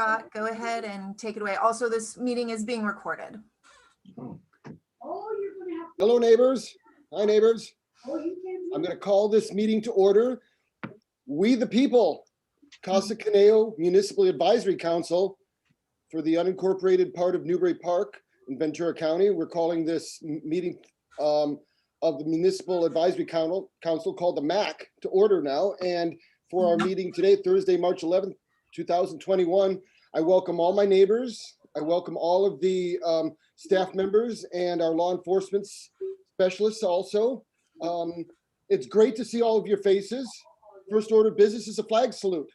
Scott, go ahead and take it away. Also, this meeting is being recorded. Hello, neighbors. Hi, neighbors. I'm going to call this meeting to order. We the people, Casa Conejo Municipal Advisory Council for the unincorporated part of Newbury Park in Ventura County. We're calling this meeting of the Municipal Advisory Council called the MAC to order now. And for our meeting today, Thursday, March 11th, 2021, I welcome all my neighbors. I welcome all of the staff members and our law enforcement specialists also. It's great to see all of your faces. First order of business is a flag salute.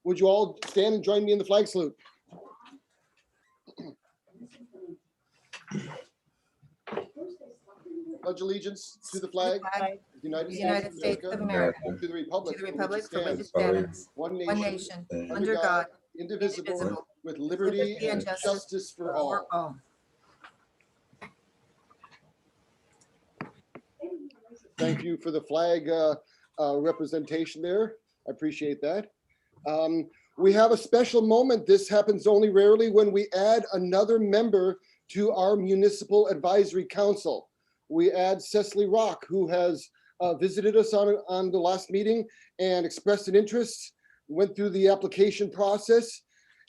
Would you all stand and join me in the flag salute? Pledge allegiance to the flag, United States of America, to the republic for which it stands, one nation, under God, indivisible, with liberty and justice for all. Thank you for the flag representation there. I appreciate that. We have a special moment. This happens only rarely when we add another member to our Municipal Advisory Council. We add Cecily Rock, who has visited us on the last meeting and expressed an interest, went through the application process,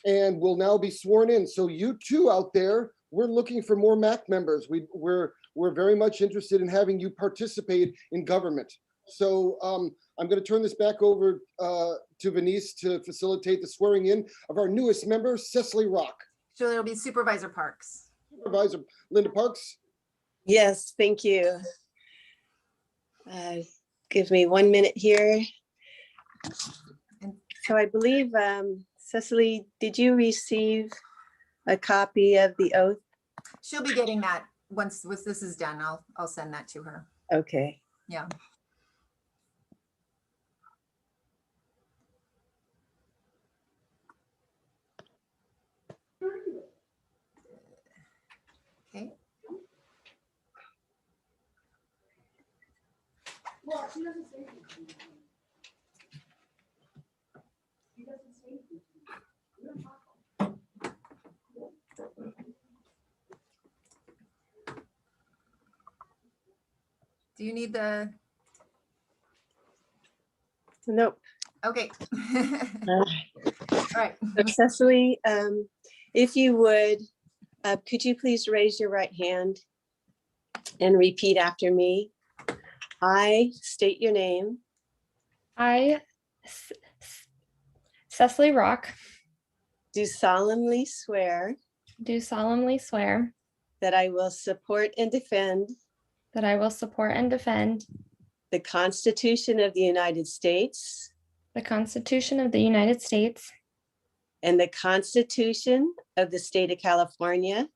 and will now be sworn in. So you two out there, we're looking for more MAC members. We're very much interested in having you participate in government. So I'm going to turn this back over to Venice to facilitate the swearing in of our newest member, Cecily Rock. So it'll be Supervisor Parks. Supervisor Linda Parks. Yes, thank you. Give me 1 minute here. So I believe, Cecily, did you receive a copy of the oath? She'll be getting that once this is done. I'll send that to her. Okay. Yeah. Okay. Well, she doesn't say anything. She doesn't say anything. We don't talk. Do you need the? Nope. Okay. All right. So Cecily, if you would, could you please raise your right hand and repeat after me? I state your name. I, Cecily Rock, Do solemnly swear do solemnly swear that I will support and defend that I will support and defend the Constitution of the United States the Constitution of the United States and the Constitution of the State of California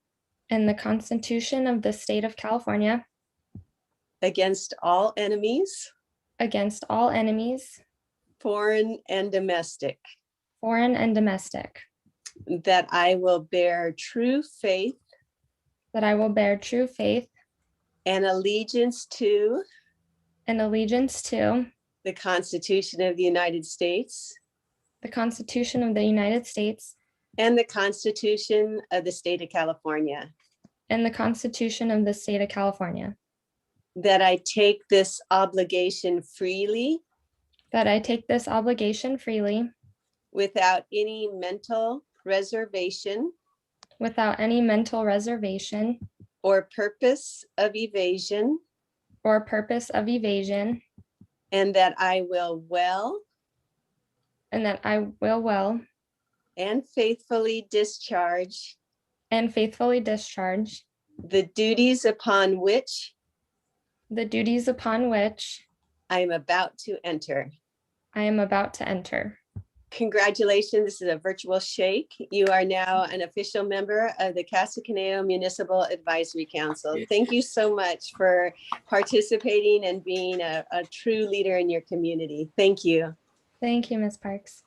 and the Constitution of the State of California against all enemies, against all enemies, foreign and domestic, foreign and domestic, that I will bear true faith that I will bear true faith and allegiance to and allegiance to the Constitution of the United States the Constitution of the United States and the Constitution of the State of California, and the Constitution of the State of California, that I take this obligation freely that I take this obligation freely without any mental reservation without any mental reservation or purpose of evasion, or purpose of evasion, and that I will well and that I will well and faithfully discharge and faithfully discharge the duties upon which the duties upon which I am about to enter. I am about to enter. Congratulations, this is a virtual shake. You are now an official member of the Casa Conejo Municipal Advisory Council. Thank you so much for participating and being a true leader in your community. Thank you. Thank you, Ms. Parks.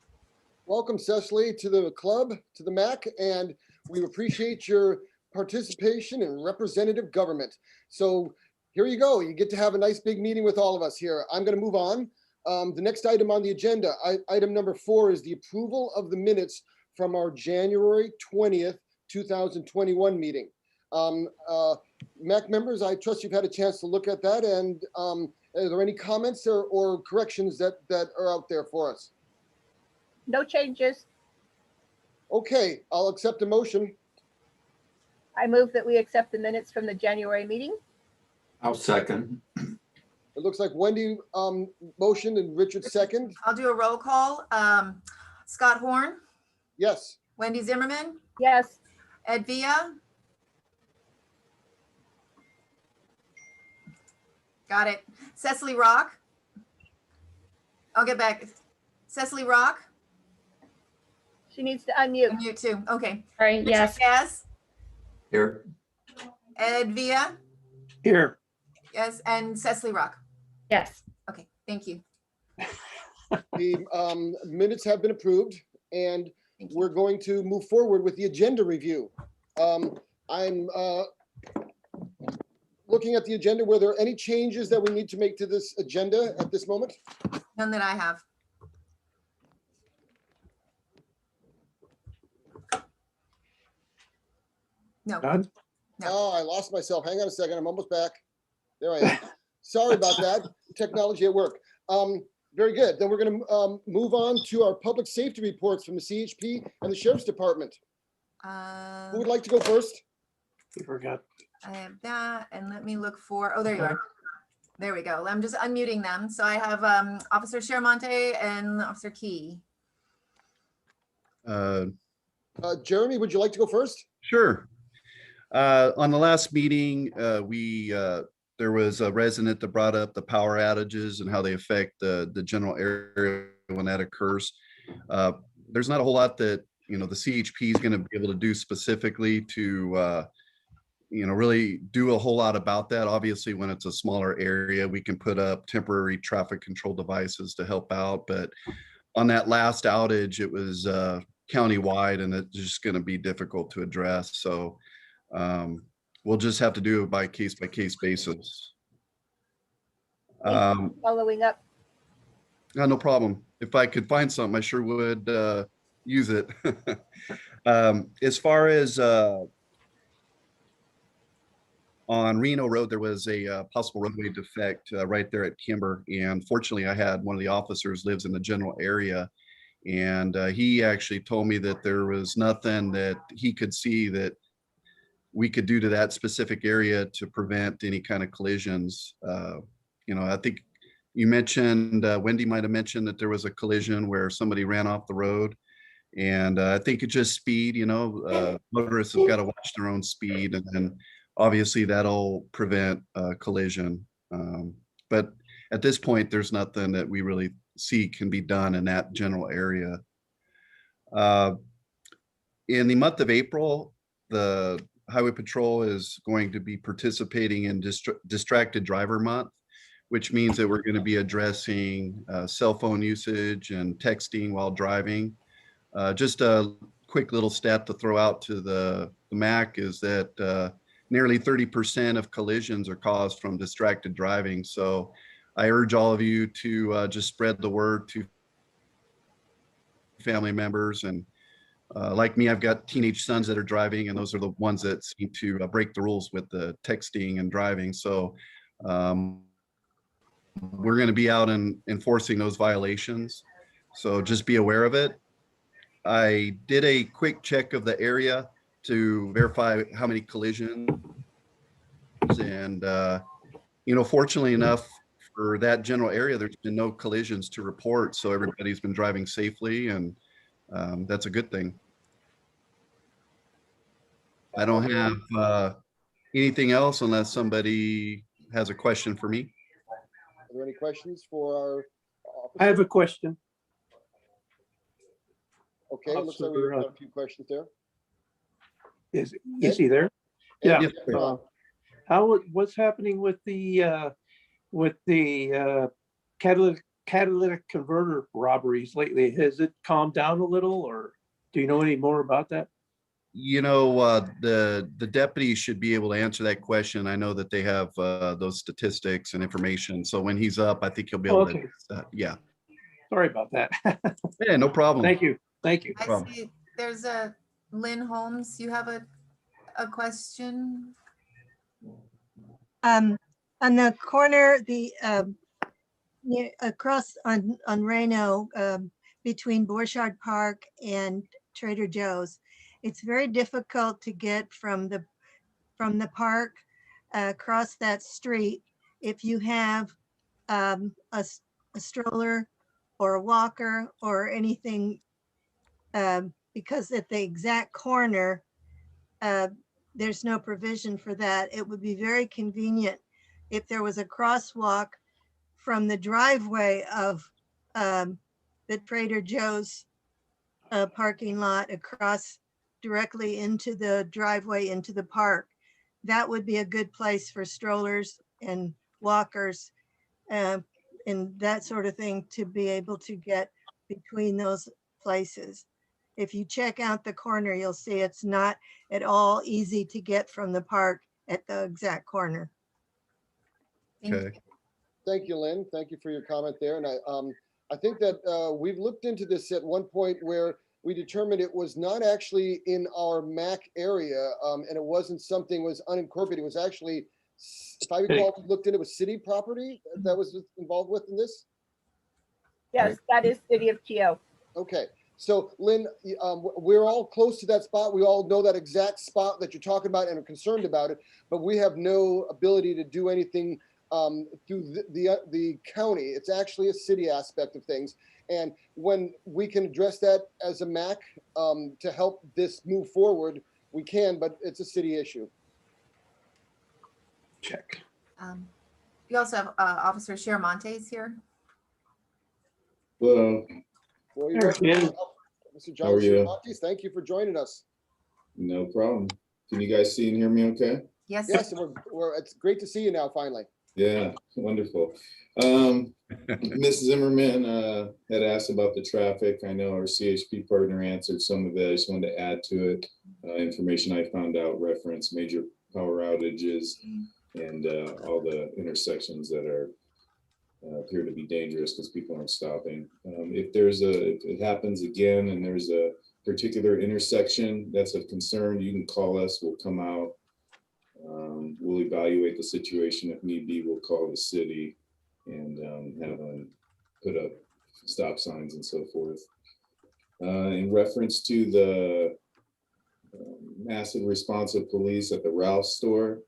Welcome, Cecily, to the club, to the MAC, and we appreciate your participation in representative government. So here you go. You get to have a nice big meeting with all of us here. I'm going to move on. The next item on the agenda, item number 4, is the approval of the minutes from our January 20th, 2021 meeting. MAC members, I trust you've had a chance to look at that, and are there any comments or corrections that are out there for us? No changes. Okay, I'll accept a motion. I move that we accept the minutes from the January meeting. I'll second. It looks like Wendy motioned and Richard second. I'll do a roll call. Scott Horn, Yes. Wendy Zimmerman, Yes. Ed Via. Got it. Cecily Rock. I'll get back. Cecily Rock. She needs to unmute. And you too. Okay. Sorry, Richard yes. Gaz, Here. Ed Via. Here. Yes. And Cecily Rock. Yes. Okay. Thank you. The minutes have been approved, and Thank you. we're going to move forward with the agenda review. I'm looking at the agenda. Were there any changes that we need to make to this agenda at this moment? None that I have. No. None? No. Oh, I lost myself. Hang on a second. I'm almost back. There I am. Sorry about that. Technology at work. Very good. Then we're going to move on to our public safety reports from the CHP and the Sheriff's Department. Who would like to go first? We forgot. I have that, and let me look for, oh, there you are. There we go. I'm just unmuting them. So I have Officer Sharamonte and Officer Key. Jeremy, would you like to go first? Sure. On the last meeting, there was a resident that brought up the power outages and how they affect the general area when that occurs. There's not a whole lot that, the CHP is going to be able to do specifically to, really do a whole lot about that. Obviously, when it's a smaller area, we can put up temporary traffic control devices to help out. But on that last outage, it was countywide, and it's just going to be difficult to address. So we'll just have to do it by case basis. Following up. No problem. If I could find something, I sure would use it. As far as on Reno Road, there was a possible roadway defect right there at Kimber. And fortunately, I had one of the officers lives in the general area. And he actually told me that there was nothing that he could see that we could do to that specific area to prevent any kind of collisions. I think you mentioned, Wendy might have mentioned that there was a collision where somebody ran off the road. And I think it's just speed, motorists have got to watch their own speed, and then obviously that'll prevent collision. But at this point, there's nothing that we really see can be done in that general area. In the month of April, the Highway Patrol is going to be participating in Distracted Driver Month, which means that we're going to be addressing cell phone usage and texting while driving. Just a quick little stat to throw out to the MAC is that nearly 30% of collisions are caused from distracted driving. So I urge all of you to just spread the word to family members. And like me, I've got teenage sons that are driving, and those are the ones that seem to break the rules with the texting and driving. So we're going to be out and enforcing those violations. So just be aware of it. I did a quick check of the area to verify how many collisions, and fortunately enough for that general area, there's been no collisions to report. So everybody's been driving safely, and that's a good thing. I don't have anything else unless somebody has a question for me. Are there any questions for our officer? I have a question. Okay, looks like we have a few questions there. Is he there? Yeah. Yes, sir. What's happening with the catalytic converter robberies lately? Has it calmed down a little, or do you know any more about that? The deputies should be able to answer that question. I know that they have those statistics and information. So when he's up, I think he'll be able to. Yeah. Sorry about that. Yeah, no problem. Thank you. Thank you. I see there's a Lynn Holmes, you have a question? On the corner, across on Reno, between Borchardt Park and Trader Joe's, it's very difficult to get from the park across that street if you have a stroller or a walker or anything, because at the exact corner, there's no provision for that. It would be very convenient if there was a crosswalk from the driveway of the Trader Joe's parking lot across directly into the driveway into the park. That would be a good place for strollers and walkers and that sort of thing to be able to get between those places. If you check out the corner, you'll see it's not at all easy to get from the park at the exact corner. Thank you. Okay. Thank you, Lynn. Thank you for your comment there. And I think that we've looked into this at one point where we determined it was not actually in our MAC area, and it wasn't something was unincorporated. It was actually, if I recall, we looked into it was city property that was involved with in this. Yes, that is City of Keogh. Okay, so Lynn, we're all close to that spot. We all know that exact spot that you're talking about and are concerned about it, but we have no ability to do anything through the county. It's actually a city aspect of things. And when we can address that as a MAC to help this move forward, we can, but it's a city issue. Check. We also have Officer Shiramontes here. Well, Well, you're There welcome. he is. Mr. How John are you? Shiramontes, thank you for joining us. no problem. Can you guys see and hear me okay? Yes. Yes, and it's great to see you now, finally. Yeah, wonderful. Ms. Zimmerman had asked about the traffic. I know our CHP partner answered some of it. I just wanted to add to it. Information I found out reference major power outages and all the intersections that are appear to be dangerous because people aren't stopping. If it happens again and there's a particular intersection that's of concern, you can call us, we'll come out. We'll evaluate the situation. If need be, we'll call the city and have them put up stop signs and so forth. In reference to the massive response of police at the Ralph store,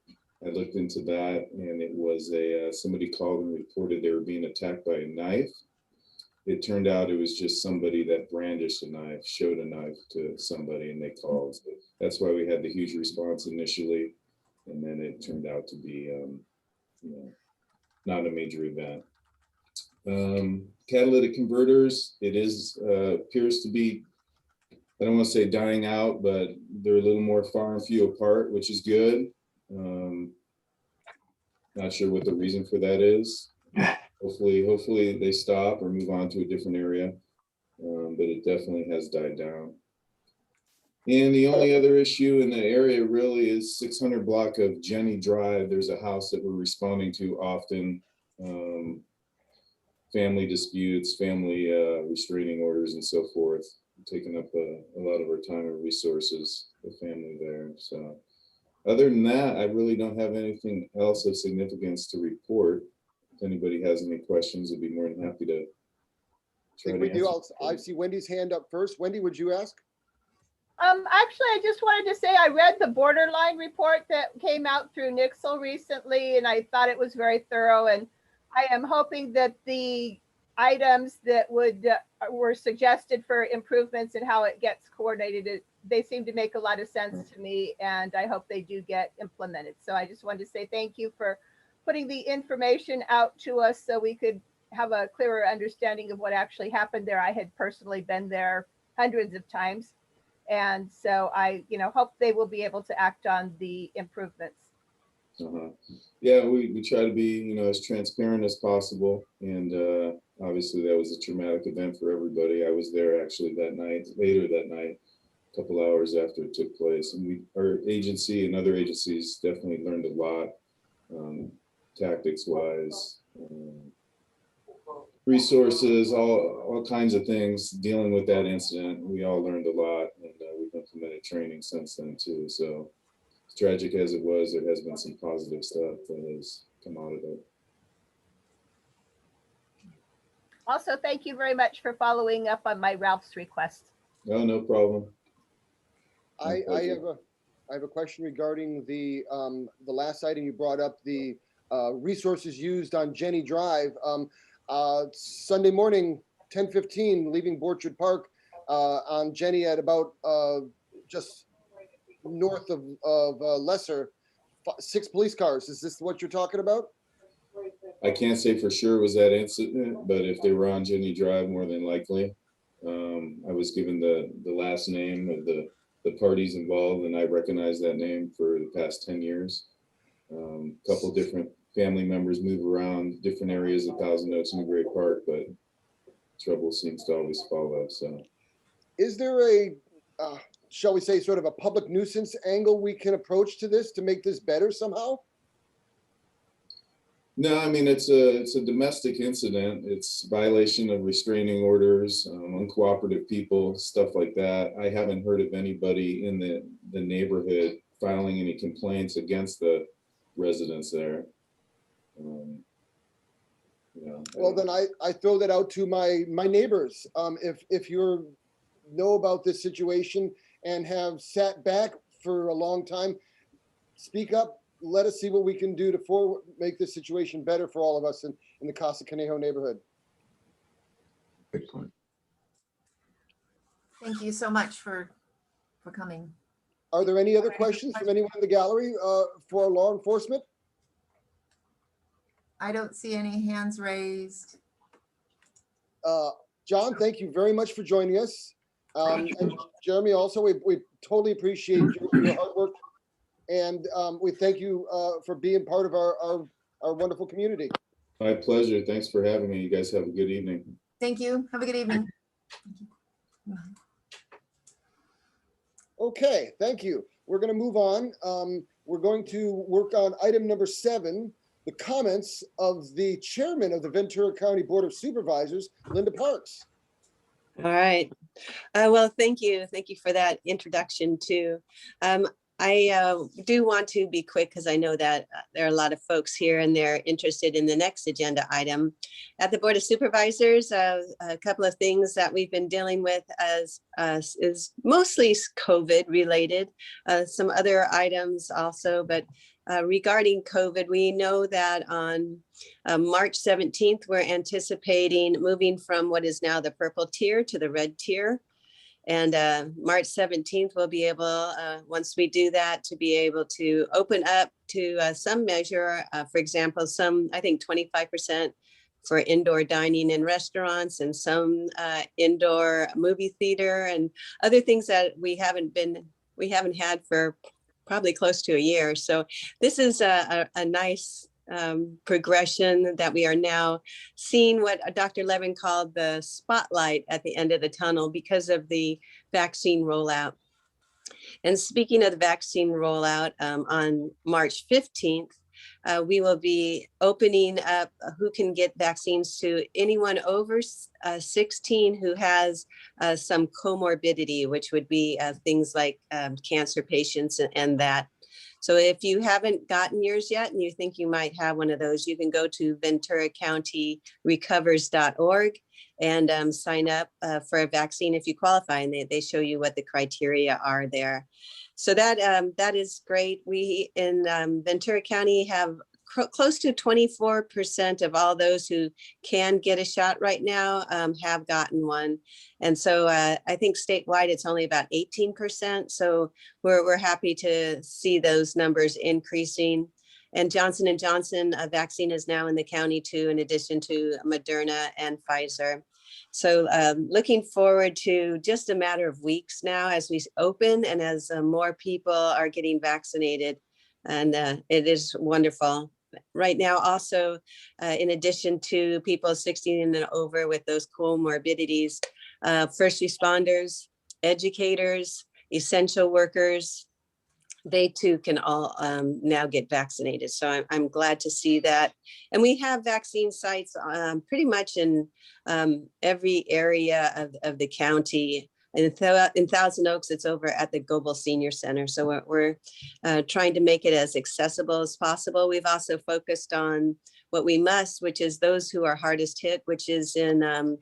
I looked into that, and it was somebody called and reported they were being attacked by a knife. It turned out it was just somebody that brandished a knife, showed a knife to somebody, and they called. So that's why we had the huge response initially, and then it turned out to be, not a major event. Catalytic converters, it appears to be, I don't want to say dying out, but they're a little more far and few apart, which is good. Not sure what the reason for that is. Hopefully they stop or move on to a different area, but it definitely has died down. And the only other issue in the area really is 600 block of Jenny Drive. There's a house that we're responding to often. Family disputes, family restraining orders and so forth, taking up a lot of our time and resources, the family there. So other than that, I really don't have anything else of significance to report. If anybody has any questions, I'd be more than happy to try to answer. I see Wendy's hand up first. Wendy, would you ask? Actually, I just wanted to say I read the borderline report that came out through Nixle recently, and I thought it was very thorough. And I am hoping that the items that were suggested for improvements and how it gets coordinated, they seem to make a lot of sense to me, and I hope they do get implemented. So I just wanted to say thank you for putting the information out to us so we could have a clearer understanding of what actually happened there. I had personally been there hundreds of times. And so I, hope they will be able to act on the improvements. Yeah, we try to be, as transparent as possible. And obviously that was a traumatic event for everybody. I was there actually later that night, a couple hours after it took place. And our agency and other agencies definitely learned a lot, tactics wise, resources, all kinds of things dealing with that incident. We all learned a lot, and the training since then too. So as tragic as it was, there has been some positive stuff that has come out of it. Also, thank you very much for following up on my Ralph's request. No, no problem. My I pleasure. have a question regarding the last item you brought up, the resources used on Jenny Drive. Sunday morning, 10:15, leaving Borchard Park on Jenny at about just north of Lesser, 6 police cars. Is this what you're talking about? I can't say for sure it was that incident, but if they were on Jenny Drive, more than likely. I was given the last name of the parties involved, and I recognize that name for the past 10 years. Couple different family members move around different areas of Thousand Oaks and Great Park, but trouble seems to always follow. So, Is there a, shall we say, sort of a public nuisance angle we can approach to this to make this better somehow? no, I mean, it's a domestic incident. It's violation of restraining orders, uncooperative people, stuff like that. I haven't heard of anybody in the neighborhood filing any complaints against the residents there. Well, then I throw that out to my neighbors. If you know about this situation and have sat back for a long time, speak up. Let us see what we can do to make this situation better for all of us in the Casa Conejo neighborhood. Excellent. Thank you so much for coming. Are there any other questions from anyone in the gallery for law enforcement? I don't see any hands raised. John, thank you very much for joining us. And Jeremy, also, we totally appreciate your hard work. And we thank you for being part of our wonderful community. My pleasure. Thanks for having me. You guys have a good evening. Thank you. Have a good evening. Okay, thank you. We're going to move on. We're going to work on item number 7, the comments of the chairman of the Ventura County Board of Supervisors, Linda Parks. All right. Well, thank you. Thank you for that introduction too. I do want to be quick because I know that there are a lot of folks here and they're interested in the next agenda item. At the Board of Supervisors, a couple of things that we've been dealing with is mostly COVID related, some other items also, but regarding COVID, we know that on March 17th, we're anticipating moving from what is now the purple tier to the red tier. And March 17th, we'll be able, once we do that, to be able to open up to some measure, for example, I think 25% for indoor dining in restaurants and some indoor movie theater and other things that we haven't had for probably close to a year. So this is a nice progression that we are now seeing what Dr. Levin called the spotlight at the end of the tunnel because of the vaccine rollout. And speaking of the vaccine rollout, on March 15th, we will be opening up who can get vaccines to anyone over 16 who has some comorbidity, which would be things like cancer patients and that. So if you haven't gotten yours yet and you think you might have one of those, you can go to VenturaCountyRecovers.org and sign up for a vaccine if you qualify, and they show you what the criteria are there. So that is great. We in Ventura County have close to 24% of all those who can get a shot right now have gotten one. And so I think statewide, it's only about 18%. So we're happy to see those numbers increasing. And Johnson & Johnson vaccine is now in the county too, in addition to Moderna and Pfizer. So looking forward to just a matter of weeks now as we open and as more people are getting vaccinated. And it is wonderful. Right now, also, in addition to people 16 and over with those comorbidities, first responders, educators, essential workers, they too can all now get vaccinated. So I'm glad to see that. And we have vaccine sites pretty much in every area of the county. In Thousand Oaks, it's over at the Global Senior Center. So we're trying to make it as accessible as possible. We've also focused on what we must, which is those who are hardest hit, which is in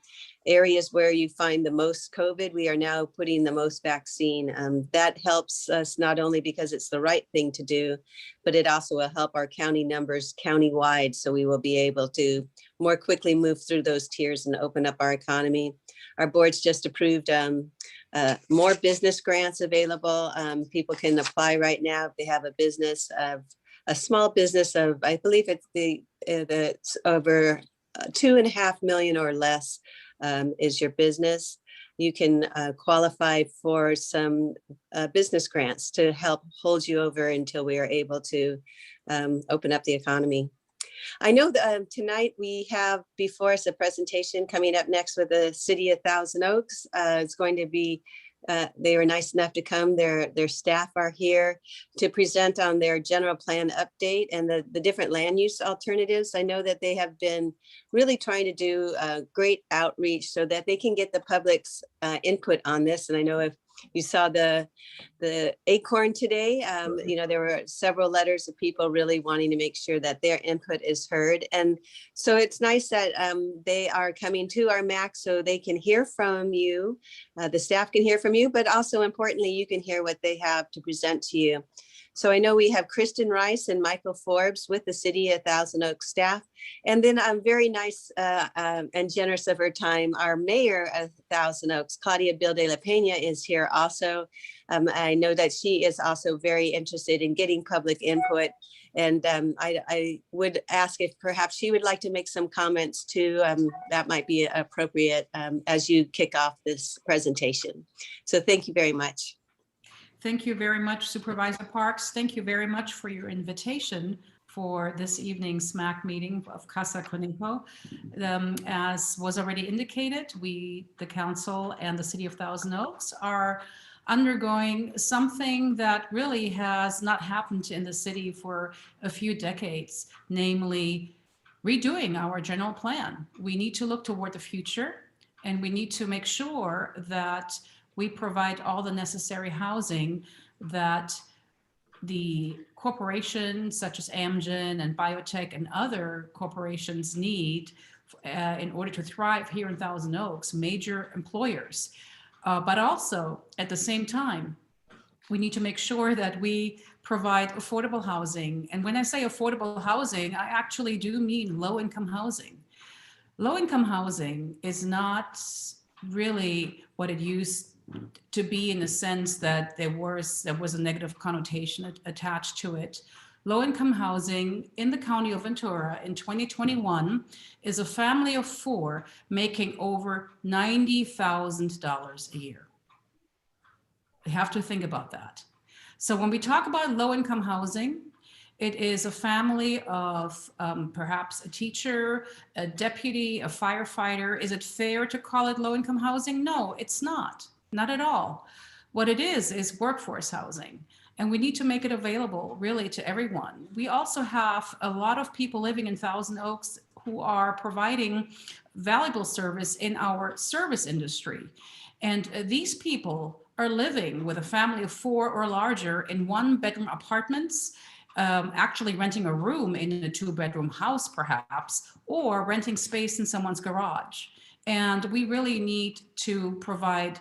areas where you find the most COVID. We are now putting the most vaccine. That helps us not only because it's the right thing to do, but it also will help our county numbers countywide. So we will be able to more quickly move through those tiers and open up our economy. Our board's just approved more business grants available. People can apply right now if they have a business of a small business of, I believe it's over 2.5 million or less is your business. You can qualify for some business grants to help hold you over until we are able to open up the economy. I know that tonight we have before us a presentation coming up next with the City of Thousand Oaks. It's going to be, they were nice enough to come. Their staff are here to present on their general plan update and the different land use alternatives. I know that they have been really trying to do great outreach so that they can get the public's input on this. And I know if you saw the acorn today, you know, there were several letters of people really wanting to make sure that their input is heard. And so it's nice that they are coming to our MAC so they can hear from you, the staff can hear from you, but also importantly, you can hear what they have to present to you. So I know we have Kristen Rice and Michael Forbes with the City of Thousand Oaks staff. And then I'm very nice and generous of her time. Our mayor of Thousand Oaks, Claudia Bill de la Pena, is here also. I know that she is also very interested in getting public input. And I would ask if perhaps she would like to make some comments too. That might be appropriate as you kick off this presentation. So thank you very much. Thank you very much, Supervisor Parks. Thank you very much for your invitation for this evening's MAC meeting of Casa Conejo. As was already indicated, we, the council and the City of Thousand Oaks, are undergoing something that really has not happened in the city for a few decades, namely redoing our general plan. We need to look toward the future, and we need to make sure that we provide all the necessary housing that the corporations such as Amgen and biotech and other corporations need in order to thrive here in Thousand Oaks, major employers. But also at the same time, we need to make sure that we provide affordable housing. And when I say affordable housing, I actually do mean low-income housing. Low-income housing is not really what it used to be, in the sense that there was a negative connotation attached to it. Low-income housing in the county of Ventura in 2021 is a family of 4 making over $90,000 a year. You have to think about that. So when we talk about low-income housing, it is a family of perhaps a teacher, a deputy, a firefighter. Is it fair to call it low-income housing? No, it's not. Not at all. What it is workforce housing, and we need to make it available really to everyone. We also have a lot of people living in Thousand Oaks who are providing valuable service in our service industry. And these people are living with a family of 4 or larger in 1-bedroom apartments, actually renting a room in a 2-bedroom house perhaps, or renting space in someone's garage. And we really need to provide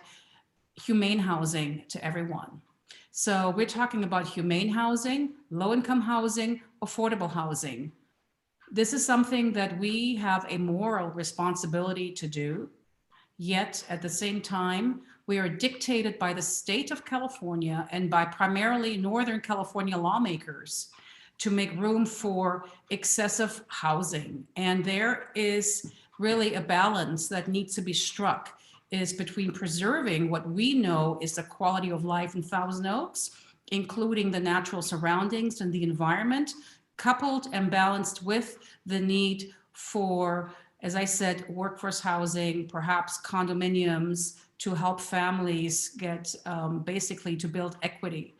humane housing to everyone. So we're talking about humane housing, low-income housing, affordable housing. This is something that we have a moral responsibility to do, yet at the same time, we are dictated by the state of California and by primarily Northern California lawmakers to make room for excessive housing. And there is really a balance that needs to be struck, is between preserving what we know is the quality of life in Thousand Oaks, including the natural surroundings and the environment, coupled and balanced with the need for, as I said, workforce housing, perhaps condominiums to help families get basically to build equity.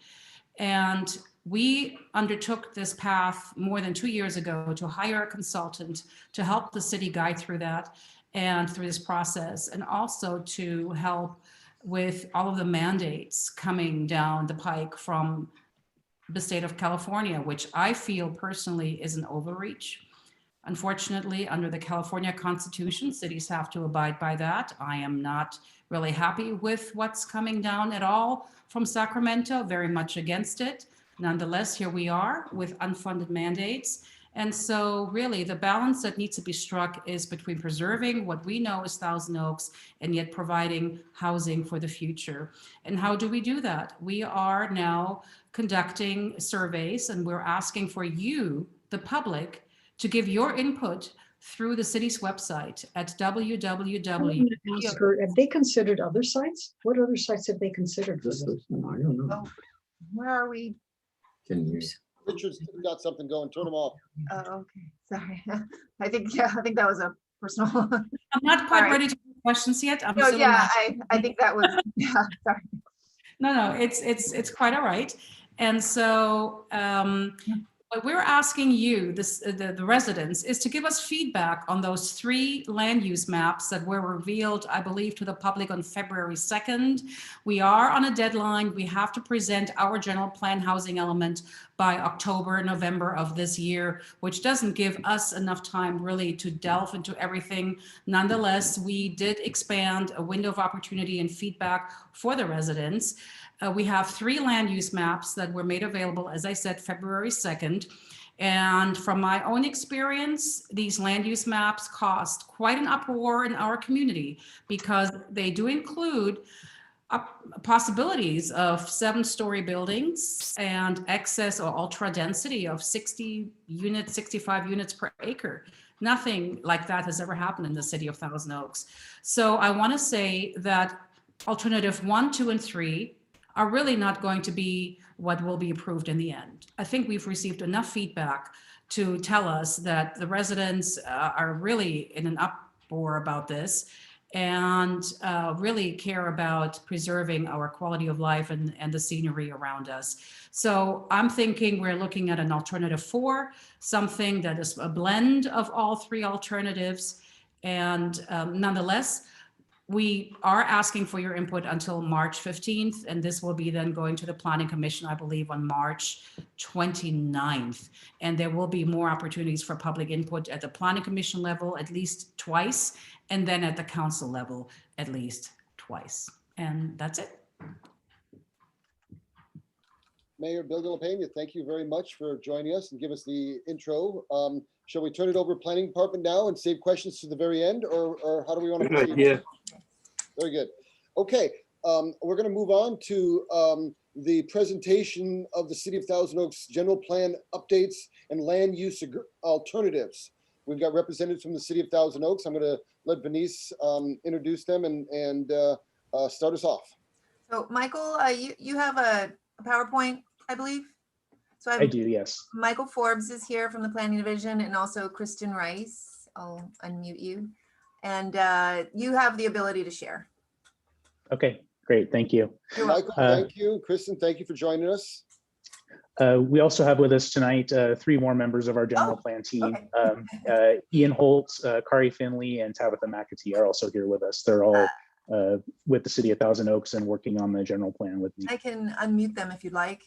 And we undertook this path more than 2 years ago to hire a consultant to help the city guide through that and through this process, and also to help with all of the mandates coming down the pike from the state of California, which I feel personally is an overreach. Unfortunately, under the California Constitution, cities have to abide by that. I am not really happy with what's coming down at all from Sacramento, very much against it. Nonetheless, here we are with unfunded mandates. And so really the balance that needs to be struck is between preserving what we know as Thousand Oaks and yet providing housing for the future. And how do we do that? We are now conducting surveys and we're asking for you, the public, to give your input through the city's website at www. Have they considered other sites? What other sites have they considered for this? I don't know. Oh, where are we? Can you? Richard's got something going. Turn him off. Oh, okay, sorry. I think that was a personal. I'm not quite All right. ready to do questions yet. I'm No, still in yeah, my- I think that was, yeah, sorry. No, it's quite all right. And so what we're asking you, the residents, is to give us feedback on those 3 land use maps that were revealed, I believe, to the public on February 2nd. We are on a deadline. We have to present our general plan housing element by October, November of this year, which doesn't give us enough time really to delve into everything. Nonetheless, we did expand a window of opportunity and feedback for the residents. We have 3 land use maps that were made available, as I said, February 2nd. And from my own experience, these land use maps caused quite an uproar in our community because they do include possibilities of 7-story buildings and excess or ultra density of 60 units, 65 units per acre. Nothing like that has ever happened in the city of Thousand Oaks. So I want to say that alternative 1, 2, and 3 are really not going to be what will be approved in the end. I think we've received enough feedback to tell us that the residents are really in an uproar about this and really care about preserving our quality of life and the scenery around us. So I'm thinking we're looking at an alternative 4, something that is a blend of all 3 alternatives. And nonetheless, we are asking for your input until March 15th, and this will be then going to the Planning Commission, I believe, on March 29th. And there will be more opportunities for public input at the Planning Commission level at least twice, and then at the council level at least twice. And that's it. Mayor Bill de la Peña, thank you very much for joining us and give us the intro. Shall we turn it over to Planning Department now and save questions to the very end, or how do we want to proceed? Yeah. Very good. Okay, we're going to move on to the presentation of the City of Thousand Oaks general plan updates and land use alternatives. We've got representatives from the City of Thousand Oaks. I'm going to let Venice introduce them and start us off. So Michael, you have a PowerPoint, I believe. So I do, yes. Michael Forbes is here from the Planning Division and also Kristen Rice. I'll unmute you. And you have the ability to share. Okay, great, thank you. Michael, thank you. Kristen, thank you for joining us. We also have with us tonight 3 more members of our general plan team. Okay. Ian Holt, Kari Finley, and Tabitha McAtee are also here with us. They're all with the City of Thousand Oaks and working on the general plan with me. I can unmute them if you'd like.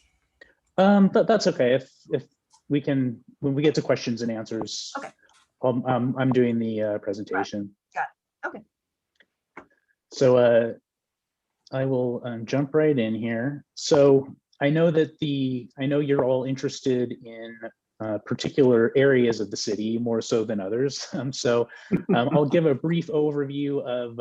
That's okay. If we can, when we get to questions and answers, okay. I'm doing the presentation. Got it. Okay. So I will jump right in here. So I know you're all interested in particular areas of the city more so than others. So I'll give a brief overview of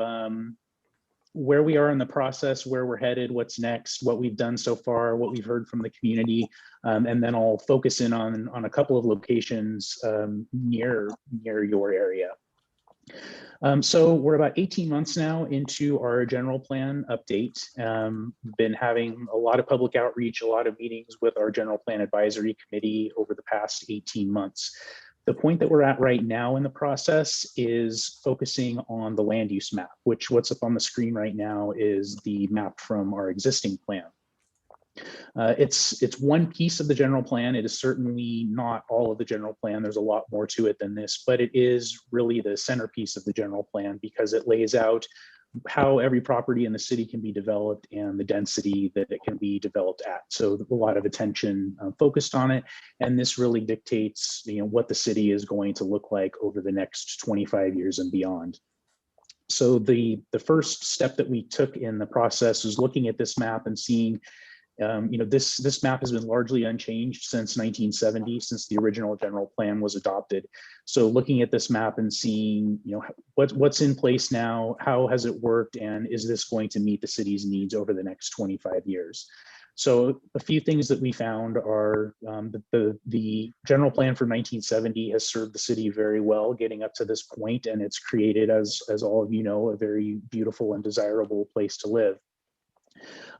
where we are in the process, where we're headed, what's next, what we've done so far, what we've heard from the community, and then I'll focus in on a couple of locations near your area. So we're about 18 months now into our general plan update. Been having a lot of public outreach, a lot of meetings with our general plan advisory committee over the past 18 months. The point that we're at right now in the process is focusing on the land use map, which what's up on the screen right now is the map from our existing plan. It's one piece of the general plan. It is certainly not all of the general plan. There's a lot more to it than this, but it is really the centerpiece of the general plan because it lays out how every property in the city can be developed and the density that it can be developed at. So a lot of attention focused on it. And this really dictates, what the city is going to look like over the next 25 years and beyond. So the first step that we took in the process was looking at this map and seeing, this map has been largely unchanged since 1970, since the original general plan was adopted. So looking at this map and seeing, what's in place now, how has it worked, and is this going to meet the city's needs over the next 25 years? So a few things that we found are the general plan for 1970 has served the city very well getting up to this point, and it's created, as all of you know, a very beautiful and desirable place to live.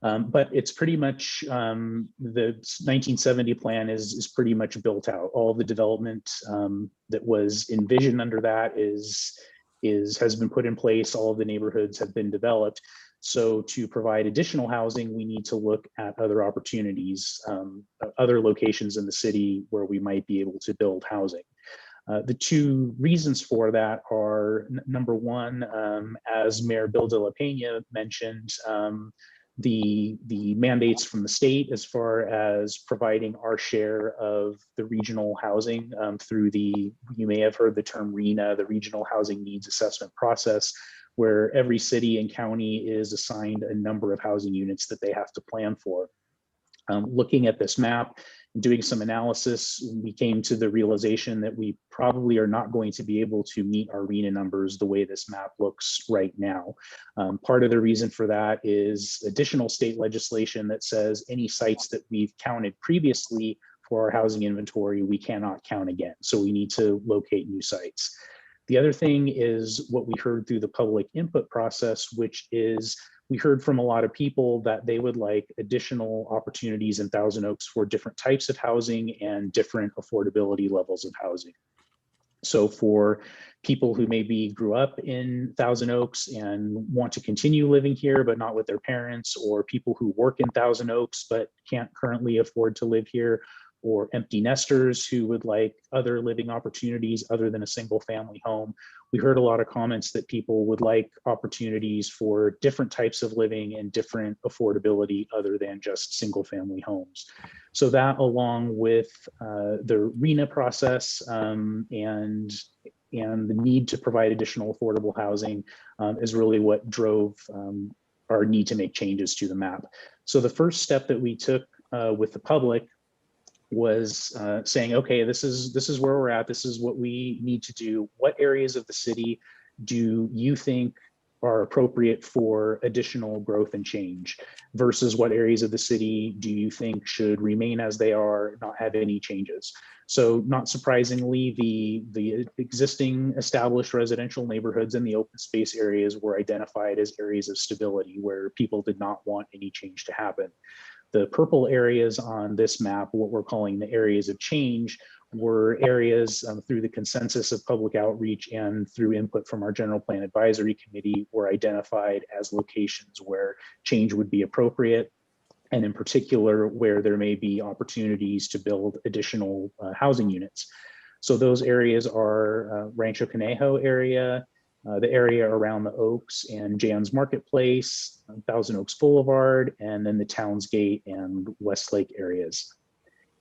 But it's pretty much, the 1970 plan is pretty much built out. All the development that was envisioned under that has been put in place. All of the neighborhoods have been developed. So to provide additional housing, we need to look at other opportunities, other locations in the city where we might be able to build housing. The two reasons for that are, number one, as Mayor Bill de la Peña mentioned, the mandates from the state as far as providing our share of the regional housing through you may have heard the term RHNA, the Regional Housing Needs Assessment process, where every city and county is assigned a number of housing units that they have to plan for. Looking at this map and doing some analysis, we came to the realization that we probably are not going to be able to meet our RHNA numbers the way this map looks right now. Part of the reason for that is additional state legislation that says any sites that we've counted previously for our housing inventory, we cannot count again. So we need to locate new sites. The other thing is what we heard through the public input process, which is we heard from a lot of people that they would like additional opportunities in Thousand Oaks for different types of housing and different affordability levels of housing. So for people who maybe grew up in Thousand Oaks and want to continue living here, but not with their parents, or people who work in Thousand Oaks, but can't currently afford to live here, or empty nesters who would like other living opportunities other than a single family home. We heard a lot of comments that people would like opportunities for different types of living and different affordability other than just single family homes. So that, along with the RHNA process and the need to provide additional affordable housing is really what drove our need to make changes to the map. So the first step that we took with the public was saying, okay, this is where we're at. This is what we need to do. What areas of the city do you think are appropriate for additional growth and change versus what areas of the city do you think should remain as they are, not have any changes? So not surprisingly, the existing established residential neighborhoods and the open space areas were identified as areas of stability where people did not want any change to happen. The purple areas on this map, what we're calling the areas of change, were areas through the consensus of public outreach and through input from our General Plan Advisory Committee were identified as locations where change would be appropriate, and in particular, where there may be opportunities to build additional housing units. So those areas are Rancho Conejo area, the area around the Oaks and Jan's Marketplace, Thousand Oaks Boulevard, and then the Towns Gate and Westlake areas.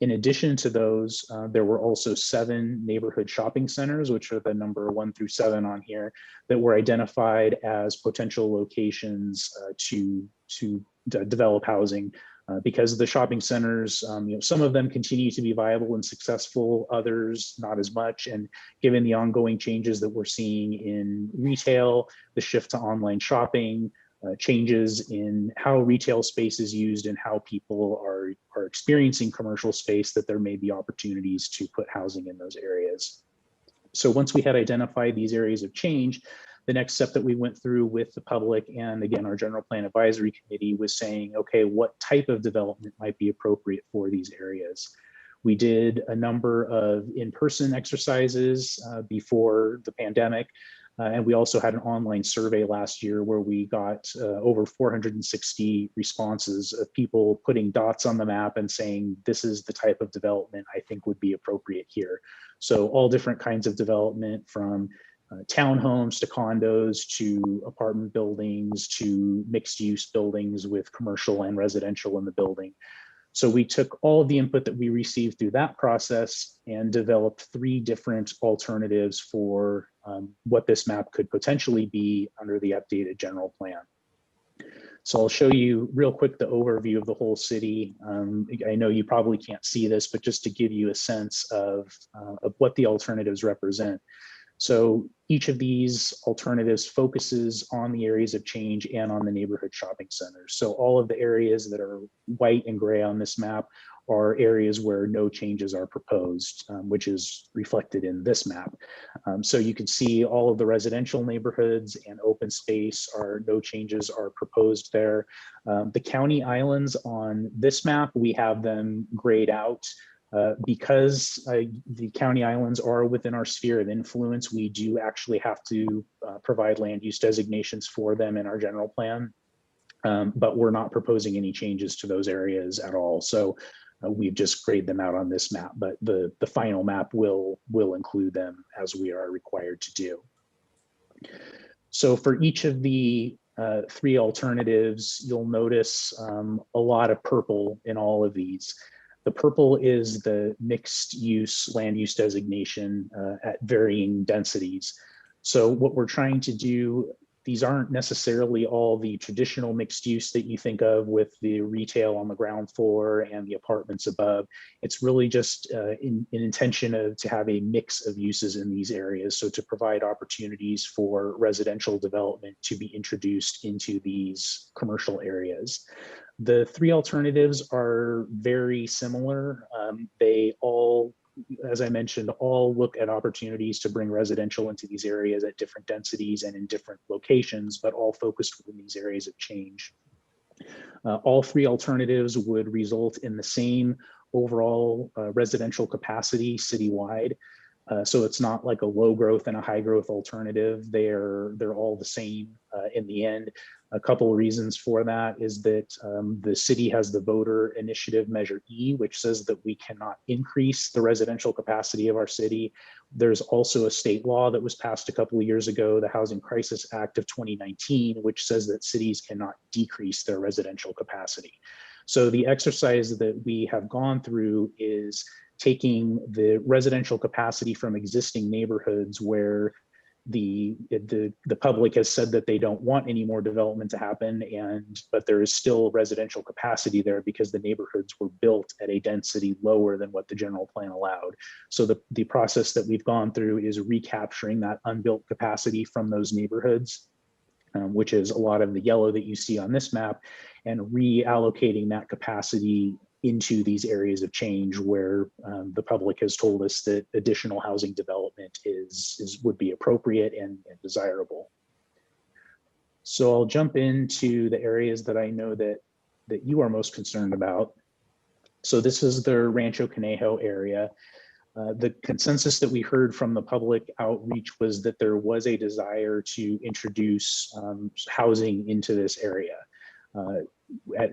In addition to those, there were also 7 neighborhood shopping centers, which are the number 1 through 7 on here, that were identified as potential locations to develop housing. Because the shopping centers, some of them continue to be viable and successful, others not as much. And given the ongoing changes that we're seeing in retail, the shift to online shopping, changes in how retail space is used and how people are experiencing commercial space, that there may be opportunities to put housing in those areas. So once we had identified these areas of change, the next step that we went through with the public and again, our General Plan Advisory Committee was saying, okay, what type of development might be appropriate for these areas? We did a number of in-person exercises before the pandemic. And we also had an online survey last year where we got over 460 responses of people putting dots on the map and saying, this is the type of development I think would be appropriate here. So all different kinds of development, from townhomes to condos to apartment buildings to mixed use buildings with commercial and residential in the building. So we took all of the input that we received through that process and developed 3 different alternatives for what this map could potentially be under the updated general plan. So I'll show you real quick the overview of the whole city. I know you probably can't see this, but just to give you a sense of what the alternatives represent. So each of these alternatives focuses on the areas of change and on the neighborhood shopping centers. So all of the areas that are white and gray on this map are areas where no changes are proposed, which is reflected in this map. So you can see all of the residential neighborhoods and open space are no changes are proposed there. The county islands on this map, we have them grayed out. Because the county islands are within our sphere of influence, we do actually have to provide land use designations for them in our general plan, but we're not proposing any changes to those areas at all. So we've just grayed them out on this map, but the final map will include them as we are required to do. So for each of the 3 alternatives, you'll notice a lot of purple in all of these. The purple is the mixed use land use designation at varying densities. So what we're trying to do, these aren't necessarily all the traditional mixed use that you think of with the retail on the ground floor and the apartments above. It's really just in intention to have a mix of uses in these areas. So to provide opportunities for residential development to be introduced into these commercial areas. The 3 alternatives are very similar. They all, as I mentioned, all look at opportunities to bring residential into these areas at different densities and in different locations, but all focused within these areas of change. All 3 alternatives would result in the same overall residential capacity citywide. So it's not like a low growth and a high growth alternative. They're all the same in the end. A couple of reasons for that is that the city has the voter initiative measure E, which says that we cannot increase the residential capacity of our city. There's also a state law that was passed a couple of years ago, the Housing Crisis Act of 2019, which says that cities cannot decrease their residential capacity. So the exercise that we have gone through is taking the residential capacity from existing neighborhoods where the public has said that they don't want any more development to happen, but there is still residential capacity there because the neighborhoods were built at a density lower than what the general plan allowed. So the process that we've gone through is recapturing that unbuilt capacity from those neighborhoods, which is a lot of the yellow that you see on this map, and reallocating that capacity into these areas of change where the public has told us that additional housing development would be appropriate and desirable. So I'll jump into the areas that I know that you are most concerned about. So this is the Rancho Conejo area. The consensus that we heard from the public outreach was that there was a desire to introduce housing into this area.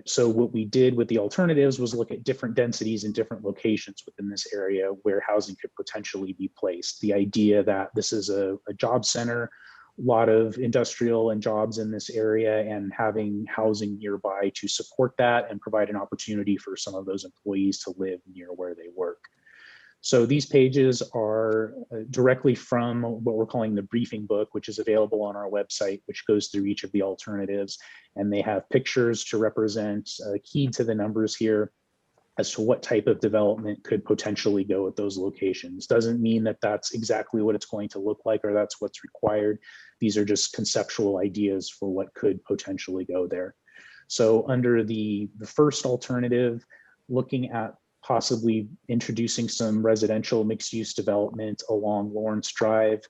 So what we did with the alternatives was look at different densities in different locations within this area where housing could potentially be placed. The idea that this is a job center, a lot of industrial and jobs in this area, and having housing nearby to support that and provide an opportunity for some of those employees to live near where they work. So these pages are directly from what we're calling the briefing book, which is available on our website, which goes through each of the alternatives. And they have pictures to represent, keyed to the numbers here, as to what type of development could potentially go at those locations. Doesn't mean that that's exactly what it's going to look like or that's what's required. These are just conceptual ideas for what could potentially go there. So under the first alternative, looking at possibly introducing some residential mixed-use development along Lawrence Drive.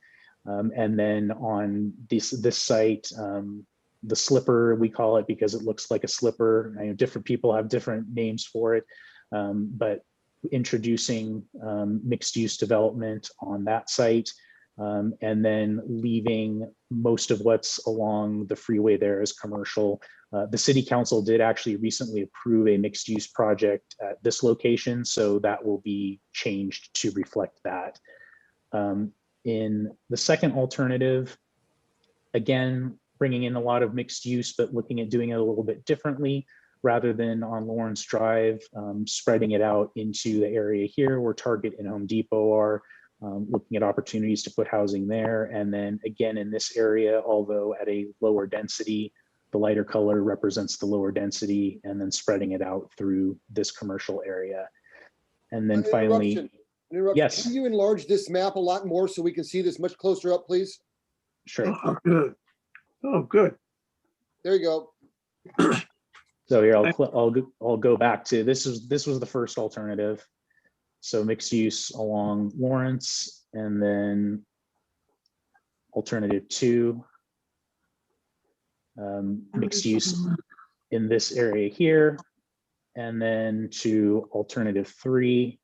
And then on this site, the slipper, we call it because it looks like a slipper. I know different people have different names for it, but introducing mixed-use development on that site. And then leaving most of what's along the freeway there as commercial. The city council did actually recently approve a mixed use project at this location, so that will be changed to reflect that. In the second alternative, again, bringing in a lot of mixed use, but looking at doing it a little bit differently. Rather than on Lawrence Drive, spreading it out into the area here where Target and Home Depot are, looking at opportunities to put housing there. And then again, in this area, although at a lower density, the lighter color represents the lower density, and then spreading it out through this commercial area. And then finally, yes. Can you enlarge this map a lot more so we can see this much closer up, please? Sure. Oh, good. Oh, good. There you go. So here, I'll go back to, this was the first alternative. So mixed use along Lawrence, and then alternative 2, mixed use in this area here, and then to alternative 3.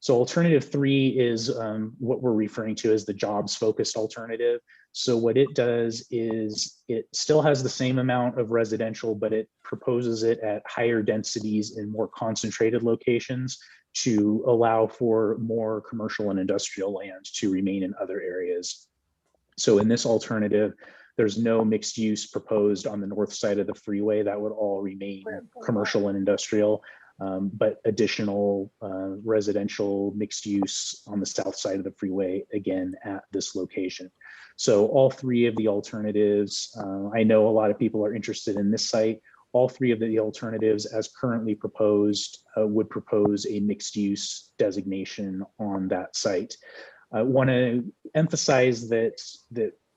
So alternative 3 is what we're referring to as the jobs focused alternative. So what it does is it still has the same amount of residential, but it proposes it at higher densities in more concentrated locations to allow for more commercial and industrial land to remain in other areas. So in this alternative, there's no mixed use proposed on the north side of the freeway. That would all remain commercial and industrial. But additional residential mixed use on the south side of the freeway, again, at this location. So all 3 of the alternatives, I know a lot of people are interested in this site. All 3 of the alternatives as currently proposed would propose a mixed use designation on that site. I want to emphasize that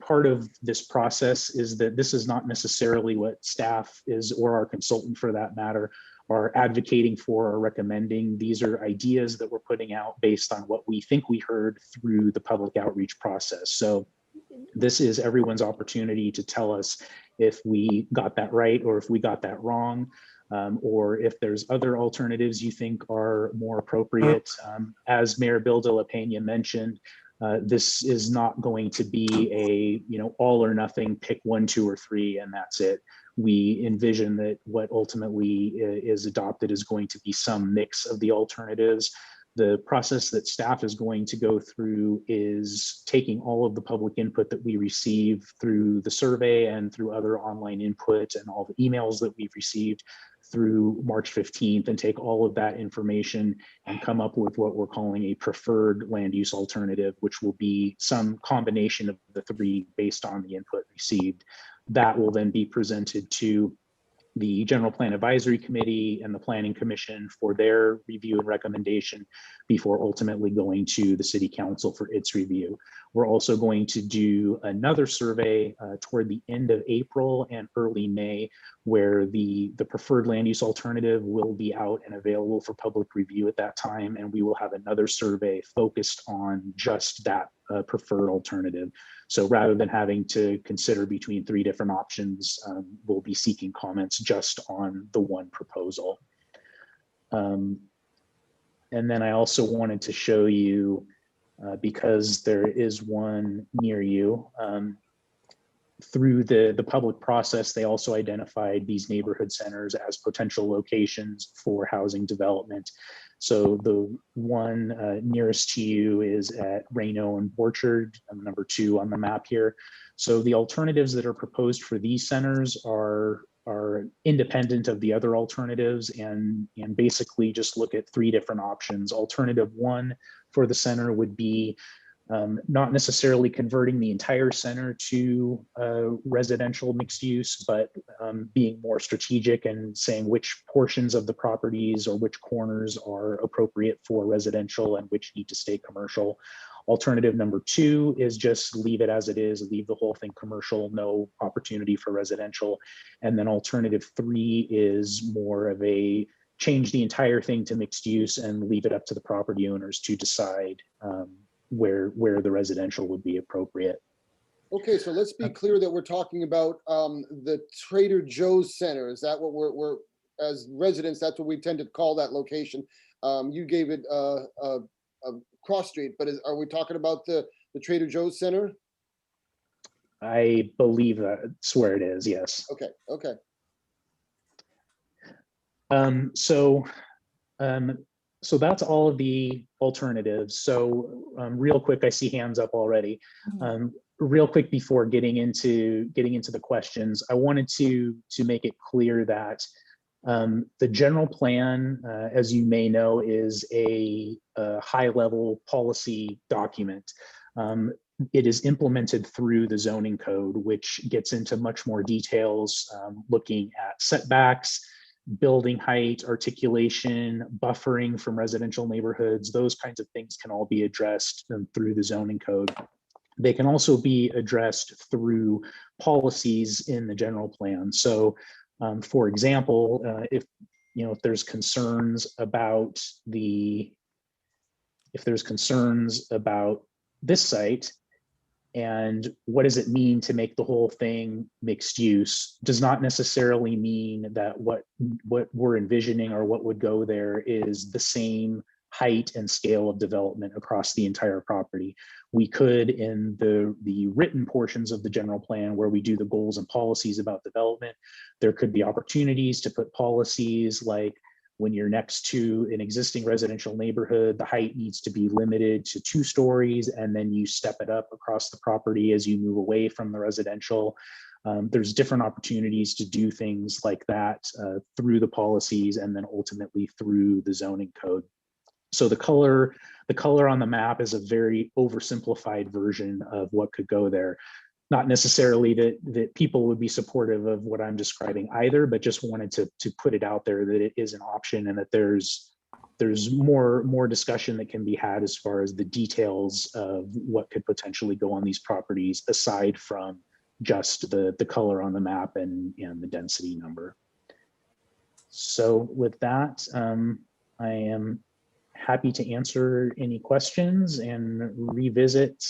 part of this process is that this is not necessarily what staff is, or our consultant for that matter, are advocating for or recommending. These are ideas that we're putting out based on what we think we heard through the public outreach process. So this is everyone's opportunity to tell us if we got that right or if we got that wrong, or if there's other alternatives you think are more appropriate. As Mayor Bill de la Pena mentioned, this is not going to be a all or nothing, pick 1, 2, or 3, and that's it. We envision that what ultimately is adopted is going to be some mix of the alternatives. The process that staff is going to go through is taking all of the public input that we receive through the survey and through other online input and all the emails that we've received through March 15th, and take all of that information and come up with what we're calling a preferred land use alternative, which will be some combination of the 3 based on the input received. That will then be presented to the General Plan Advisory Committee and the Planning Commission for their review and recommendation before ultimately going to the City Council for its review. We're also going to do another survey toward the end of April and early May, where the preferred land use alternative will be out and available for public review at that time. And we will have another survey focused on just that preferred alternative. So rather than having to consider between 3 different options, we'll be seeking comments just on the one proposal. And then I also wanted to show you, because there is one near you, through the public process, they also identified these neighborhood centers as potential locations for housing development. So the one nearest to you is at Reno and Orchard, number 2 on the map here. So the alternatives that are proposed for these centers are independent of the other alternatives, and basically just look at 3 different options. Alternative 1 for the center would be not necessarily converting the entire center to residential mixed use, but being more strategic and saying which portions of the properties or which corners are appropriate for residential and which need to stay commercial. Alternative number 2 is just leave it as it is, leave the whole thing commercial, no opportunity for residential. And then alternative 3 is more of a change the entire thing to mixed use and leave it up to the property owners to decide where the residential would be appropriate. Okay, so let's be clear that we're talking about the Trader Joe's Center. Is that what we're as residents, that's what we tend to call that location? You gave it a cross street, but are we talking about the Trader Joe's Center? I believe that's where it is, yes. Okay, okay. so that's all of the alternatives. So real quick, I see hands up already. Real quick before getting into the questions, I wanted to make it clear that the general plan, as you may know, is a high-level policy document. It is implemented through the zoning code, which gets into much more details, looking at setbacks, building height, articulation, buffering from residential neighborhoods. Those kinds of things can all be addressed through the zoning code. They can also be addressed through policies in the general plan. So, for example, if there's concerns about this site, and what does it mean to make the whole thing mixed use, does not necessarily mean that what we're envisioning or what would go there is the same height and scale of development across the entire property. We could, in the written portions of the general plan where we do the goals and policies about development, there could be opportunities to put policies like, when you're next to an existing residential neighborhood, the height needs to be limited to 2 stories, and then you step it up across the property as you move away from the residential. There's different opportunities to do things like that through the policies and then ultimately through the zoning code. So the color on the map is a very oversimplified version of what could go there. Not necessarily that people would be supportive of what I'm describing either, but just wanted to put it out there that it is an option, and that there's more discussion that can be had as far as the details of what could potentially go on these properties, aside from just the color on the map and the density number. So with that, I am happy to answer any questions and revisit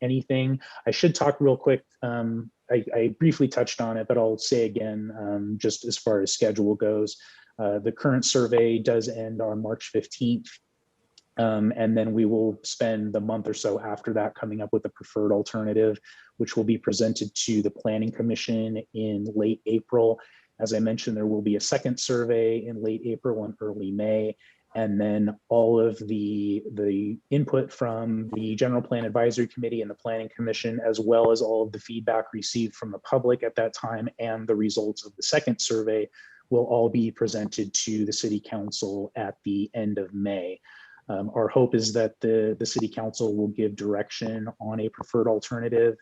anything. I should talk real quick. I briefly touched on it, but I'll say again, just as far as schedule goes, the current survey does end on March 15th. And then we will spend the month or so after that coming up with a preferred alternative, which will be presented to the Planning Commission in late April. As I mentioned, there will be a second survey in late April and early May. And then all of the input from the General Plan Advisory Committee and the Planning Commission, as well as all of the feedback received from the public at that time and the results of the second survey, will all be presented to the City Council at the end of May. Our hope is that the City Council will give direction on a preferred alternative,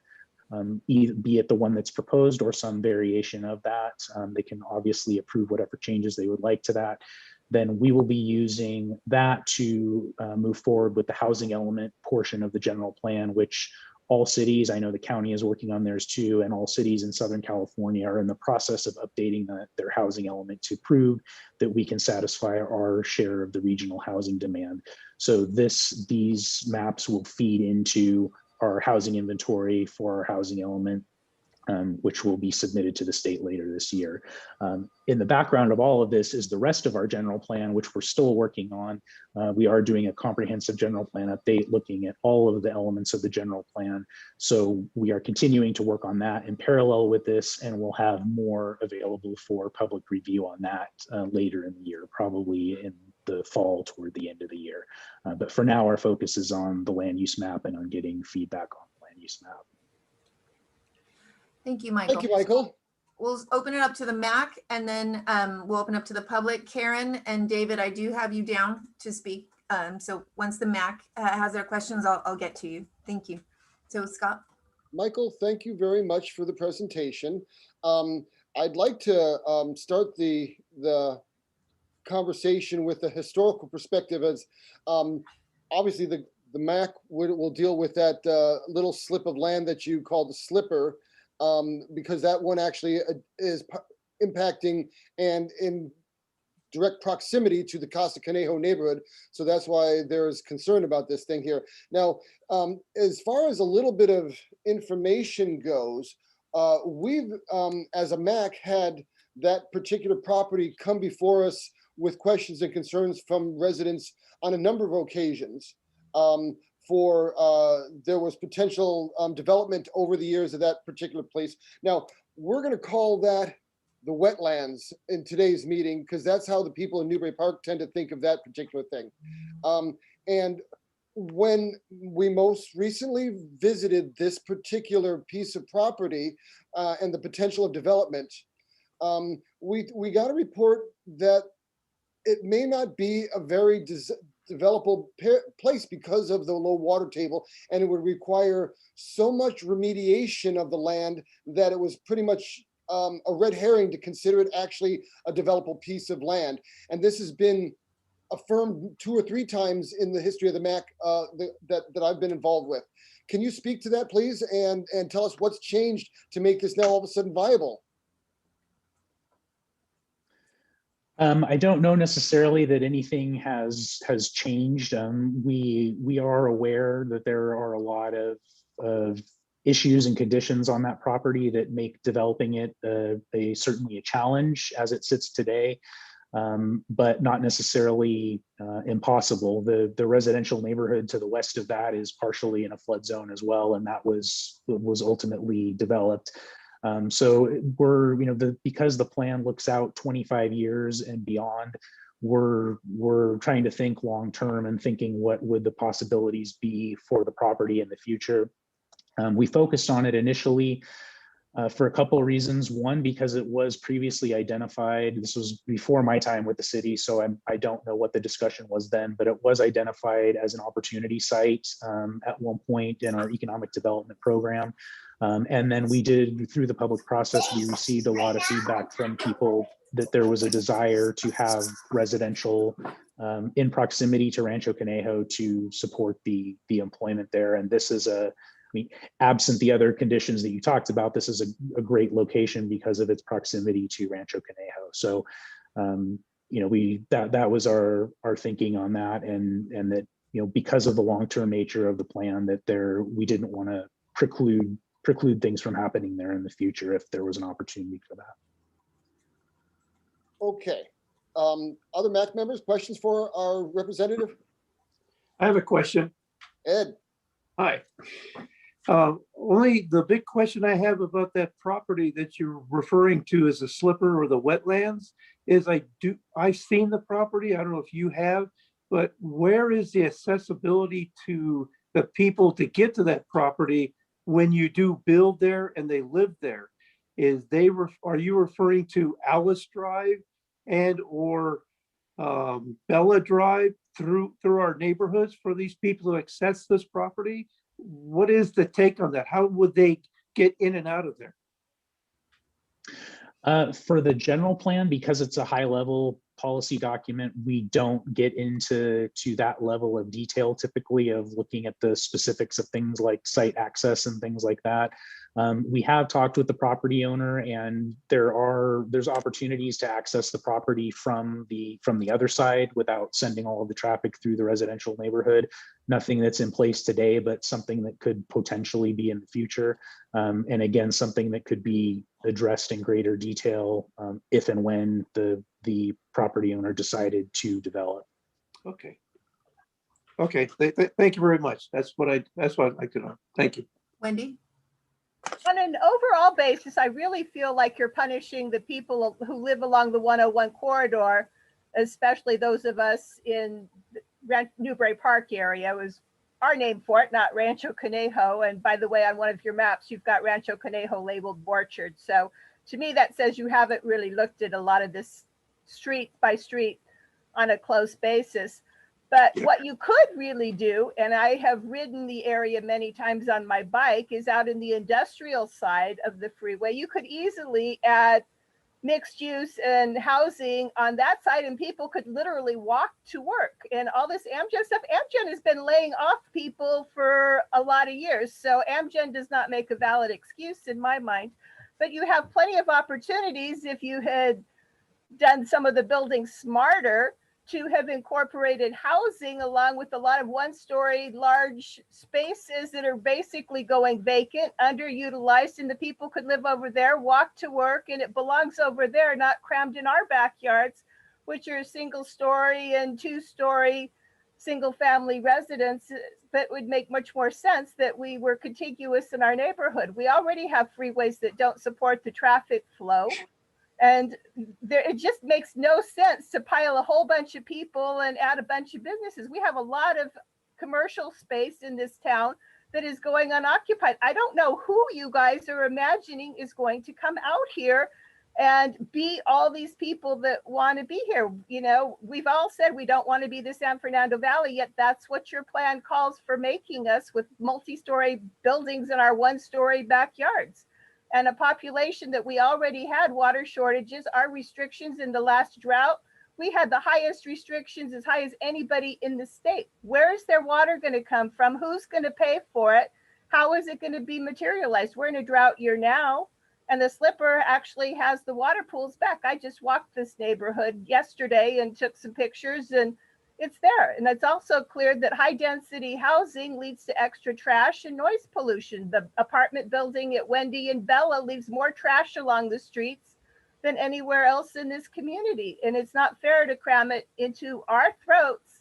be it the one that's proposed or some variation of that. They can obviously approve whatever changes they would like to that. Then we will be using that to move forward with the housing element portion of the general plan, which all cities, I know the county is working on theirs too, and all cities in Southern California are in the process of updating their housing element to prove that we can satisfy our share of the regional housing demand. So these maps will feed into our housing inventory for our housing element, which will be submitted to the state later this year. In the background of all of this is the rest of our general plan, which we're still working on. We are doing a comprehensive general plan update, looking at all of the elements of the general plan. So we are continuing to work on that in parallel with this, and we'll have more available for public review on that later in the year, probably in the fall toward the end of the year. But for now, our focus is on the land use map and on getting feedback on the land use map. Thank you, Michael. Thank you, Michael. We'll open it up to the MAC, and then we'll open up to the public. Karen and David, I do have you down to speak. So once the MAC has their questions, I'll get to you. Thank you. So Scott. Michael, thank you very much for the presentation. I'd like to start the conversation with a historical perspective, as obviously the MAC will deal with that little slip of land that you call the slipper, because that one actually is impacting and in direct proximity to the Casa Conejo neighborhood. So that's why there's concern about this thing here. Now, as far as a little bit of information goes, we've, as a MAC, had that particular property come before us with questions and concerns from residents on a number of occasions. There was potential development over the years of that particular place. Now, we're going to call that the wetlands in today's meeting, because that's how the people in Newbury Park tend to think of that particular thing. And when we most recently visited this particular piece of property and the potential of development, we got a report that it may not be a very developable place because of the low water table, and it would require so much remediation of the land that it was pretty much a red herring to consider it actually a developable piece of land. And this has been affirmed 2 or 3 times in the history of the MAC that I've been involved with. Can you speak to that, please, and tell us what's changed to make this now all of a sudden viable? I don't know necessarily that anything has changed. We are aware that there are a lot of issues and conditions on that property that make developing it certainly a challenge as it sits today, but not necessarily impossible. The residential neighborhood to the west of that is partially in a flood zone as well, and that was ultimately developed. So we're, because the plan looks out 25 years and beyond, we're trying to think long term and thinking what would the possibilities be for the property in the future. We focused on it initially for a couple of reasons. One, because it was previously identified. This was before my time with the city, so I don't know what the discussion was then, but it was identified as an opportunity site at one point in our economic development program. And then we did, through the public process, we received a lot of feedback from people that there was a desire to have residential in proximity to Rancho Conejo to support the employment there. And this is absent the other conditions that you talked about, this is a great location because of its proximity to Rancho Conejo. So, that was our thinking on that, and that, because of the long-term nature of the plan, that we didn't want to preclude things from happening there in the future if there was an opportunity for that. Okay. Other MAC members, questions for our representative? I have a question. Ed. Hi. Only the big question I have about that property that you're referring to as the slipper or the wetlands is I've seen the property. I don't know if you have, but where is the accessibility to the people to get to that property when you do build there and they live there? Are you referring to Alice Drive and or Bella Drive through our neighborhoods for these people to access this property? What is the take on that? How would they get in and out of there? For the general plan, because it's a high level policy document, we don't get into that level of detail typically of looking at the specifics of things like site access and things like that. We have talked with the property owner, and there's opportunities to access the property from the other side without sending all of the traffic through the residential neighborhood. Nothing that's in place today, but something that could potentially be in the future. And again, something that could be addressed in greater detail if and when the property owner decided to develop. Okay. Okay. Thank you very much. That's what I'd like to know. Thank you. Wendy? On an overall basis, I really feel like you're punishing the people who live along the 101 corridor, especially those of us in the Newbury Park area. It was our name for it, not Rancho Conejo. And by the way, on one of your maps, you've got Rancho Conejo labeled orchard. So to me, that says you haven't really looked at a lot of this street by street on a close basis. But what you could really do, and I have ridden the area many times on my bike, is out in the industrial side of the freeway. You could easily add mixed use and housing on that side, and people could literally walk to work. And all this Amgen stuff, Amgen has been laying off people for a lot of years. So Amgen does not make a valid excuse in my mind. But you have plenty of opportunities if you had done some of the building smarter to have incorporated housing along with a lot of one-story large spaces that are basically going vacant, underutilized, and the people could live over there, walk to work, and it belongs over there, not crammed in our backyards, which are single-story and two-story single-family residences that would make much more sense that we were contiguous in our neighborhood. We already have freeways that don't support the traffic flow. And it just makes no sense to pile a whole bunch of people and add a bunch of businesses. We have a lot of commercial space in this town that is going unoccupied. I don't know who you guys are imagining is going to come out here and be all these people that want to be here. You know, we've all said we don't want to be the San Fernando Valley, yet that's what your plan calls for making us, with multi-story buildings in our one-story backyards. And a population that we already had water shortages, our restrictions in the last drought, we had the highest restrictions, as high as anybody in the state. Where is their water going to come from? Who's going to pay for it? How is it going to be materialized? We're in a drought year now, and the slipper actually has the water pools back. I just walked this neighborhood yesterday and took some pictures, and it's there. And it's also clear that high density housing leads to extra trash and noise pollution. The apartment building at Wendy and Bella leaves more trash along the streets than anywhere else in this community. And it's not fair to cram it into our throats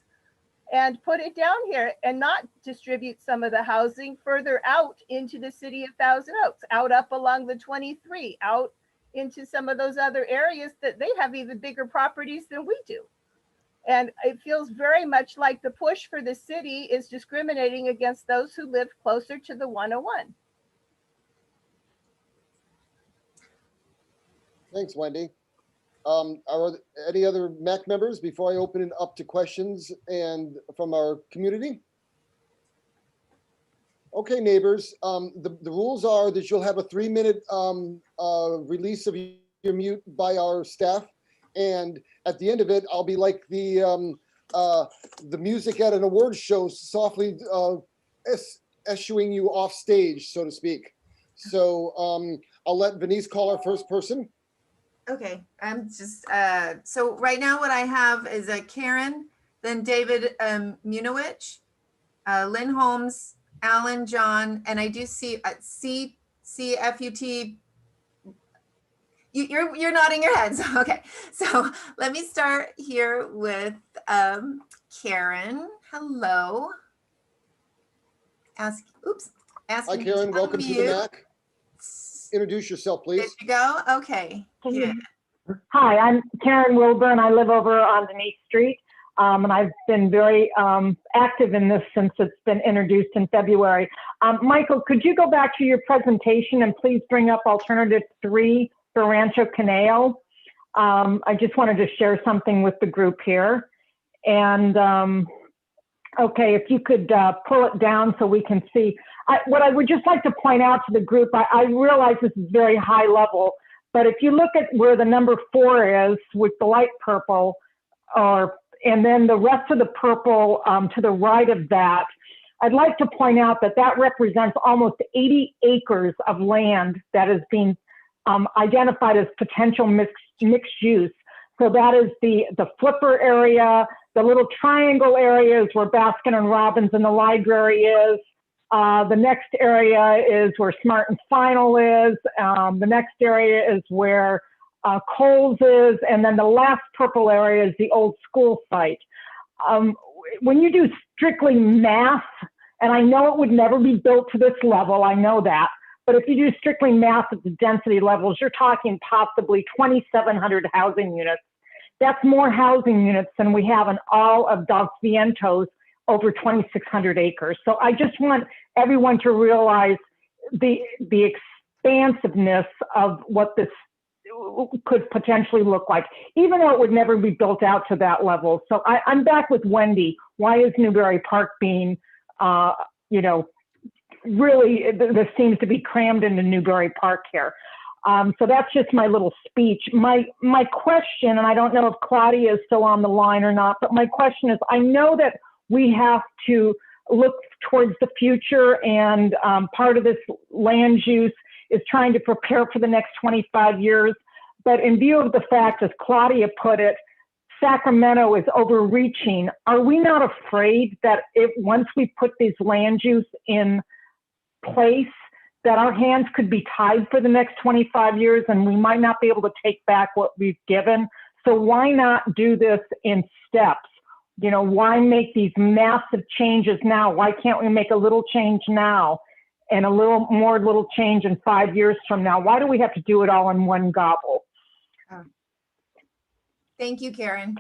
and put it down here and not distribute some of the housing further out into the city of Thousand Oaks, out up along the 23, out into some of those other areas that they have even bigger properties than we do. And it feels very much like the push for the city is discriminating against those who live closer to the 101. Thanks, Wendy. Are there any other MAC members before I open it up to questions and from our community? Okay, neighbors, the rules are that you'll have a 3-minute release of your mute by our staff. And at the end of it, I'll be like the music at an awards show, softly eschewing you off stage, so to speak. So I'll let Venice call our first person. Okay, I'm just, so right now what I have is Karen, then David Munowich, Lynn Holmes, Alan, John, and I do see CFUT. You're nodding your heads. Okay, so let me start here with Karen. Hello. Hi, Karen. Welcome to the MAC. Introduce yourself, please. There you go. Okay. Yeah. Hi, I'm Karen Wilburn. I live over on Denise Street, and I've been very active in this since it's been introduced in February. Michael, could you go back to your presentation and please bring up alternative 3 for Rancho Conejo? I just wanted to share something with the group here. And okay, if you could pull it down so we can see. What I would just like to point out to the group, I realize this is very high level, but if you look at where the number 4 is with the light purple, and then the rest of the purple to the right of that, I'd like to point out that that represents almost 80 acres of land that is being identified as potential mixed use. So that is the flipper area, the little triangle areas where Baskin and Robbins and the library is. The next area is where Smart and Final is. The next area is where Kohl's is. And then the last purple area is the old school site. When you do strictly math, and I know it would never be built to this level, I know that, but if you do strictly math at the density levels, you're talking possibly 2,700 housing units. That's more housing units than we have in all of Dos Vientos, over 2,600 acres. So I just want everyone to realize the expansiveness of what this could potentially look like, even though it would never be built out to that level. So I'm back with Wendy. Why is Newbury Park being, really, this seems to be crammed into Newbury Park here. So that's just my little speech. My question, and I don't know if Claudia is still on the line or not, but my question is, I know that we have to look towards the future, and part of this land use is trying to prepare for the next 25 years. But in view of the fact, as Claudia put it, Sacramento is overreaching. Are we not afraid that once we put these land use in place, that our hands could be tied for the next 25 years and we might not be able to take back what we've given? So why not do this in steps? Why make these massive changes now? Why can't we make a little change now and a little change in 5 years from now? Why do we have to do it all in one gobble? Thank you, Karen.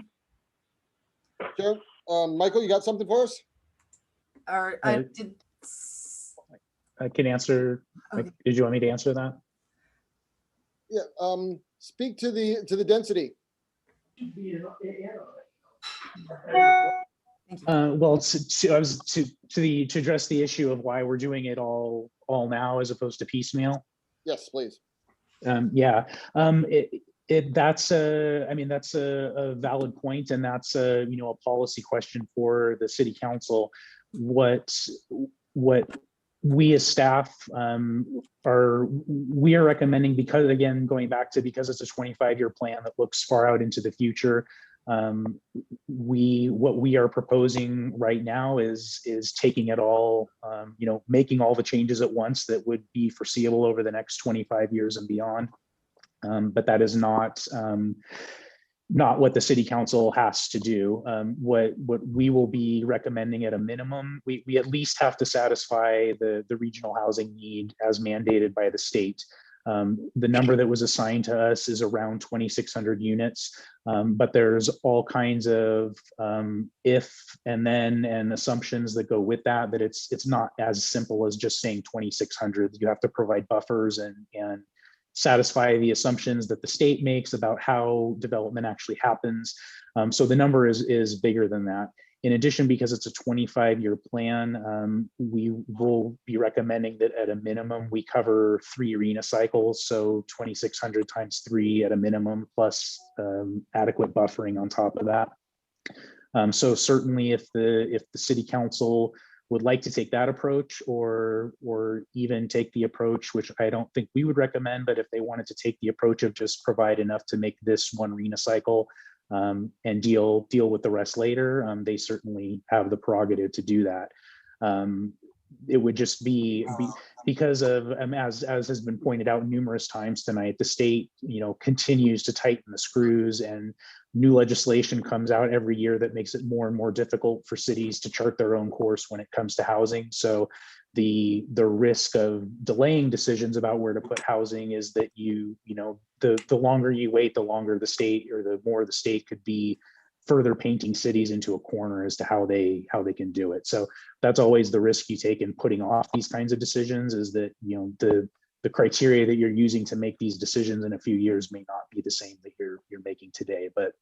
Sure. Michael, you got something for us? Or did. I can answer. Okay. Did you want me to answer that? Yeah, speak to the density. Well, to address the issue of why we're doing it all now as opposed to piecemeal. Yes, please. Yeah, that's a valid point, and that's a policy question for the city council. What we as staff are recommending, because again, going back to, because it's a 25-year plan that looks far out into the future, what we are proposing right now is taking it all, making all the changes at once that would be foreseeable over the next 25 years and beyond. But that is not what the city council has to do. What we will be recommending at a minimum, we at least have to satisfy the regional housing need as mandated by the state. The number that was assigned to us is around 2,600 units, but there's all kinds of if and then and assumptions that go with that, that it's not as simple as just saying 2,600. You have to provide buffers and satisfy the assumptions that the state makes about how development actually happens. So the number is bigger than that. In addition, because it's a 25-year plan, we will be recommending that at a minimum, we cover 3 arena cycles. So 2,600 times 3 at a minimum, plus adequate buffering on top of that. So certainly if the city council would like to take that approach, or even take the approach, which I don't think we would recommend, but if they wanted to take the approach of just provide enough to make this 1 arena cycle, and deal with the rest later, they certainly have the prerogative to do that. It would just be because of, as has been pointed out numerous times tonight, the state continues to tighten the screws, and new legislation comes out every year that makes it more and more difficult for cities to chart their own course when it comes to housing. So the risk of delaying decisions about where to put housing is that the longer you wait, the longer the state, or the more the state could be further painting cities into a corner as to how they can do it. So that's always the risk you take in putting off these kinds of decisions, is that the criteria that you're using to make these decisions in a few years may not be the same that you're making today. But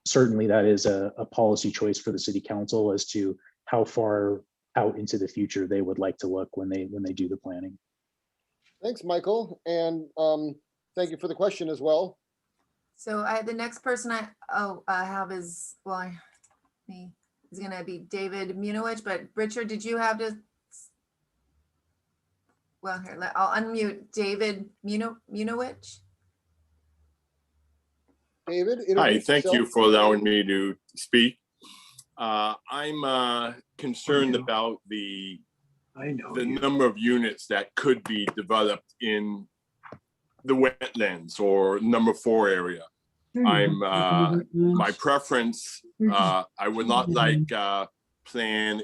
certainly that is a policy choice for the city council as to how far out into the future they would like to look when they do the planning. Thanks, Michael, and thank you for the question as well. So the next person I have is, well, is going to be David Munowich, but Richard, did you have to? Well, here, I'll unmute David Munowich. David, hi, thank yourself. you for allowing me to speak. I'm concerned about the number of units that could be developed in the wetlands or number 4 area. My preference, I would not like plan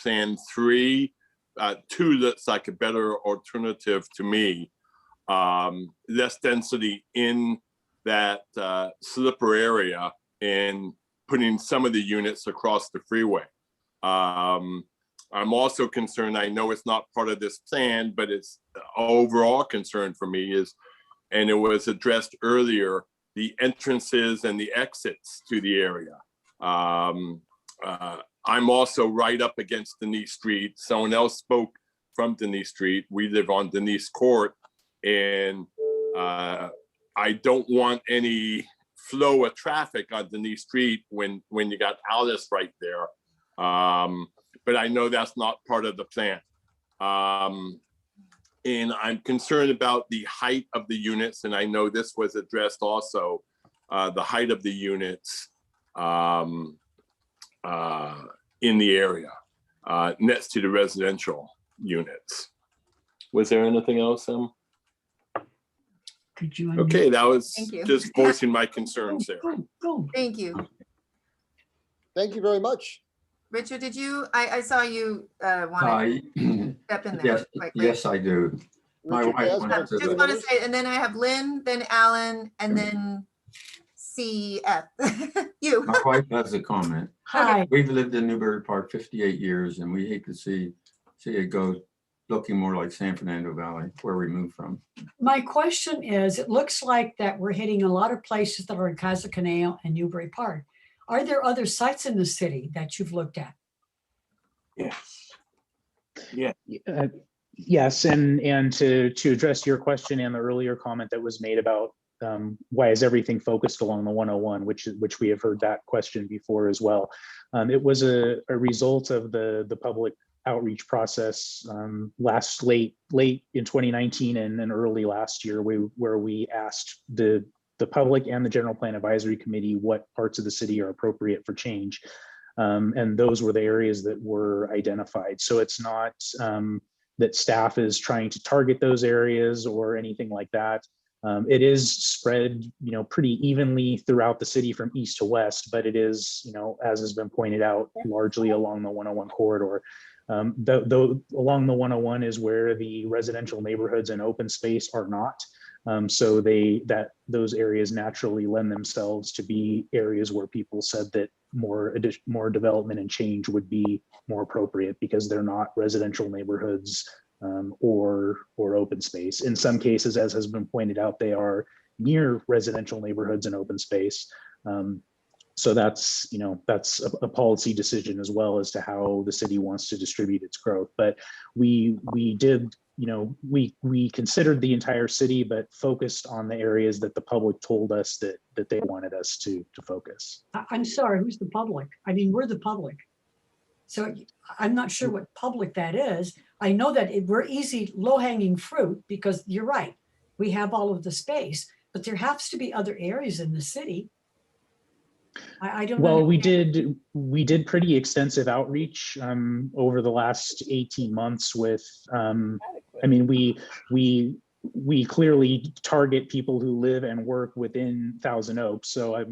3. 2 looks like a better alternative to me. Less density in that slipper area and putting some of the units across the freeway. I'm also concerned, I know it's not part of this plan, but it's overall concern for me is, and it was addressed earlier, the entrances and the exits to the area. I'm also right up against Denise Street. Someone else spoke from Denise Street. We live on Denise Court, and I don't want any flow of traffic on Denise Street when you got Alice right there. But I know that's not part of the plan. And I'm concerned about the height of the units, and I know this was addressed also, the height of the units in the area next to the residential units. Was there anything else? Okay, that was just voicing my concerns there. Thank you. Thank you very much. Richard, did you, I saw you wanted to step in there. Yes, quick. yes, I do. My wife wanted to. Just want to say, and then I have Lynn, then Alan, and then CF. You. My wife has a comment. Hi, We've lived in Newbury Park 58 years and we hate to see it go looking more like San Fernando Valley, where we moved from. my question is, it looks like that we're hitting a lot of places that are in Casa Conejo and Newbury Park. Are there other sites in the city that you've looked at? Yes. Yeah. Yes, and to address your question and the earlier comment that was made about why is everything focused along the 101, which we have heard that question before as well. It was a result of the public outreach process late in 2019 and then early last year, where we asked the public and the General Plan Advisory Committee what parts of the city are appropriate for change. And those were the areas that were identified. So it's not that staff is trying to target those areas or anything like that. It is spread, pretty evenly throughout the city from east to west, but it is, as has been pointed out, largely along the 101 corridor. Though along the 101 is where the residential neighborhoods and open space are not. So those areas naturally lend themselves to be areas where people said that more development and change would be more appropriate because they're not residential neighborhoods or open space. In some cases, as has been pointed out, they are near residential neighborhoods and open space. So that's a policy decision as well as to how the city wants to distribute its growth. But we did, we considered the entire city, but focused on the areas that the public told us that they wanted us to focus. I'm sorry, who's the public? I mean, we're the public. So I'm not sure what public that is. I know that we're easy, low-hanging fruit because you're right. We have all of the space, but there has to be other areas in the city. I don't know. Well, we did pretty extensive outreach over the last 18 months with, we clearly target people who live and work within Thousand Oaks. So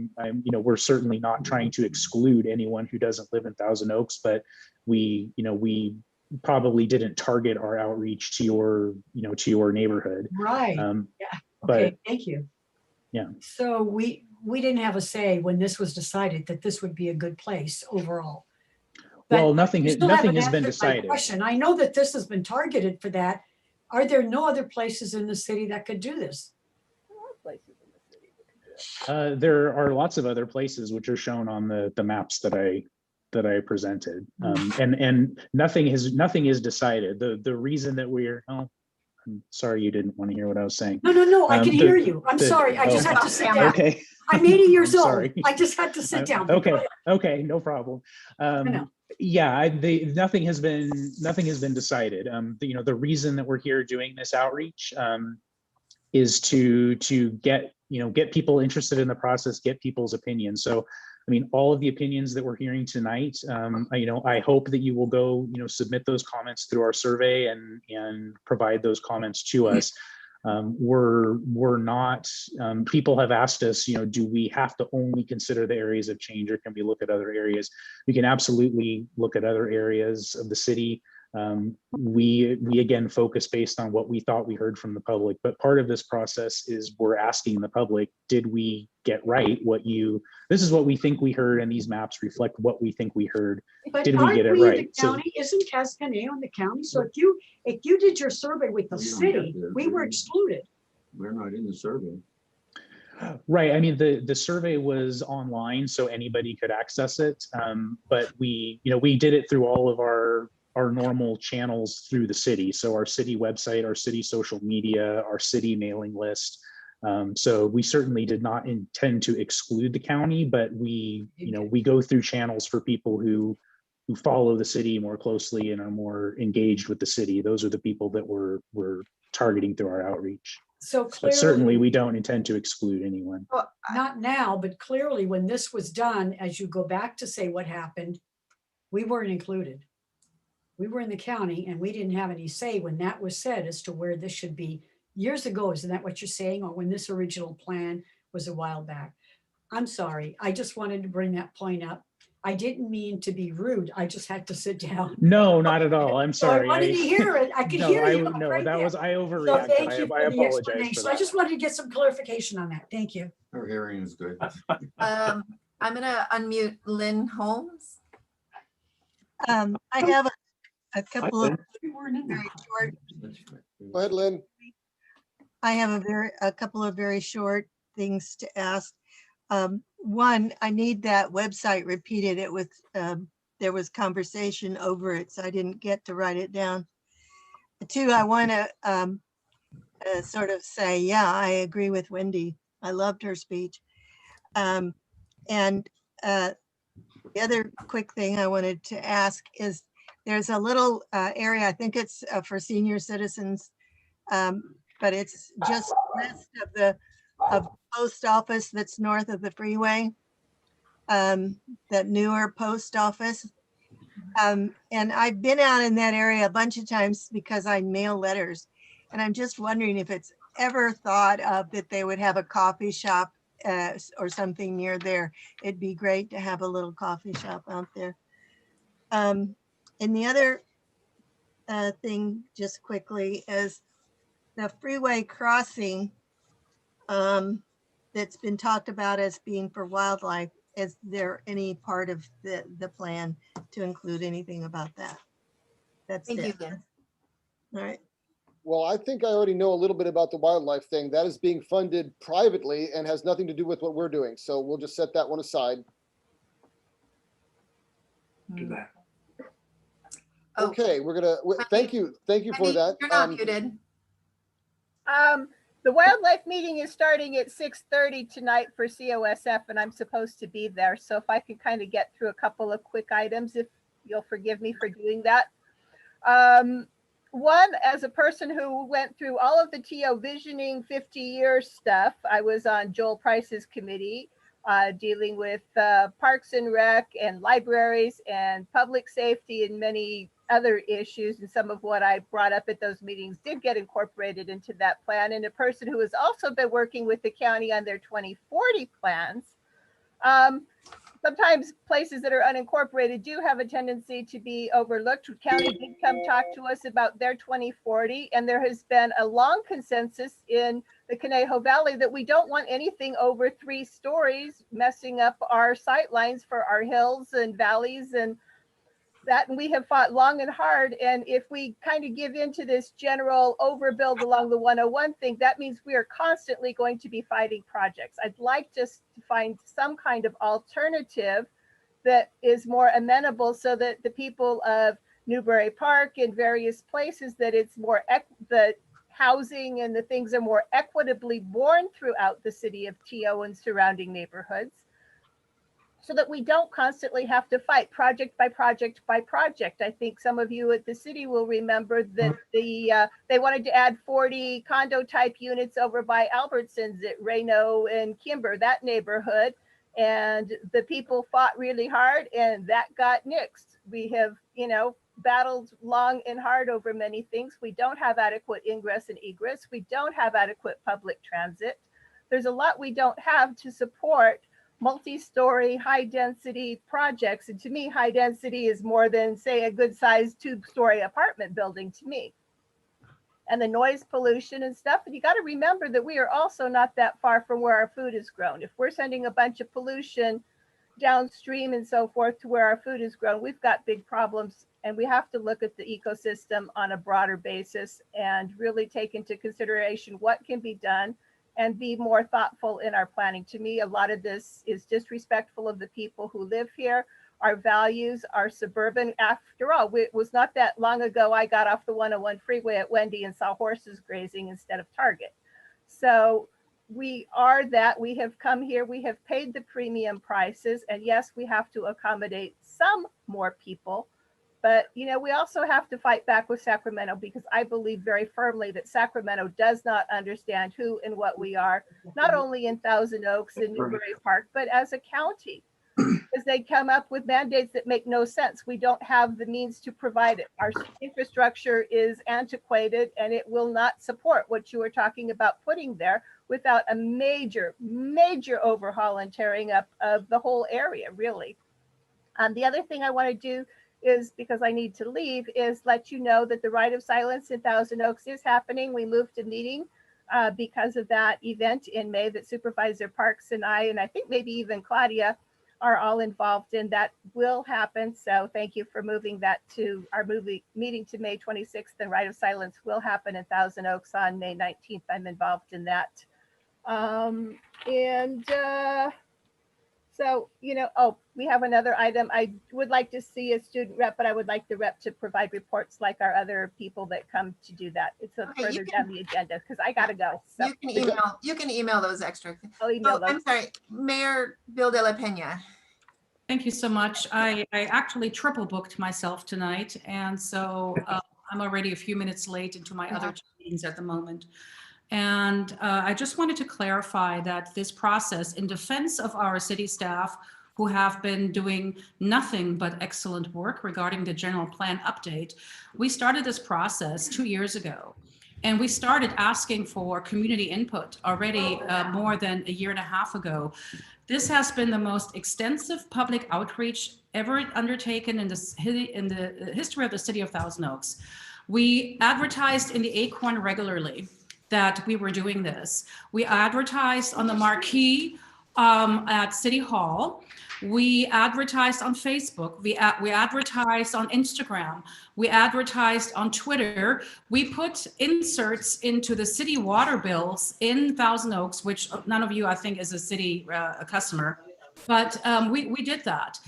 we're certainly not trying to exclude anyone who doesn't live in Thousand Oaks, but we probably didn't target our outreach to your neighborhood. Right. Yeah. Okay. Thank you. Yeah. So we didn't have a say when this was decided that this would be a good place overall. But well, nothing has been answered my decided. question. I know that this has been targeted for that. Are there no other places in the city that could do this? There are lots of other places which are shown on the maps that I presented, and nothing is decided. The reason that we're I'm sorry you didn't want to hear what I was saying. No, I can hear you. I'm sorry. I just had to sit down. Okay. I'm 80 years old. Sorry. I just had to sit down. Okay, no problem. Yeah, nothing has been decided. The reason that we're here doing this outreach is to get people interested in the process, get people's opinions. So, all of the opinions that we're hearing tonight, I hope that you will go, submit those comments through our survey and provide those comments to us. We're not, people have asked us, do we have to only consider the areas of change or can we look at other areas? We can absolutely look at other areas of the city. We again focus based on what we thought we heard from the public, but part of this process is we're asking the public, did we get right this is what we think we heard, and these maps reflect what we think we heard. But did we get it right? The county, isn't Casa Conejo in the county? So if you did your survey with the city, we were excluded. We're not in the survey. Right. The survey was online, so anybody could access it. But we did it through all of our normal channels through the city. So our city website, our city social media, our city mailing list. So we certainly did not intend to exclude the county, but we go through channels for people who follow the city more closely and are more engaged with the city. Those are the people that we're targeting through our outreach. So clearly, but certainly we don't intend to exclude anyone. Well, not now, but clearly when this was done, as you go back to say what happened, we weren't included. We were in the county and we didn't have any say when that was said as to where this should be years ago. Isn't that what you're saying? Or when this original plan was a while back? I'm sorry. I just wanted to bring that point up. I didn't mean to be rude. I just had to sit down. No, not at all. I'm So I sorry. wanted to hear it. I could hear you. No, right that there. was, I So overreacted. thank you I for the apologize for explanation. I that. just wanted to get some clarification on that. Thank you. Her hearing is good. I'm gonna unmute Lynn Holmes. I have a couple of very short, Go ahead, Lynn. I have a couple of very short things to ask. One, I need that website repeated. It was, there was conversation over it, so I didn't get to write it down. Two, I want to sort of say, yeah, I agree with Wendy. I loved her speech. And the other quick thing I wanted to ask is there's a little area, I think it's for senior citizens, but it's just west of the post office that's north of the freeway, that newer post office. And I've been out in that area a bunch of times because I mail letters. And I'm just wondering if it's ever thought of that they would have a coffee shop or something near there. It'd be great to have a little coffee shop out there. And the other thing, just quickly, is the freeway crossing that's been talked about as being for wildlife. Is there any part of the plan to include anything about that? That's Thank you, it. Lynn. All right. Well, I think I already know a little bit about the wildlife thing. That is being funded privately and has nothing to do with what we're doing. So we'll just set that one aside. Oh, Okay, we're gonna, thank you for Wendy, that. you're not muted. The wildlife meeting is starting at 6:30 tonight for COSF, and I'm supposed to be there. So if I could kind of get through a couple of quick items, if you'll forgive me for doing that. One, as a person who went through all of the TO visioning 50-year stuff, I was on Joel Price's committee dealing with Parks and Rec and libraries and public safety and many other issues. And some of what I brought up at those meetings did get incorporated into that plan. And a person who has also been working with the county on their 2040 plans. Sometimes places that are unincorporated do have a tendency to be overlooked. County did come talk to us about their 2040, and there has been a long consensus in the Conejo Valley that we don't want anything over 3 stories messing up our sight lines for our hills and valleys and that. And we have fought long and hard. And if we kind of give into this general overbuild along the 101 thing, that means we are constantly going to be fighting projects. I'd like just to find some kind of alternative that is more amenable so that the people of Newbury Park and various places, that it's more, the housing and the things are more equitably born throughout the city of TO and surrounding neighborhoods, so that we don't constantly have to fight project by project by project. I think some of you at the city will remember that they wanted to add 40 condo type units over by Albertsons at Reno and Kimber, that neighborhood. And the people fought really hard and that got nixed. We have, battled long and hard over many things. We don't have adequate ingress and egress. We don't have adequate public transit. There's a lot we don't have to support multi-story, high-density projects. And to me, high density is more than, say, a good-sized 2-story apartment building to me. And the noise pollution and stuff. And you got to remember that we are also not that far from where our food is grown. If we're sending a bunch of pollution downstream and so forth to where our food is grown, we've got big problems. And we have to look at the ecosystem on a broader basis and really take into consideration what can be done and be more thoughtful in our planning. To me, a lot of this is disrespectful of the people who live here, our values, our suburban. After all, it was not that long ago I got off the 101 freeway at Wendy and saw horses grazing instead of Target. So we are that. We have come here, we have paid the premium prices, and yes, we have to accommodate some more people. But, we also have to fight back with Sacramento, because I believe very firmly that Sacramento does not understand who and what we are, not only in Thousand Oaks and Newbury Park, but as a county, because they come up with mandates that make no sense. We don't have the means to provide it. Our infrastructure is antiquated and it will not support what you are talking about putting there without a major, major overhaul and tearing up of the whole area, really. The other thing I want to do is, because I need to leave, is let you know that the Rite of Silence in Thousand Oaks is happening. We moved a meeting because of that event in May that Supervisor Parks and I think maybe even Claudia are all involved in. That will happen. So thank you for moving that to our meeting to May 26th. And Rite of Silence will happen in Thousand Oaks on May 19th. I'm involved in that. So, we have another item. I would like to see a student rep, but I would like the rep to provide reports like our other people that come to do that. It's further down the agenda because I got to go. So You can email those extra. I'll email those. I'm sorry, Mayor Bill de la Pena. Thank you so much. I actually triple booked myself tonight. And so I'm already a few minutes late into my other two meetings at the moment. And I just wanted to clarify that this process, in defense of our city staff who have been doing nothing but excellent work regarding the general plan update, we started this process 2 years ago. And we started asking for community input already more than a year and a half ago. This has been the most extensive public outreach ever undertaken in the history of the city of Thousand Oaks. We advertised in the Acorn regularly that we were doing this. We advertised on the marquee at City Hall. We advertised on Facebook. We advertised on Instagram. We advertised on Twitter. We put inserts into the city water bills in Thousand Oaks, which none of you, I think, is a city customer, but we did that.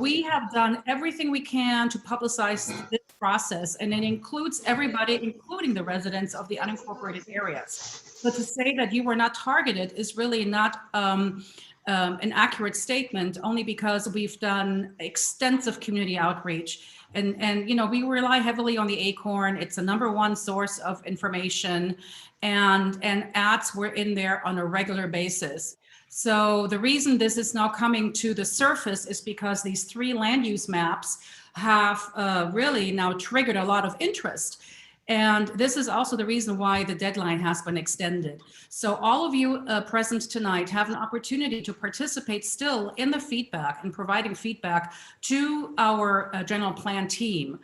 We have done everything we can to publicize this process, and it includes everybody, including the residents of the unincorporated areas. But to say that you were not targeted is really not an accurate statement, only because we've done extensive community outreach. And we rely heavily on the Acorn. It's the #1 source of information, and ads were in there on a regular basis. So the reason this is now coming to the surface is because these 3 land use maps have really now triggered a lot of interest. And this is also the reason why the deadline has been extended. So all of you present tonight have an opportunity to participate still in the feedback and providing feedback to our general plan team.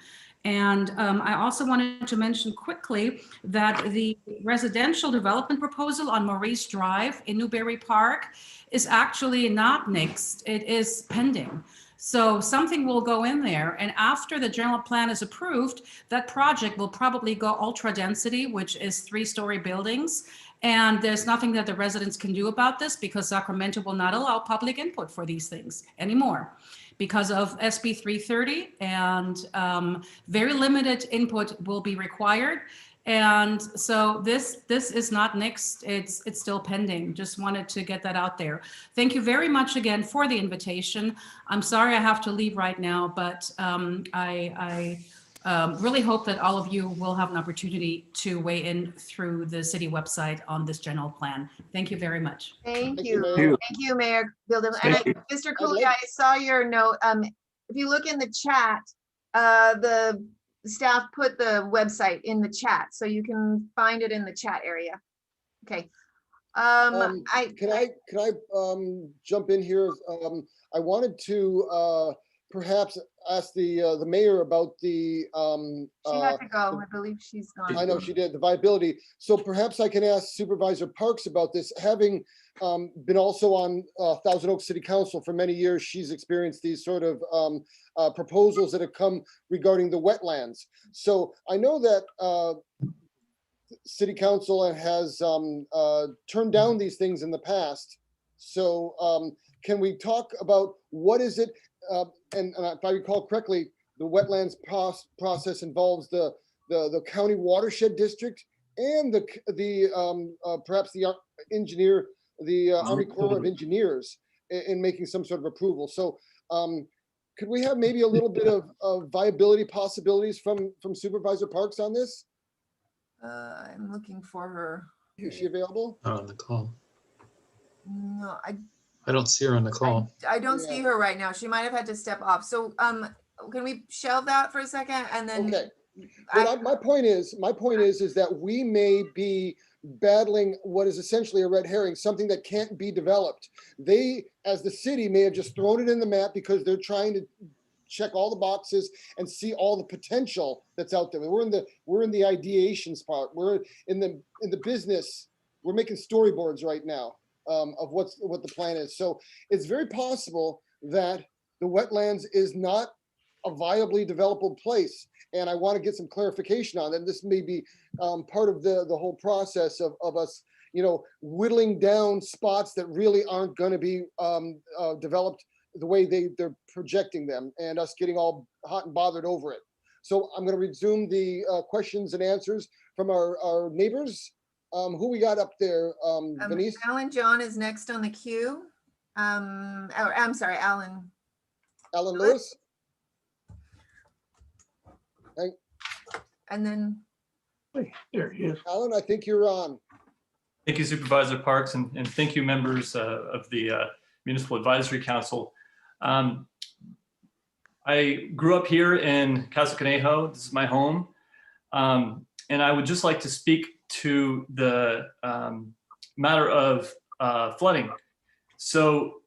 And I also wanted to mention quickly that the residential development proposal on Maurice Drive in Newberry Park is actually not nixed, it is pending. So something will go in there, and after the general plan is approved, that project will probably go ultra density, which is 3-story buildings. And there's nothing that the residents can do about this because Sacramento will not allow public input for these things anymore because of SB 330, and very limited input will be required. And so this is not nixed, it's still pending. Just wanted to get that out there. Thank you very much again for the invitation. I'm sorry I have to leave right now, but I really hope that all of you will have an opportunity to weigh in through the city website on this general plan. Thank you very much. Thank you, you. Mayor. Thank you, Mayor Bill. Thank you. Mr. Cooley, I saw your note. If you look in the chat, the staff put the website in the chat, so you can find it in the chat area. Okay. Can I jump in here? I wanted to perhaps ask the mayor about the She had to go. I believe she's gone. I know she did, the viability. So perhaps I can ask Supervisor Parks about this. Having been also on Thousand Oaks City Council for many years, she's experienced these sort of proposals that have come regarding the wetlands. So I know that City Council has turned down these things in the past. So can we talk about what is it? And if I recall correctly, the wetlands process involves the county watershed district and perhaps the engineer, the Army Corps of Engineers in making some sort of approval. So could we have maybe a little bit of viability possibilities from Supervisor Parks on this? I'm looking for her. Is she available? On the call. No, I don't see her on the call. I don't see her right now. She might have had to step off. So can we shelve that for a second and then? Okay. But my point is that we may be battling what is essentially a red herring, something that can't be developed. They, as the city, may have just thrown it in the map because they're trying to check all the boxes and see all the potential that's out there. We're in the ideation part. We're in the business. We're making storyboards right now of what the plan is. So it's very possible that the wetlands is not a viably developable place. And I want to get some clarification on that. This may be part of the whole process of us, whittling down spots that really aren't going to be developed the way they're projecting them, and us getting all hot and bothered over it. So I'm going to resume the questions and answers from our neighbors. Who we got up there, Denise? Alan John is next on the queue. I'm sorry, Alan. Alan Lewis? And then There he is. Alan, I think you're on. Thank you, Supervisor Parks, and thank you, members of the Municipal Advisory Council. I grew up here in Casa Conejo. This is my home. And I would just like to speak to the matter of flooding. So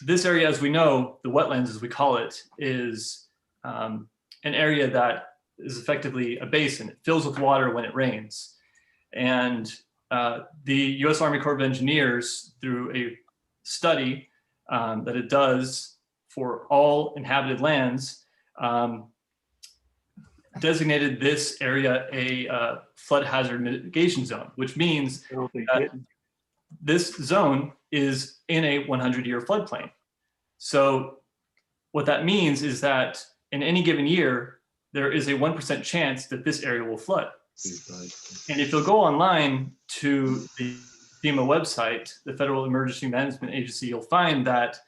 this area, as we know, the wetlands, as we call it, is an area that is effectively a basin. It fills with water when it rains. And the U.S. Army Corps of Engineers, through a study that it does for all inhabited lands, designated this area a flood hazard mitigation zone, which means that this zone is in a 100-year floodplain. So what that means is that in any given year, there is a 1% chance that this area will flood. And if you'll go online to the FEMA website, the Federal Emergency Management Agency, you'll find that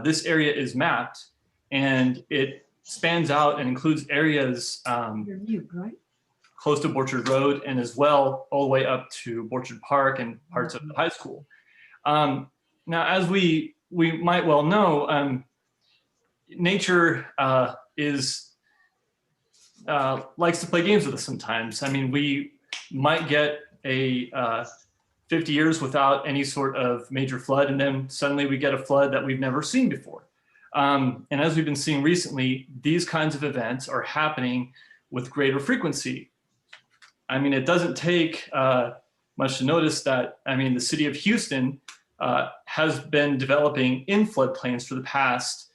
this area is mapped, and it spans out and includes areas You're mute, right? close to Borchard Road, and as well all the way up to Borchard Park and parts of the high school. Now, as we might well know, nature likes to play games with us sometimes. I mean, we might get a 50 years without any sort of major flood, and then suddenly we get a flood that we've never seen before. And as we've been seeing recently, these kinds of events are happening with greater frequency. I mean, it doesn't take much to notice that, I mean, the city of Houston has been developing in floodplains for the past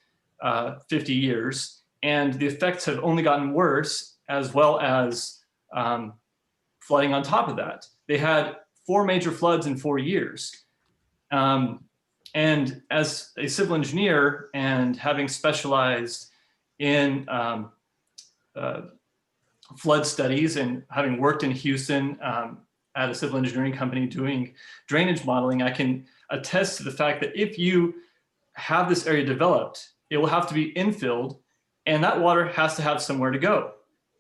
50 years. And the effects have only gotten worse, as well as flooding on top of that. They had 4 major floods in 4 years. And as a civil engineer and having specialized in flood studies and having worked in Houston at a civil engineering company doing drainage modeling, I can attest to the fact that if you have this area developed, it will have to be infilled, and that water has to have somewhere to go.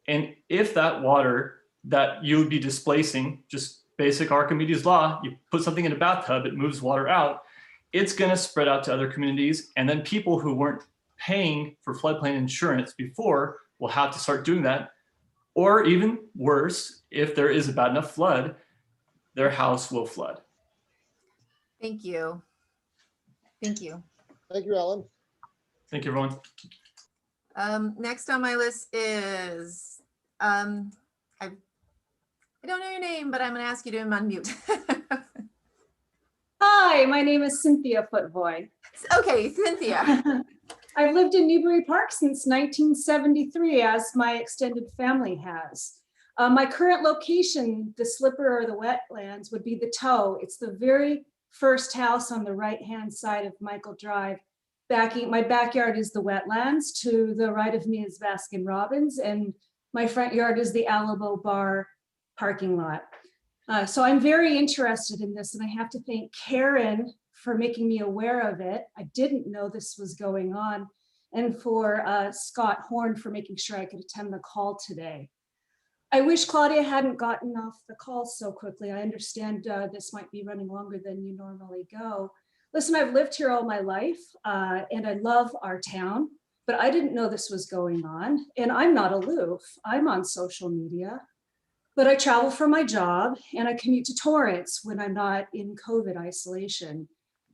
And if that water that you would be displacing, just basic Archimedes law, you put something in a bathtub, it moves water out, it's going to spread out to other communities. And then people who weren't paying for floodplain insurance before will have to start doing that. Or even worse, if there is a bad enough flood, their house will flood. Thank you. Thank you. Thank you, Alan. Thank you, everyone. Next on my list is, I don't know your name, but I'm going to ask you to unmute. Hi, my name is Cynthia Footboy. Okay, Cynthia. I've lived in Newbury Park since 1973, as my extended family has. My current location, the slipper or the wetlands, would be the toe. It's the very first house on the right-hand side of Michael Drive. My backyard is the wetlands. To the right of me is Baskin Robbins, and my front yard is the Alamo Bar parking lot. So I'm very interested in this, and I have to thank Karen for making me aware of it. I didn't know this was going on, and for Scott Horn for making sure I could attend the call today. I wish Claudia hadn't gotten off the call so quickly. I understand this might be running longer than you normally go. Listen, I've lived here all my life, and I love our town, but I didn't know this was going on, and I'm not aloof. I'm on social media. But I travel for my job and I commute to Torrance when I'm not in COVID isolation.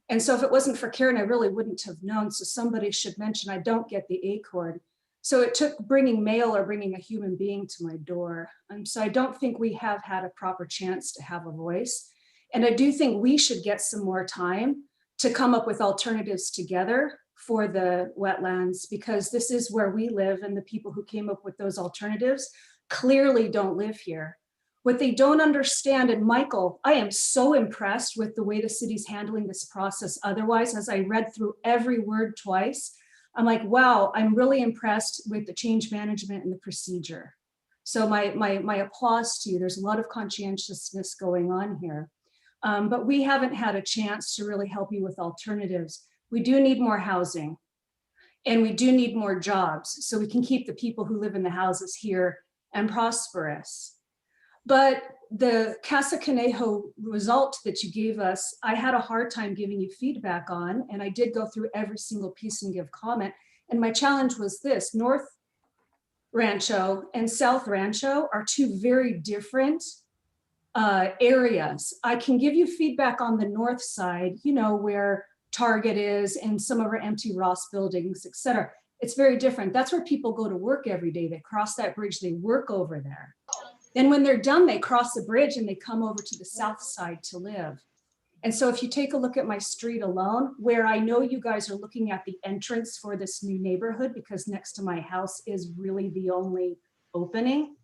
And so if it wasn't for Karen, I really wouldn't have known. So somebody should mention I don't get the acorn. So it took bringing mail or bringing a human being to my door. So I don't think we have had a proper chance to have a voice. And I do think we should get some more time to come up with alternatives together for the wetlands, because this is where we live and the people who came up with those alternatives clearly don't live here. What they don't understand, and Michael, I am so impressed with the way the city's handling this process. Otherwise, as I read through every word twice, I'm like, wow, I'm really impressed with the change management and the procedure. So my applause to you. There's a lot of conscientiousness going on here. But we haven't had a chance to really help you with alternatives. We do need more housing and we do need more jobs so we can keep the people who live in the houses here and prosperous. But the Casa Conejo result that you gave us, I had a hard time giving you feedback on, and I did go through every single piece and give comment. And my challenge was this: North Rancho and South Rancho are two very different areas. I can give you feedback on the north side, you know, where Target is and some of our empty Ross buildings, et cetera. It's very different. That's where people go to work every day. They cross that bridge, they work over there. Then when they're done, they cross the bridge and they come over to the south side to live. And so if you take a look at my street alone, where I know you guys are looking at the entrance for this new neighborhood, because next to my house is really the only opening,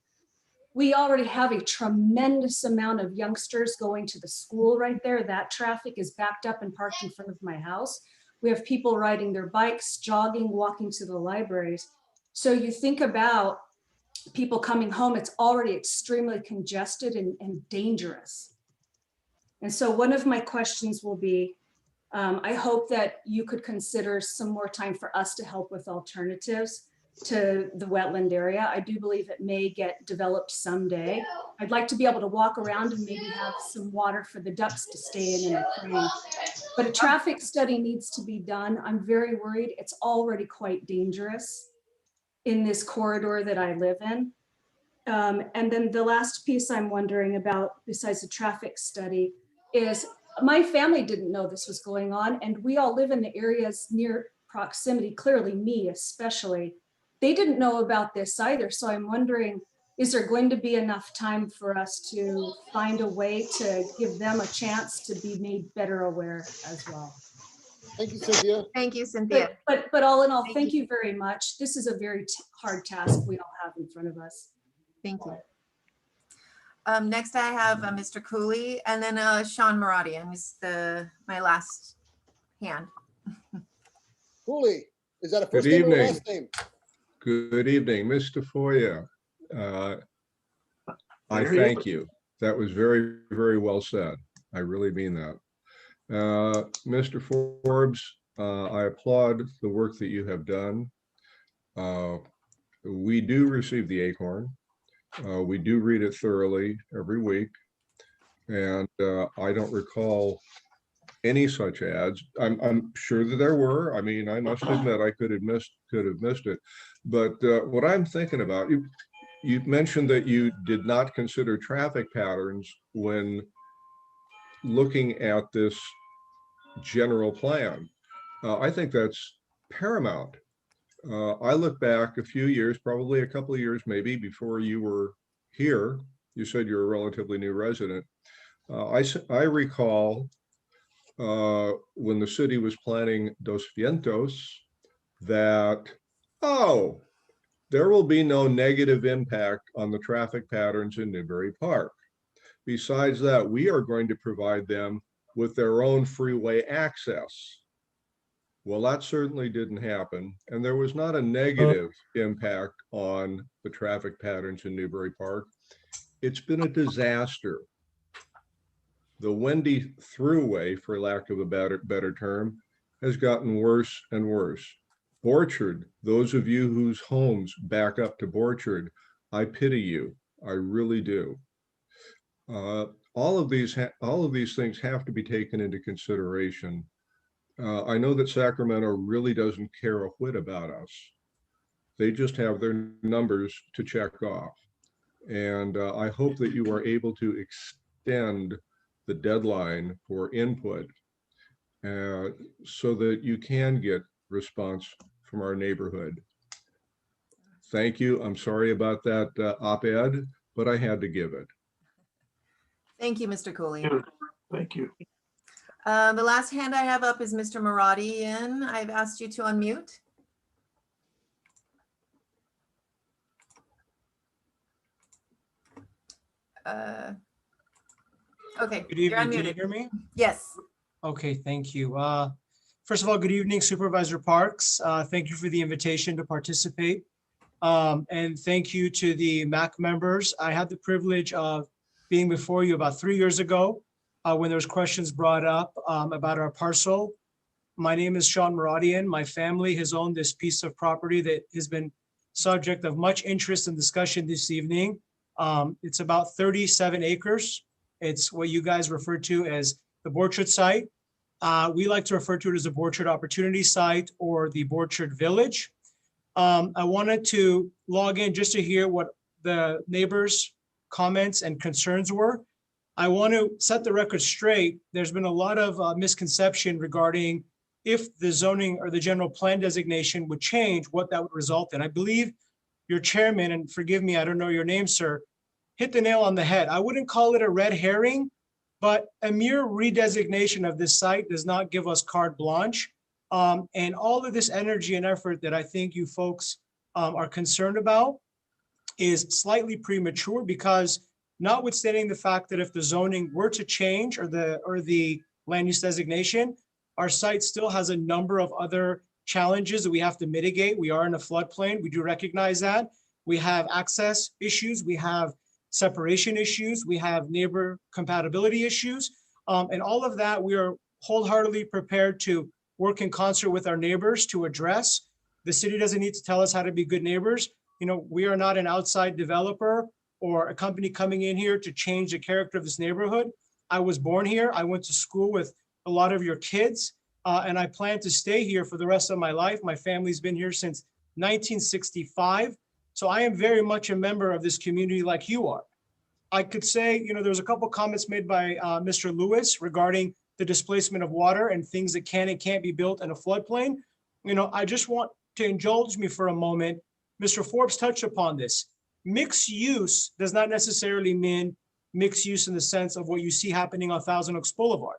we already have a tremendous amount of youngsters going to the school right there. That traffic is backed up and parked in front of my house. We have people riding their bikes, jogging, walking to the libraries. So you think about people coming home, it's already extremely congested and dangerous. And so one of my questions will be, I hope that you could consider some more time for us to help with alternatives to the wetland area. I do believe it may get developed someday. I'd like to be able to walk around and maybe have some water for the ducks to stay in a frame. But a traffic study needs to be done. I'm very worried. It's already quite dangerous in this corridor that I live in. And then the last piece I'm wondering about, besides the traffic study, is my family didn't know this was going on, and we all live in the areas near proximity, clearly me especially. They didn't know about this either. So I'm wondering, is there going to be enough time for us to find a way to give them a chance to be made better aware as well? Thank you, Cynthia. Thank you, Cynthia. But all in all, thank you very much. This is a very hard task we all have in front of us. Thank you. Next I have Mr. Cooley and then Sean Maradian is my last hand. Cooley, is that a Good first name or a evening. last name? Good evening, Mr. Foya. I thank you. That was very, very well said. I really mean that. Mr. Forbes, I applaud the work that you have done. We do receive the acorn. We do read it thoroughly every week. And I don't recall any such ads. I'm sure that there were. I mean, I must admit I could have missed it. But what I'm thinking about, you mentioned that you did not consider traffic patterns when looking at this general plan. I think that's paramount. I look back a few years, probably a couple of years maybe, before you were here. You said you're a relatively new resident. I recall when the city was planning Dos Vientos that, oh, there will be no negative impact on the traffic patterns in Newbury Park. Besides that, we are going to provide them with their own freeway access. Well, that certainly didn't happen. And there was not a negative impact on the traffic patterns in Newbury Park. It's been a disaster. The Wendy Thruway, for lack of a better term, has gotten worse and worse. Borchard, those of you whose homes back up to Borchard, I pity you. I really do. All of these things have to be taken into consideration. I know that Sacramento really doesn't care a whit about us. They just have their numbers to check off. And I hope that you are able to extend the deadline for input so that you can get response from our neighborhood. Thank you. I'm sorry about that op-ed, but I had to give it. Thank you, Mr. Cooley. Thank you. The last hand I have up is Mr. Maradian. I've asked you to unmute. Okay. Good you're evening. Can you unmuted. hear me? Yes. Okay, thank you. First of all, good evening, Supervisor Parks. Thank you for the invitation to participate. And thank you to the MAC members. I had the privilege of being before you about 3 years ago when there was questions brought up about our parcel. My name is Sean Maradian. My family has owned this piece of property that has been subject of much interest and discussion this evening. It's about 37 acres. It's what you guys refer to as the Borchard site. We like to refer to it as the Borchard Opportunity Site or the Borchard Village. I wanted to log in just to hear what the neighbors' comments and concerns were. I want to set the record straight. There's been a lot of misconception regarding if the zoning or the general plan designation would change, what that would result in. I believe your chairman, and forgive me, I don't know your name, sir, hit the nail on the head. I wouldn't call it a red herring, but a mere redesignation of this site does not give us carte blanche. And all of this energy and effort that I think you folks are concerned about is slightly premature, because notwithstanding the fact that if the zoning were to change or the land use designation, our site still has a number of other challenges that we have to mitigate. We are in a floodplain. We do recognize that. We have access issues. We have separation issues. We have neighbor compatibility issues. And all of that we are wholeheartedly prepared to work in concert with our neighbors to address. The city doesn't need to tell us how to be good neighbors. You know, we are not an outside developer or a company coming in here to change the character of this neighborhood. I was born here. I went to school with a lot of your kids, and I plan to stay here for the rest of my life. My family's been here since 1965. So I am very much a member of this community like you are. I could say, you know, there was a couple comments made by Mr. Lewis regarding the displacement of water and things that can and can't be built in a floodplain. You know, I just want to indulge me for a moment. Mr. Forbes touched upon this. Mixed use does not necessarily mean mixed use in the sense of what you see happening on Thousand Oaks Boulevard.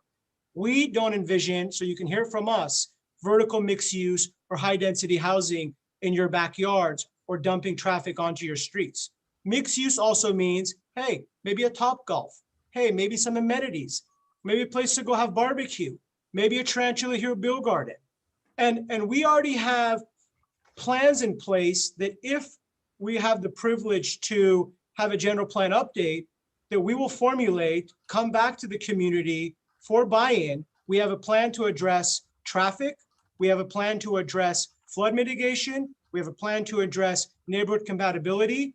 We don't envision, so you can hear from us, vertical mixed use or high density housing in your backyards or dumping traffic onto your streets. Mixed use also means, hey, maybe a Topgolf. Hey, maybe some amenities. Maybe a place to go have barbecue. Maybe a Tarantula Hill Bill Garden. And we already have plans in place that if we have the privilege to have a general plan update, that we will formulate, come back to the community for buy-in. We have a plan to address traffic. We have a plan to address flood mitigation. We have a plan to address neighborhood compatibility.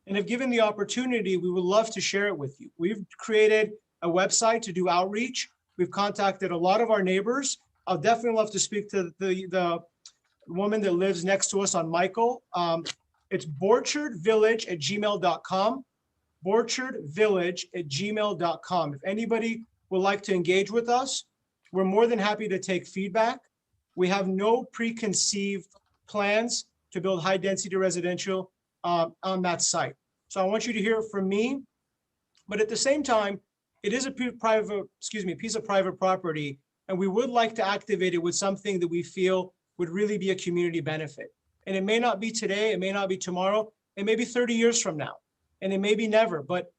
And if given the opportunity, we would love to share it with you. We've created a website to do outreach. We've contacted a lot of our neighbors. I'll definitely love to speak to the woman that lives next to us on Michael. It's borchardvillage@gmail.com. borchardvillage@gmail.com. If anybody would like to engage with us, we're more than happy to take feedback. We have no preconceived plans to build high density residential on that site. So I want you to hear from me, but at the same time, it is a piece of private property, and we would like to activate it with something that we feel would really be a community benefit. And it may not be today, it may not be tomorrow, it may be 30 years from now, and it may be never, but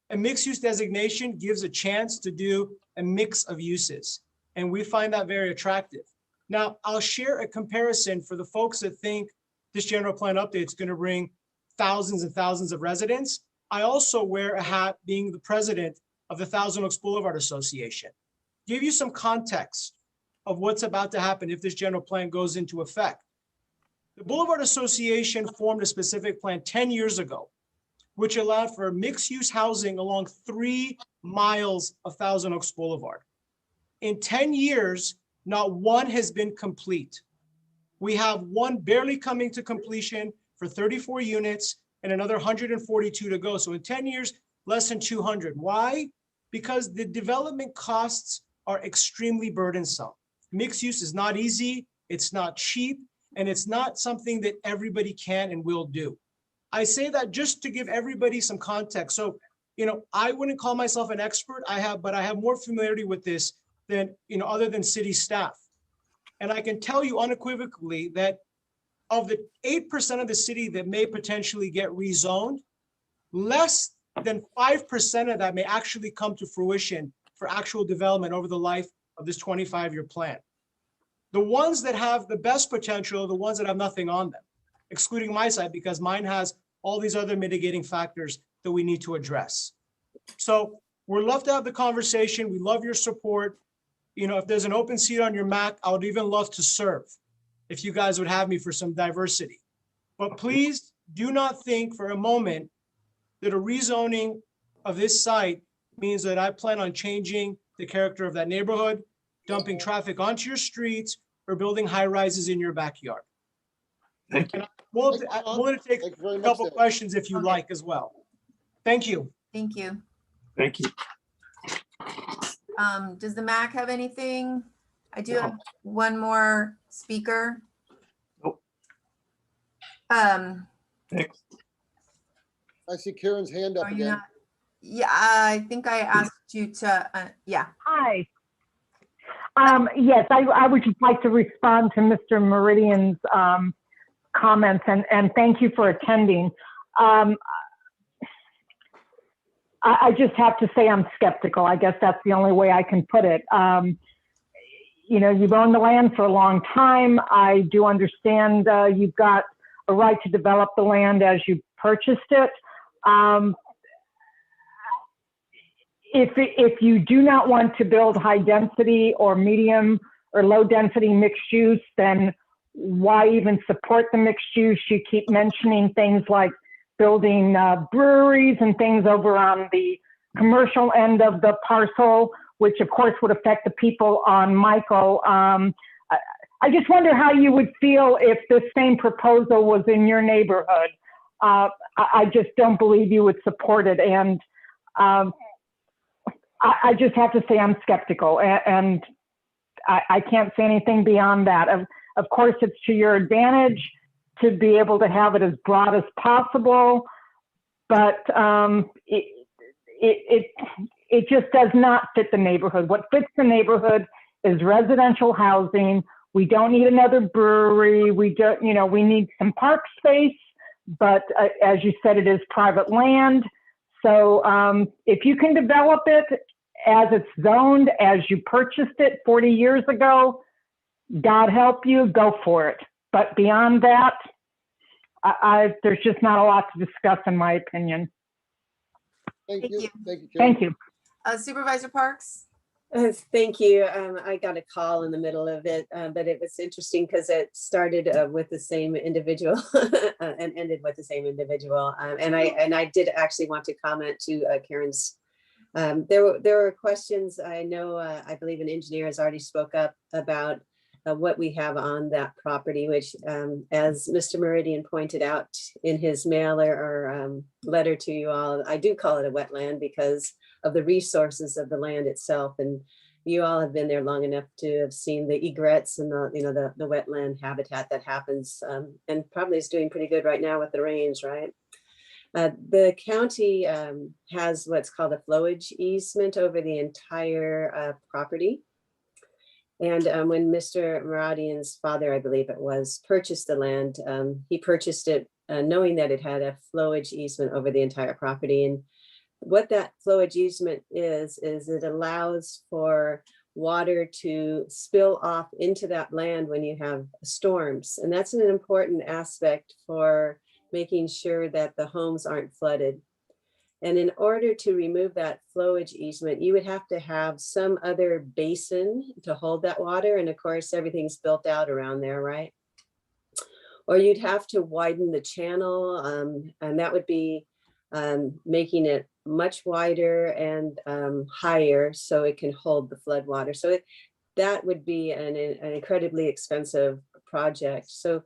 a mixed use designation gives a chance to do a mix of uses. And we find that very attractive. Now, I'll share a comparison for the folks that think this general plan update is going to bring thousands and thousands of residents. I also wear a hat being the president of the Thousand Oaks Boulevard Association. Give you some context of what's about to happen if this general plan goes into effect. The Boulevard Association formed a specific plan 10 years ago, which allowed for mixed-use housing along 3 miles of Thousand Oaks Boulevard. In 10 years, not one has been complete. We have one barely coming to completion for 34 units, and another 142 to go. So in 10 years, less than 200. Why? Because the development costs are extremely burdensome. Mixed use is not easy, it's not cheap, and it's not something that everybody can and will do. I say that just to give everybody some context. So, I wouldn't call myself an expert, but I have more familiarity with this than, other than city staff. And I can tell you unequivocally that of the 8% of the city that may potentially get rezoned, less than 5% of that may actually come to fruition for actual development over the life of this 25-year plan. The ones that have the best potential are the ones that have nothing on them, excluding my side, because mine has all these other mitigating factors that we need to address. So we'd love to have the conversation. We love your support. If there's an open seat on your MAC, I would even love to serve if you guys would have me for some diversity. But please do not think for a moment that a rezoning of this site means that I plan on changing the character of that neighborhood, dumping traffic onto your streets, or building high rises in your backyard. Thank you. I'm willing to take a couple questions if you like as well. Thank you. Thank you. Thank you. Does the MAC have anything? I do have one more speaker. Nope. I see Karen's hand up Are you again. not? Yeah, I think I asked you to, yeah. Hi. Yes, I would just like to respond to Mr. Meridian's comments and thank you for attending. I just have to say I'm skeptical. I guess that's the only way I can put it. You've owned the land for a long time. I do understand you've got a right to develop the land as you purchased it. If you do not want to build high density or medium or low density mixed use, then why even support the mixed use? You keep mentioning things like building breweries and things over on the commercial end of the parcel, which of course would affect the people on Michael. I just wonder how you would feel if this same proposal was in your neighborhood. I just don't believe you would support it. And I just have to say I'm skeptical, and I can't say anything beyond that. Of course, it's to your advantage to be able to have it as broad as possible, but it just does not fit the neighborhood. What fits the neighborhood is residential housing. We don't need another brewery. We don't, we need some park space, but as you said, it is private land. So if you can develop it as it's zoned, as you purchased it 40 years ago, God help you, go for it. But beyond that, there's just not a lot to discuss in my opinion. Thank you. Thank you. Supervisor Parks? Thank you. I got a call in the middle of it, but it was interesting because it started with the same individual and ended with the same individual. And I did actually want to comment to Karen's. There were questions. I know, I believe an engineer has already spoke up about what we have on that property, which as Mr. Meridian pointed out in his mailer or letter to you all, I do call it a wetland because of the resources of the land itself. And you all have been there long enough to have seen the egrets and the wetland habitat that happens and probably is doing pretty good right now with the rains, right? The county has what's called a flowage easement over the entire property. And when Mr. Meridian's father, I believe it was, purchased the land, he purchased it knowing that it had a flowage easement over the entire property. And what that flowage easement is it allows for water to spill off into that land when you have storms. And that's an important aspect for making sure that the homes aren't flooded. And in order to remove that flowage easement, you would have to have some other basin to hold that water. And of course, everything's built out around there, right? Or you'd have to widen the channel, and that would be making it much wider and higher so it can hold the flood water. So that would be an incredibly expensive project. So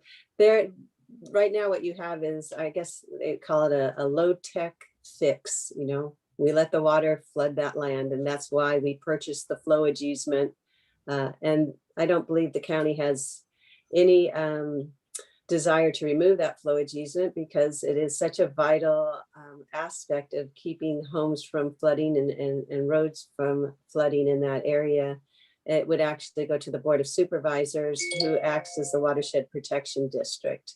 right now what you have is, I guess they call it a low-tech fix, you know? We let the water flood that land, and that's why we purchased the flowage easement. And I don't believe the county has any desire to remove that flowage easement because it is such a vital aspect of keeping homes from flooding and roads from flooding in that area. It would actually go to the Board of Supervisors, who acts as the Watershed Protection District,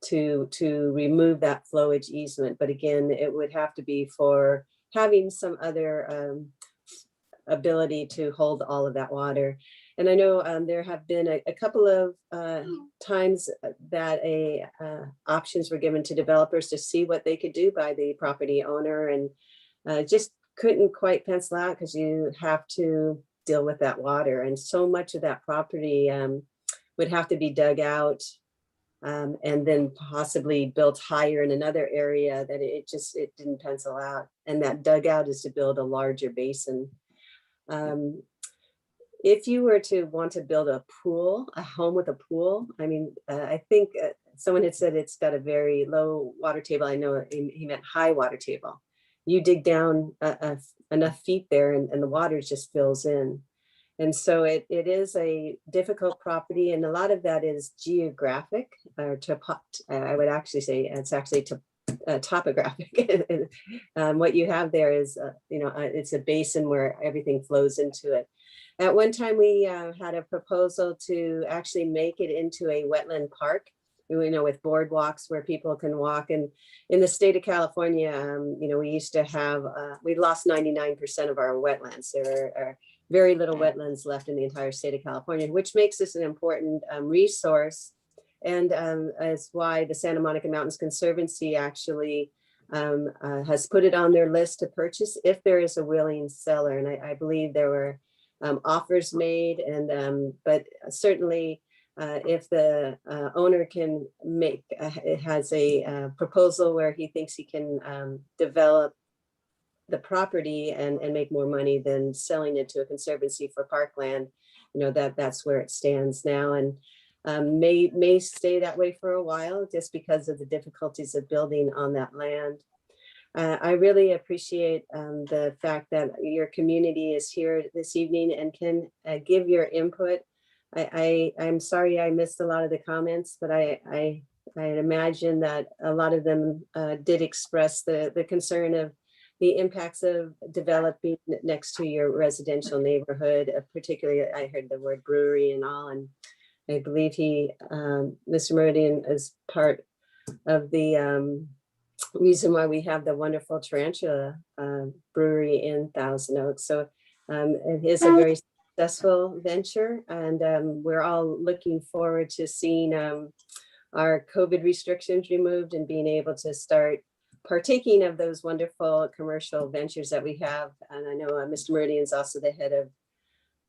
to remove that flowage easement. But again, it would have to be for having some other ability to hold all of that water. And I know there have been a couple of times that options were given to developers to see what they could do by the property owner, and just couldn't quite pencil out because you have to deal with that water. And so much of that property would have to be dug out and then possibly built higher in another area that it didn't pencil out. And that dugout is to build a larger basin. If you were to want to build a home with a pool, I mean, I think someone had said it's got a very low water table. I know he meant high water table. You dig down enough feet there and the water just fills in. And so it is a difficult property, and a lot of that is geographic, or I would actually say it's actually topographic. What you have there is, it's a basin where everything flows into it. At one time, we had a proposal to actually make it into a wetland park, with boardwalks where people can walk. And in the state of California, we used to have, we lost 99% of our wetlands. There are very little wetlands left in the entire state of California, which makes this an important resource. And is why the Santa Monica Mountains Conservancy actually has put it on their list to purchase if there is a willing seller. And I believe there were offers made, and but certainly if the owner can it has a proposal where he thinks he can develop the property and make more money than selling it to a conservancy for parkland, that's where it stands now, and may stay that way for a while just because of the difficulties of building on that land. I really appreciate the fact that your community is here this evening and can give your input. I'm sorry I missed a lot of the comments, but I imagine that a lot of them did express the concern of the impacts of developing next to your residential neighborhood. Particularly, I heard the word brewery and all, and I believe Mr. Meridian is part of the reason why we have the wonderful Tarantula brewery in Thousand Oaks. So it is a very successful venture, and we're all looking forward to seeing our COVID restrictions removed and being able to start partaking of those wonderful commercial ventures that we have. And I know Mr. Meridian is also the head of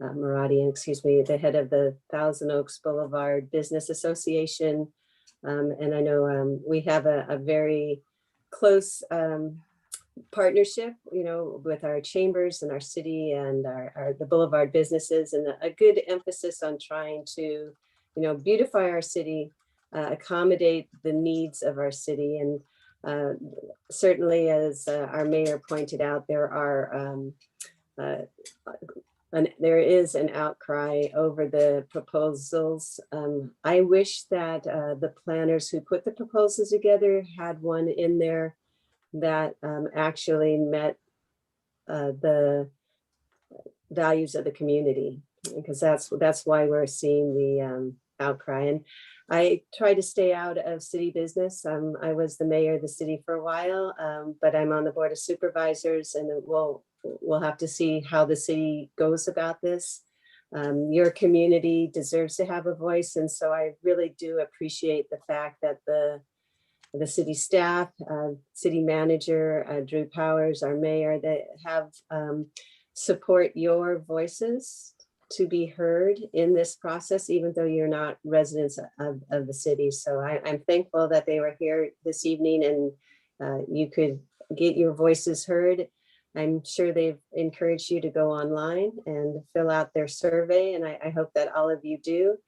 the head of the Thousand Oaks Boulevard Business Association. And I know we have a very close partnership, with our chambers and our city and the Boulevard businesses, and a good emphasis on trying to, beautify our city, accommodate the needs of our city. And certainly, as our mayor pointed out, there is an outcry over the proposals. I wish that the planners who put the proposals together had one in there that actually met the values of the community, because that's why we're seeing the outcry. And I try to stay out of city business. I was the mayor of the city for a while, but I'm on the Board of Supervisors, and we'll have to see how the city goes about this. Your community deserves to have a voice, and so I really do appreciate the fact that the city staff, city manager, Drew Powers, our mayor, that have support your voices to be heard in this process, even though you're not residents of the city. So I'm thankful that they were here this evening and you could get your voices heard. I'm sure they've encouraged you to go online and fill out their survey, and I hope that all of you do.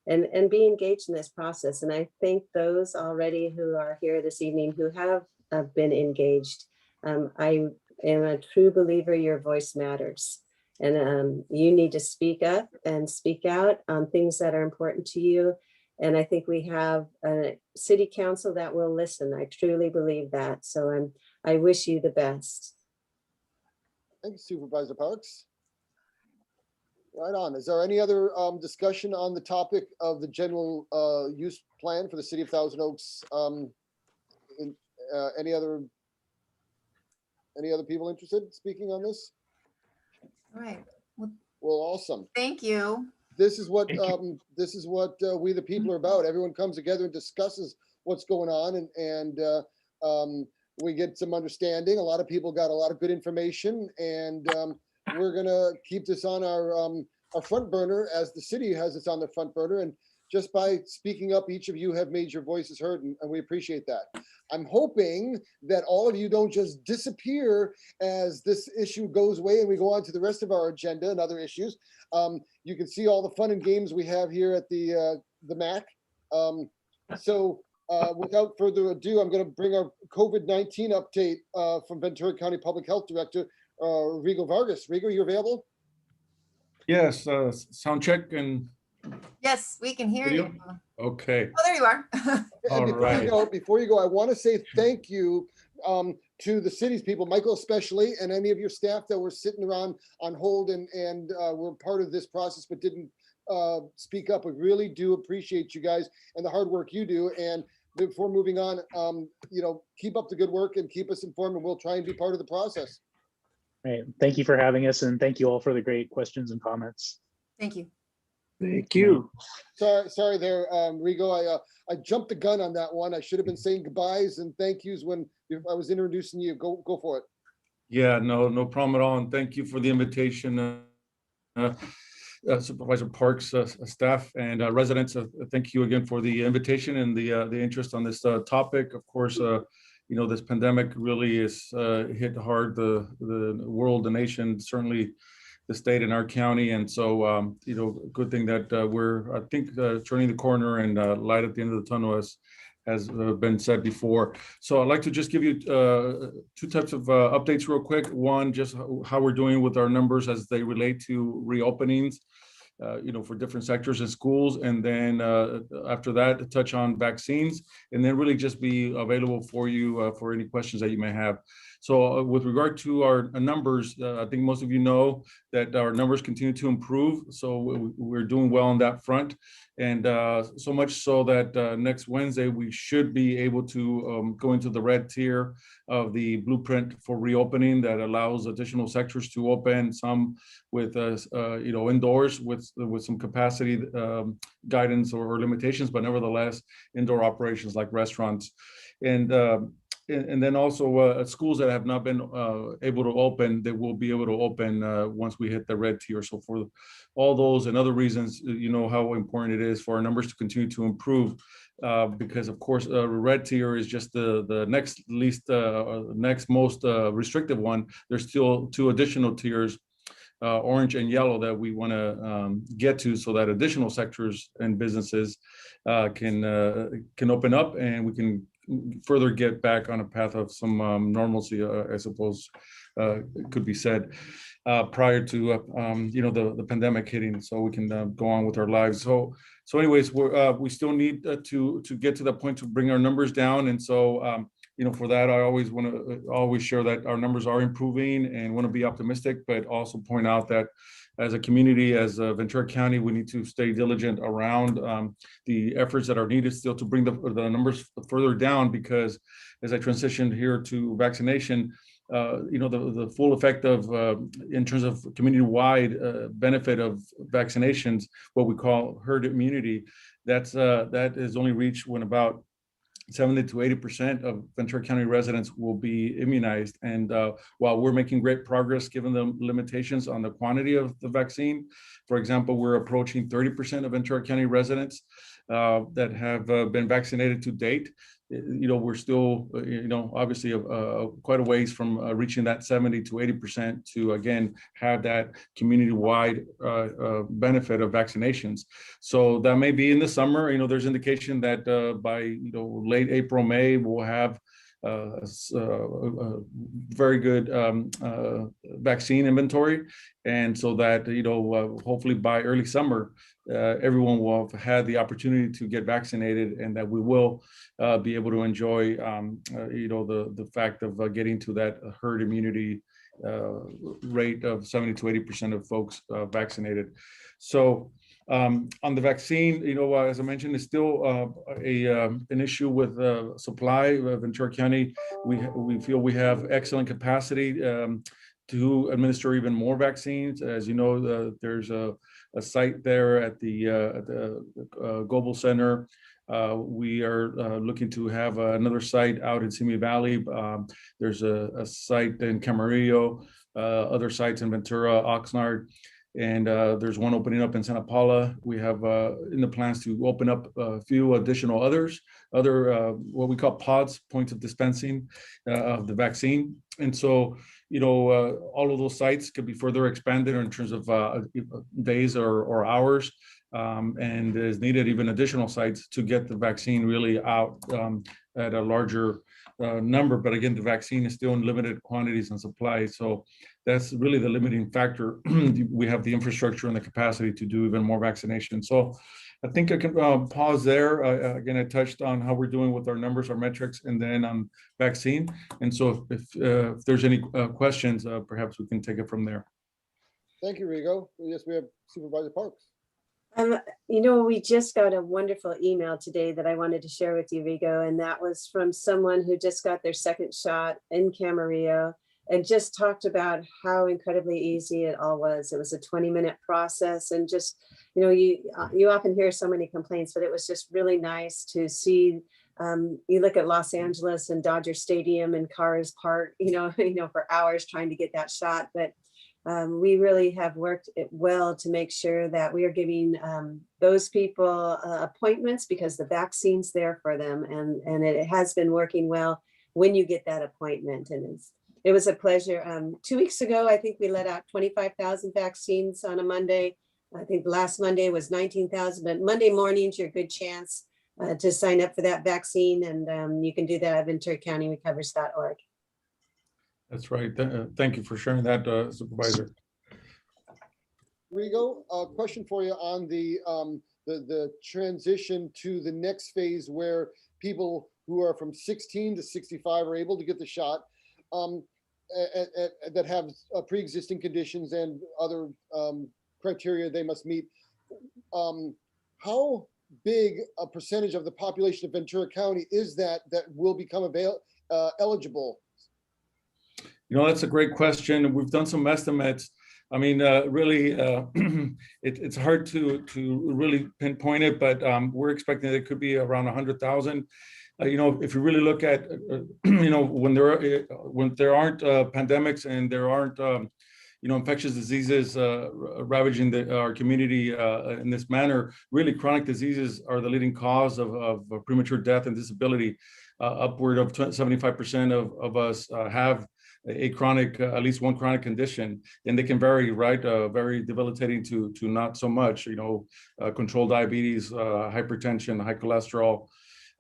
and be engaged in this process. And I thank those already who are here this evening who have been engaged. I am a true believer your voice matters. And you need to speak up and speak out on things that are important to you. And I think we have a city council that will listen. I truly believe that. So I wish you the best. Thank you, Supervisor Parks. Right on. Is there any other discussion on the topic of the general use plan for the city of Thousand Oaks? Any other people interested in speaking on this? All right. Well, awesome. Thank you. This is what we the people are about. Everyone comes together and discusses what's going on, and we get some understanding. A lot of people got a lot of good information, and we're gonna keep this on our front burner, as the city has this on the front burner. And just by speaking up, each of you have made your voices heard, and we appreciate that. I'm hoping that all of you don't just disappear as this issue goes away and we go on to the rest of our agenda and other issues. You can see all the fun and games we have here at the MAC. Without further ado, I'm going to bring our COVID-19 update from Ventura County Public Health Director, Rigo Vargas. Rigo, you available? Yes, sound check and Yes, we can hear video. you. Okay. Oh, there you are. All right. Before you go, I want to say thank you to the city's people, Michael especially, and any of your staff that were sitting around on hold and were part of this process but didn't speak up. We really do appreciate you guys and the hard work you do. And before moving on, keep up the good work and keep us informed, and we'll try and be part of the process. Right. Thank you for having us, and thank you all for the great questions and comments. Thank you. Thank you. Sorry there, Rigo. I jumped the gun on that one. I should have been saying goodbyes and thank yous when I was introducing you. Go for it. Yeah, no problem at all. And thank you for the invitation, Supervisor Parks, staff and residents. Thank you again for the invitation and the interest on this topic. Of course, this pandemic really is hit hard the world, the nation, certainly the state and our county. And so, good thing that we're, I think, turning the corner and light at the end of the tunnel, has been said before. So I'd like to just give you two types of updates real quick. One, just how we're doing with our numbers as they relate to reopenings, for different sectors and schools. And then after that, touch on vaccines, and then really just be available for you for any questions that you may have. So with regard to our numbers, I think most of you know that our numbers continue to improve. So we're doing well on that front. And so much so that next Wednesday, we should be able to go into the red tier of the blueprint for reopening that allows additional sectors to open, some with, indoors with some capacity guidance or limitations, but nevertheless, indoor operations like restaurants. And then also schools that have not been able to open, they will be able to open once we hit the red tier. So for all those and other reasons, you know how important it is for our numbers to continue to improve, because of course, red tier is just the next next most restrictive one. There's still two additional tiers, orange and yellow, that we want to get to, so that additional sectors and businesses can open up, and we can further get back on a path of some normalcy, I suppose could be said, prior to the pandemic hitting, so we can go on with our lives. So anyways, we still need to get to that point to bring our numbers down. And so for that, I always want to share that our numbers are improving and want to be optimistic, but also point out that as a community, as Ventura County, we need to stay diligent around the efforts that are needed still to bring the numbers further down, because as I transitioned here to vaccination, the full effect of, in terms of community-wide benefit of vaccinations, what we call herd immunity, that is only reached when about 70 to 80% of Ventura County residents will be immunized. And while we're making great progress, given the limitations on the quantity of the vaccine, for example, we're approaching 30% of Ventura County residents that have been vaccinated to date. we're still, obviously quite a ways from reaching that 70 to 80% to, again, have that community-wide benefit of vaccinations. So that may be in the summer. There's indication that by, late April, May, we'll have very good vaccine inventory. And so that, hopefully by early summer, everyone will have had the opportunity to get vaccinated, and that we will be able to enjoy, the fact of getting to that herd immunity rate of 70 to 80% of folks vaccinated. So on the vaccine, as I mentioned, it's still an issue with supply. Ventura County, we feel we have excellent capacity to administer even more vaccines. As you know, there's a site there at the Global Center. We are looking to have another site out in Simi Valley. There's a site in Camarillo, other sites in Ventura, Oxnard, and there's one opening up in Santa Paula. We have in the plans to open up a few additional other what we call pods, points of dispensing of the vaccine. And so, all of those sites could be further expanded in terms of days or hours, and is needed even additional sites to get the vaccine really out at a larger number. But again, the vaccine is still in limited quantities and supply. So that's really the limiting factor. We have the infrastructure and the capacity to do even more vaccination. So I think I can pause there. Again, I touched on how we're doing with our numbers, our metrics, and then on vaccine. And so if there's any questions, perhaps we can take it from there. Thank you, Rigo. Yes, we have Supervisor Parks. We just got a wonderful email today that I wanted to share with you, Rigo, and that was from someone who just got their second shot in Camarillo and just talked about how incredibly easy it all was. It was a 20-minute process, and just, you often hear so many complaints, but it was just really nice to see. You look at Los Angeles and Dodger Stadium and cars parked, for hours trying to get that shot, but we really have worked it well to make sure that we are giving those people appointments, because the vaccine's there for them, and it has been working well when you get that appointment. And it was a pleasure. 2 weeks ago, I think we let out 25,000 vaccines on a Monday. I think last Monday was 19,000, but Monday mornings, your good chance to sign up for that vaccine. And you can do that at VenturaCountyRecovers.org. That's right. Thank you for sharing that, Supervisor. Rigo, a question for you on the transition to the next phase, where people who are from 16 to 65 are able to get the shot, that have pre-existing conditions and other criteria they must meet. How big a percentage of the population of Ventura County is that will become eligible? That's a great question. We've done some estimates. I mean, really, it's hard to really pinpoint it, but we're expecting it could be around 100,000. If you really look at, when there aren't pandemics and there aren't, infectious diseases ravaging our community in this manner, really chronic diseases are the leading cause of premature death and disability. Upward of 75% of us have a chronic, at least one chronic condition, and they can vary, right? Very debilitating to not so much, controlled diabetes, hypertension, high cholesterol,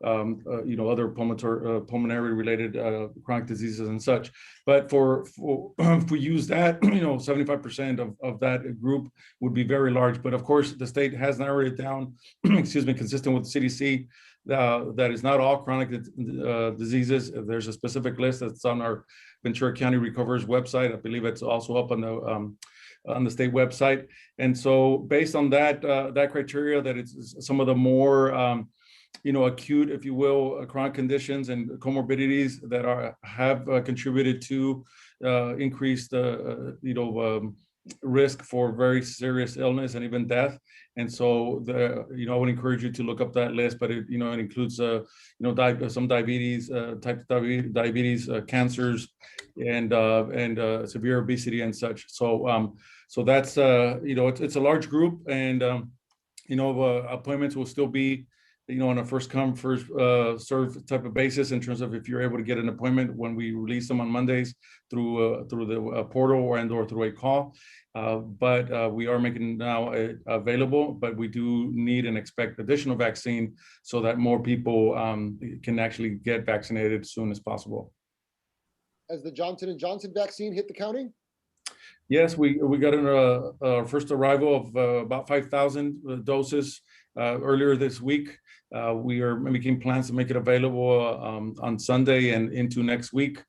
other pulmonary related chronic diseases and such. But if we use that, 75% of that group would be very large. But of course, the state has narrowed it down, consistent with the CDC, that is not all chronic diseases. There's a specific list that's on our Ventura County Recovers website. I believe it's also up on the state website. And so based on that criteria, that it's some of the more acute, if you will, chronic conditions and comorbidities that have contributed to increased risk for very serious illness and even death. And so I would encourage you to look up that list, but it includes some diabetes, type of diabetes, cancers, and severe obesity and such. So that's it's a large group, and appointments will still be on a first come, first serve type of basis in terms of if you're able to get an appointment when we release them on Mondays through the portal or through a call. But we are making now available, but we do need and expect additional vaccine so that more people can actually get vaccinated as soon as possible. Has the Johnson & Johnson vaccine hit the county? Yes, we got our first arrival of about 5,000 doses earlier this week. We are making plans to make it available on Sunday and into next week.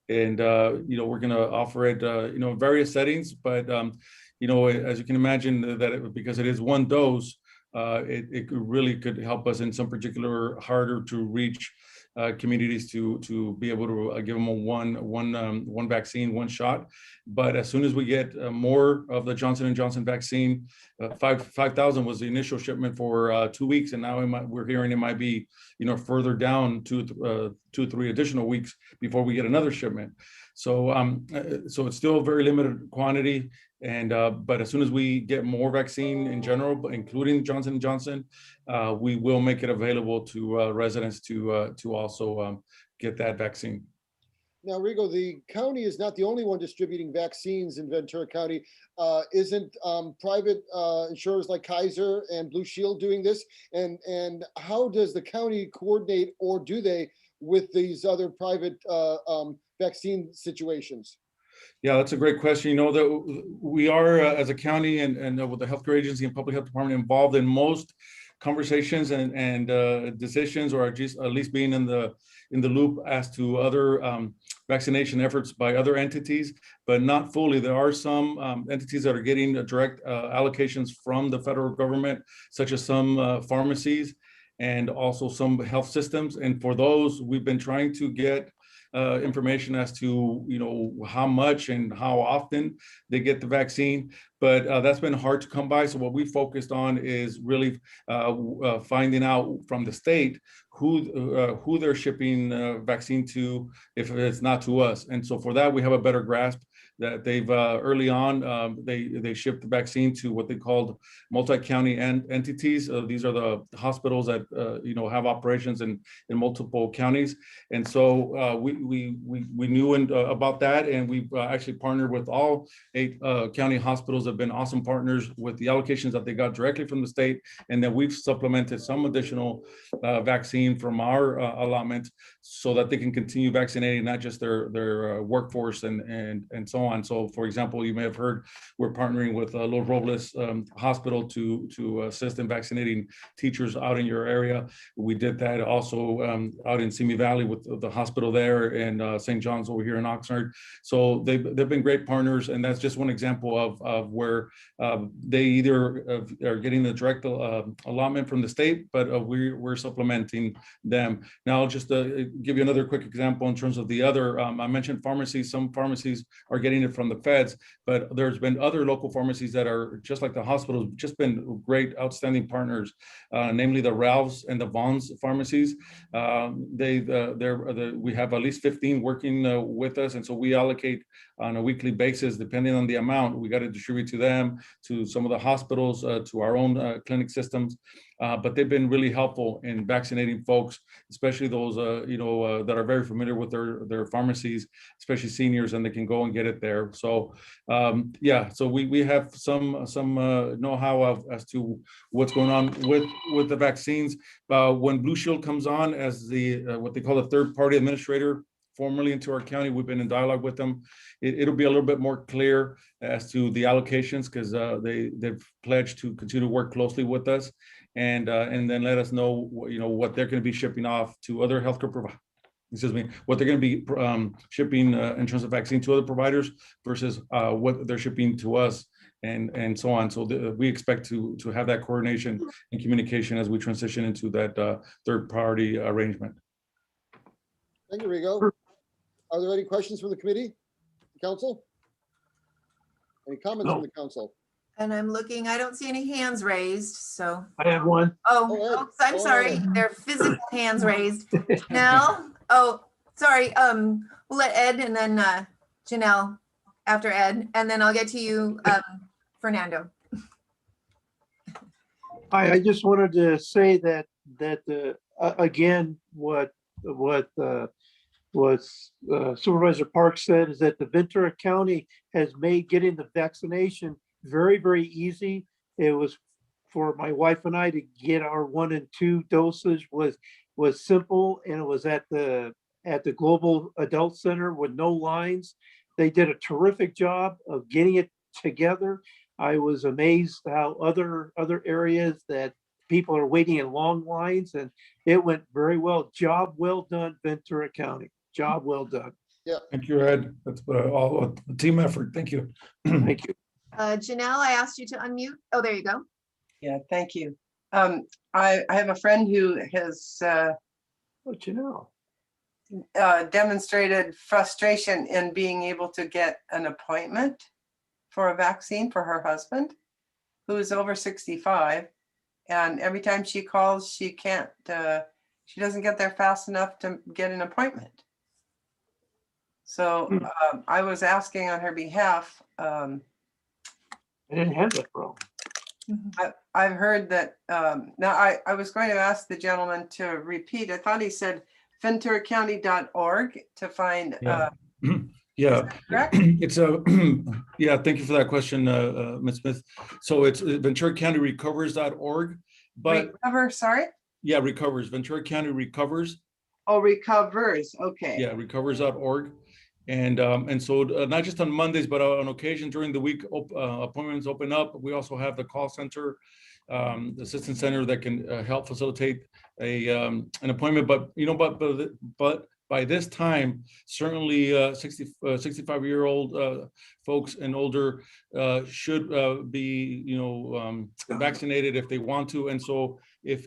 And, we're going to offer it, in various settings. But, as you can imagine, because it is one dose, it really could help us in some particular harder to reach communities to be able to give them one vaccine, one shot. But as soon as we get more of the Johnson & Johnson vaccine, 5,000 was the initial shipment for 2 weeks, and now we're hearing it might be further down to 2-3 additional weeks before we get another shipment. So so it's still a very limited quantity, and but as soon as we get more vaccine in general, but including Johnson & Johnson, we will make it available to residents to also get that vaccine. Now, Rigo, the county is not the only one distributing vaccines in Ventura County. Isn't private insurers like Kaiser and Blue Shield doing this? And how does the county coordinate, or do they, with these other private vaccine situations? Yeah, that's a great question. That we are, as a county and with the healthcare agency and public health department, involved in most conversations and decisions, or at least being in the loop as to other vaccination efforts by other entities, but not fully. There are some entities that are getting direct allocations from the federal government, such as some pharmacies and also some health systems. And for those, we've been trying to get information as to how much and how often they get the vaccine, but that's been hard to come by. So what we focused on is really finding out from the state who they're shipping vaccine to, if it's not to us. And so for that, we have a better grasp that they've early on they shipped the vaccine to what they called multi-county entities. These are the hospitals that have operations in multiple counties, and so we knew about that, and we've actually partnered with all 8 county hospitals. Have been awesome partners with the allocations that they got directly from the state, and then we've supplemented some additional vaccine from our allotment so that they can continue vaccinating not just their workforce and so on. So, for example, you may have heard we're partnering with Los Robles Hospital to assist in vaccinating teachers out in your area. We did that also out in Simi Valley with the hospital there, and St. John's over here in Oxnard. So they've been great partners, and that's just one example of where they either are getting the direct allotment from the state, but we're supplementing them. Now, I'll just give you another quick example in terms of the other. I mentioned pharmacies. Some pharmacies are getting it from the feds, but there's been other local pharmacies that are just like the hospitals, just been great, outstanding partners, namely the Ralphs and the Vaughn's pharmacies. We have at least 15 working with us, and so we allocate on a weekly basis, depending on the amount. We got to distribute to them, to some of the hospitals, to our own clinic systems. But they've been really helpful in vaccinating folks, especially those that are very familiar with their pharmacies, especially seniors, and they can go and get it there. So yeah, so we have some know-how as to what's going on with the vaccines. When Blue Shield comes on as the what they call a third-party administrator formally into our county, we've been in dialogue with them. It'll be a little bit more clear as to the allocations, because they've pledged to continue to work closely with us, and then let us know what they're going to be shipping off to other healthcare providers. Excuse me, what they're going to be shipping in terms of vaccine to other providers versus what they're shipping to us, and so on. So we expect to have that coordination and communication as we transition into that third-party arrangement. Thank you, Rigo. Are there any questions from the committee, the council? Any comments from the council? And I'm looking, I don't see any hands raised, so. I have one. Oh, I'm sorry. They're physical hands raised. Janelle? Oh, sorry. We'll let Ed and then Janelle after Ed, and then I'll get to you, Fernando. Hi, I just wanted to say that that again, what Supervisor Parks said is that the Ventura County has made getting the vaccination very, very easy. It was for my wife and I to get our 1 and 2 dosage was simple, and it was at the Global Adult Center with no lines. They did a terrific job of getting it together. I was amazed how other areas that people are waiting in long lines, and it went very well. Job well done, Ventura County. Job well done. Yeah. Thank you, Ed. That's all a team effort. Thank you. Thank you. Janelle, I asked you to unmute. Oh, there you go. Yeah, thank you. I have a friend who has demonstrated frustration in being able to get an appointment for a vaccine for her husband, who is over 65. And every time she calls, she can't, she doesn't get there fast enough to get an appointment. So I was asking on her behalf. I didn't have that problem. I've heard that, now I was going to ask the gentleman to repeat. I thought he said venturacounty.org to find. Yeah. Yeah, it's a, yeah, thank you for that question, Ms. Smith. So it's venturacountyrecovers.org, but. Recover, sorry? Yeah, recovers, Ventura County recovers. Oh, recovers, okay. Yeah, recovers.org. And so not just on Mondays, but on occasion during the week, appointments open up. We also have the call center, the assistance center that can help facilitate an appointment. But you know, but by this time, certainly 65-year-old folks and older should be, you know, vaccinated if they want to. And so if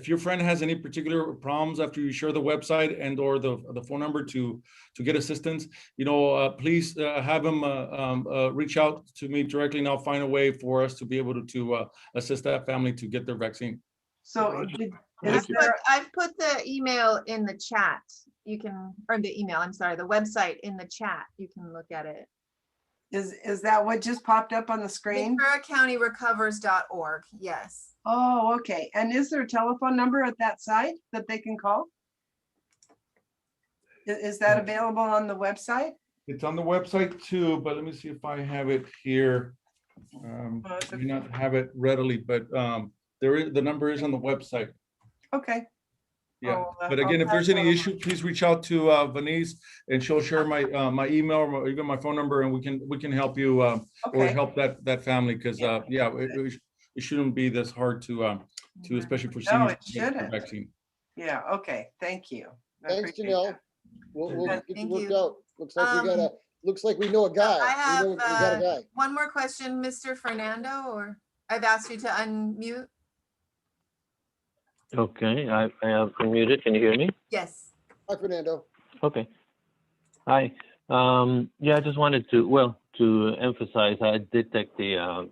your friend has any particular problems after you share the website and or the phone number to get assistance, you know, please have them reach out to me directly, and I'll find a way for us to be able to assist that family to get their vaccine. So I've put the email in the chat. You can, or the email, I'm sorry, the website in the chat. You can look at it. Is that what just popped up on the screen? VenturaCountyRecovers.org, yes. Oh, okay. And is there a telephone number at that site that they can call? Is that available on the website? It's on the website too, but let me see if I have it here. I do not have it readily, but there is, the number is on the website. Okay. Yeah, but again, if there's any issue, please reach out to Venice, and she'll share my my email or even my phone number, and we can help you or help that family, because yeah, it shouldn't be this hard to especially for seniors it shouldn't. vaccine. Yeah. Okay. Thank you. Thanks, Janelle. We'll get you Thank worked you. out. Looks like we know a guy. I have we got a guy. one more question, Mr. Fernando, or I've asked you to unmute. Okay, I am unmuted. Can you hear me? Yes. Hi, Fernando. Okay. Hi. Yeah, I just wanted to emphasize I did take the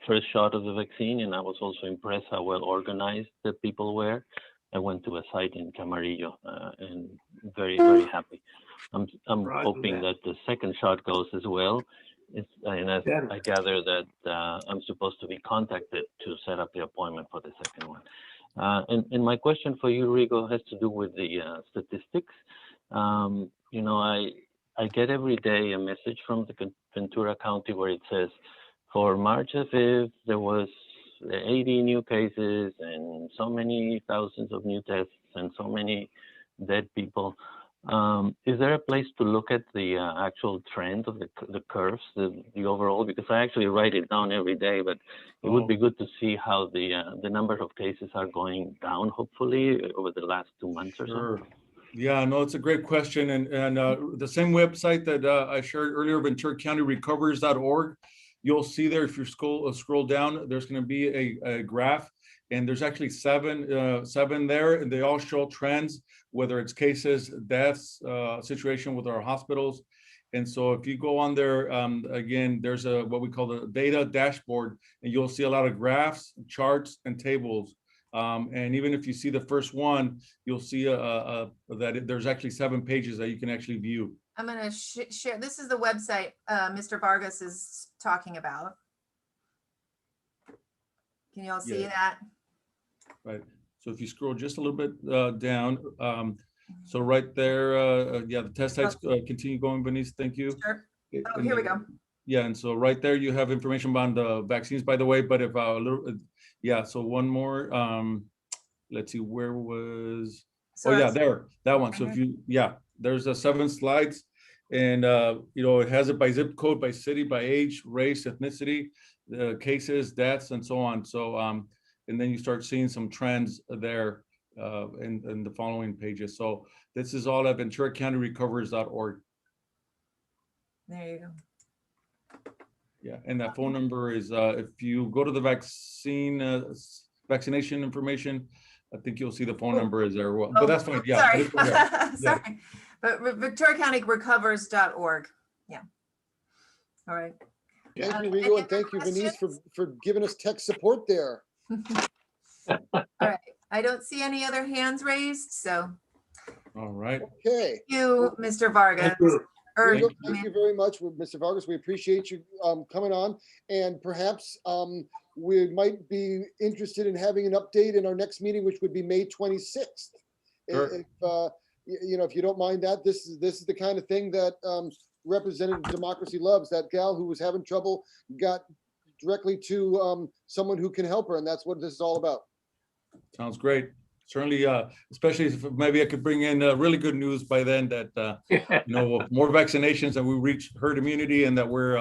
first shot of the vaccine, and I was also impressed how well organized the people were. I went to a site in Camarillo and very happy. I'm hoping that the second shot goes as well. I gather that I'm supposed to be contacted to set up the appointment for the second one. And my question for you, Rigo, has to do with the statistics. You know, I get every day a message from the Ventura County where it says for March 5th, there was 80 new cases and so many thousands of new tests and so many dead people. Is there a place to look at the actual trend of the curves, the overall? Because I actually write it down every day, but it would be good to see how the number of cases are going down, hopefully, over the last 2 months or so. Yeah, no, it's a great question. And the same website that I shared earlier, VenturaCountyRecovers.org, you'll see there, if you scroll down, there's going to be a graph. And there's actually seven there, and they all show trends, whether it's cases, deaths, situation with our hospitals. And so if you go on there, again, there's what we call the data dashboard, and you'll see a lot of graphs, charts, and tables. And even if you see the first one, you'll see that there's actually 7 pages that you can actually view. I'm going to share. This is the website Mr. Vargas is talking about. Can you all see that? Right. So if you scroll just a little bit down, so right there, yeah, the test sites continue going, Denise, thank you. Sure. Oh, And here we then- go. Yeah, and so right there you have information on the vaccines, by the way, but if a little, yeah, so one more, let's see, where was, So oh yeah, that's- there, that one. So if you, yeah, there's 7 slides. And, you know, it has it by zip code, by city, by age, race, ethnicity, cases, deaths, and so on. So, and then you start seeing some trends there in the following pages. So this is all at VenturaCountyRecovers.org. There you go. Yeah, and that phone number is, if you go to the vaccination information, I think you'll see the phone number is there. Well, but that's fine, yeah. Sorry, but it's- yeah. sorry. But VictoriaCountyRecovers.org. Yeah. All right. Thank you, Rigo, and thank you, Denise, for giving us tech support there. All right. I don't see any other hands raised, so All right. Okay. thank you, Mr. Vargas. Rigo, thank you very much, Mr. Vargas. We appreciate you coming on, and perhaps we might be interested in having an update in our next meeting, which would be May 26th. Sure. If you know, if you don't mind that, this is the kind of thing that Representative Democracy Loves. That gal who was having trouble got directly to someone who can help her, and that's what this is all about. Sounds great. Certainly, especially if maybe I could bring in really good news by then that, you know, more vaccinations and we reach herd immunity and that we're,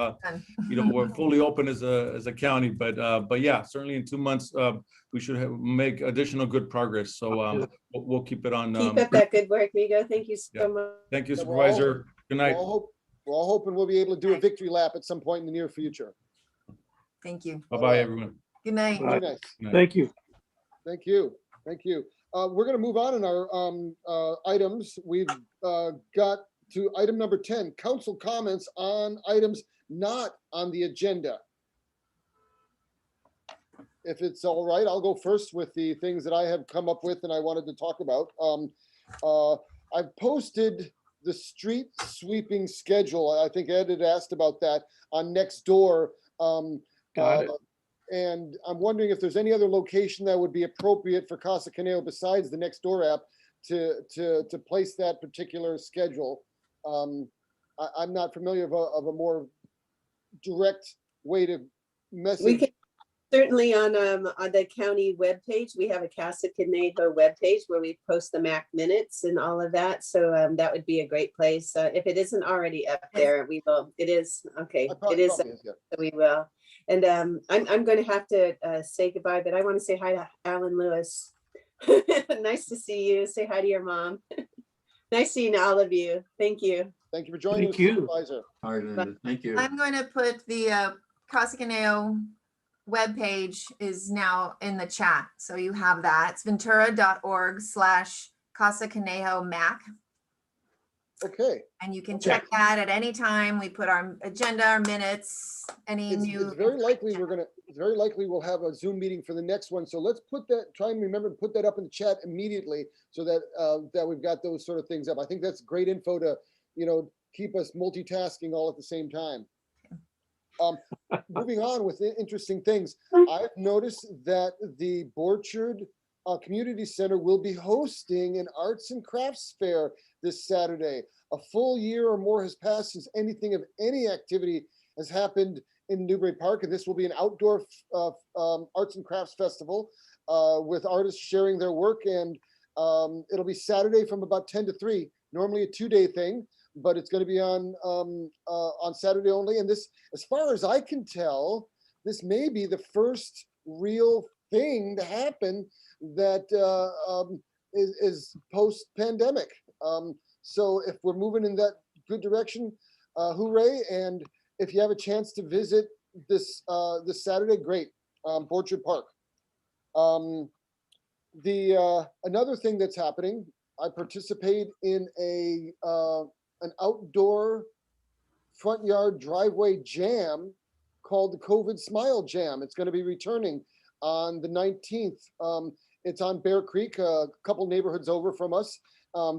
you know, we're fully open as a county. But yeah, certainly in 2 months, we should make additional good progress. So we'll keep it on. Keep up that good work, Rigo. Thank you so much. Thank you, Supervisor. Good night. We're all hoping we'll be able to do a victory lap at some point in the near future. Thank you. Bye-bye, everyone. Good night. Very nice. Thank you. Thank you. Thank you. We're going to move on in our items. We've got to item number 10, council comments on items not on the agenda. If it's all right, I'll go first with the things that I have come up with and I wanted to talk about. I've posted the street sweeping schedule. I think Ed had asked about that on Nextdoor. Got it. And I'm wondering if there's any other location that would be appropriate for Casa Conejo besides the Nextdoor app to place that particular schedule. I'm not familiar of a more direct way to message. We can certainly on the county webpage, we have a Casa Conejo webpage where we post the MAC minutes and all of that. So that would be a great place. If it isn't already up there, we will. It is okay. It is. So we will. And I'm going to have to say goodbye, but I want to say hi to Alan Lewis. Nice to see you. Say hi to your mom. Nice seeing all of you. Thank you. Thank you for joining us, Supervisor. All right, Linda. Thank you. I'm going to put the Casa Conejo webpage is now in the chat. So you have that. It's ventura.org/Casa Conejo MAC. Okay. And you can check that at any time. We put our agenda, our minutes, any new. It's very likely we'll have a Zoom meeting for the next one. So let's try and remember to put that up in the chat immediately so that that we've got those sort of things up. I think that's great info to, you know, keep us multitasking all at the same time. Moving on with interesting things, I've noticed that the Borchard Community Center will be hosting an arts and crafts fair this Saturday. A full year or more has passed since anything of any activity has happened in Newbury Park, and this will be an outdoor arts and crafts festival with artists sharing their work, and it'll be Saturday from about 10 to 3, normally a 2-day thing, but it's going to be on Saturday only. And this, as far as I can tell, this may be the first real thing to happen that is post-pandemic. So if we're moving in that good direction, hooray. And if you have a chance to visit this Saturday, great. Borchard Park. Another thing that's happening, I participate in an outdoor front yard driveway jam called the COVID Smile Jam. It's going to be returning on the 19th. It's on Bear Creek, a couple neighborhoods over from us.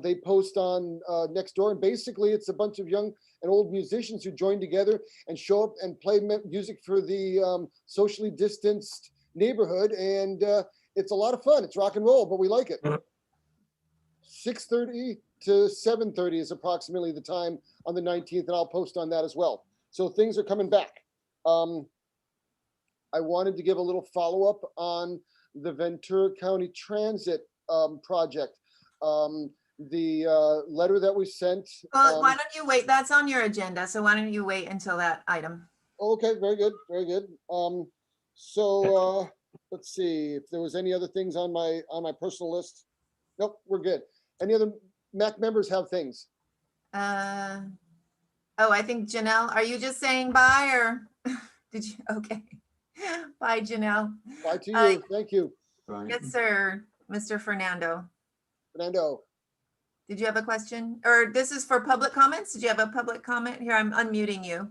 They post on Nextdoor, and basically it's a bunch of young and old musicians who join together and show up and play music for the socially distanced neighborhood. And It's a lot of fun. It's rock and roll, but we like it. 6:30 to 7:30 is approximately the time on the 19th, and I'll post on that as well. So things are coming back. I wanted to give a little follow-up on the Ventura County Transit project. The letter that we sent. Well, why don't you wait? That's on your agenda. So why don't you wait until that item? Okay, very good, very good. So let's see if there was any other things on my personal list. Nope, we're good. Any other MAC members have things? Oh, I think Janelle, are you just saying bye or did you? Okay. Bye, Janelle. Bye to you. Thank you. Yes, sir. Mr. Fernando. Fernando. Did you have a question? Or this is for public comments? Did you have a public comment? Here, I'm unmuting you.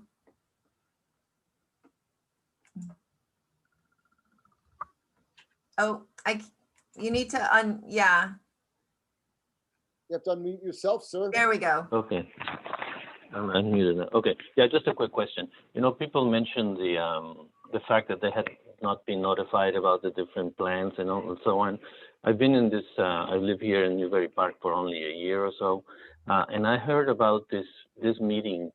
Oh, you need to yeah. You have to unmute yourself, sir. There we go. Okay. I'm unmuted now. Okay. Yeah, just a quick question. You know, people mentioned the fact that they had not been notified about the different plans and so on. I've been in this, I live here in Newbury Park for only a year or so, and I heard about this meeting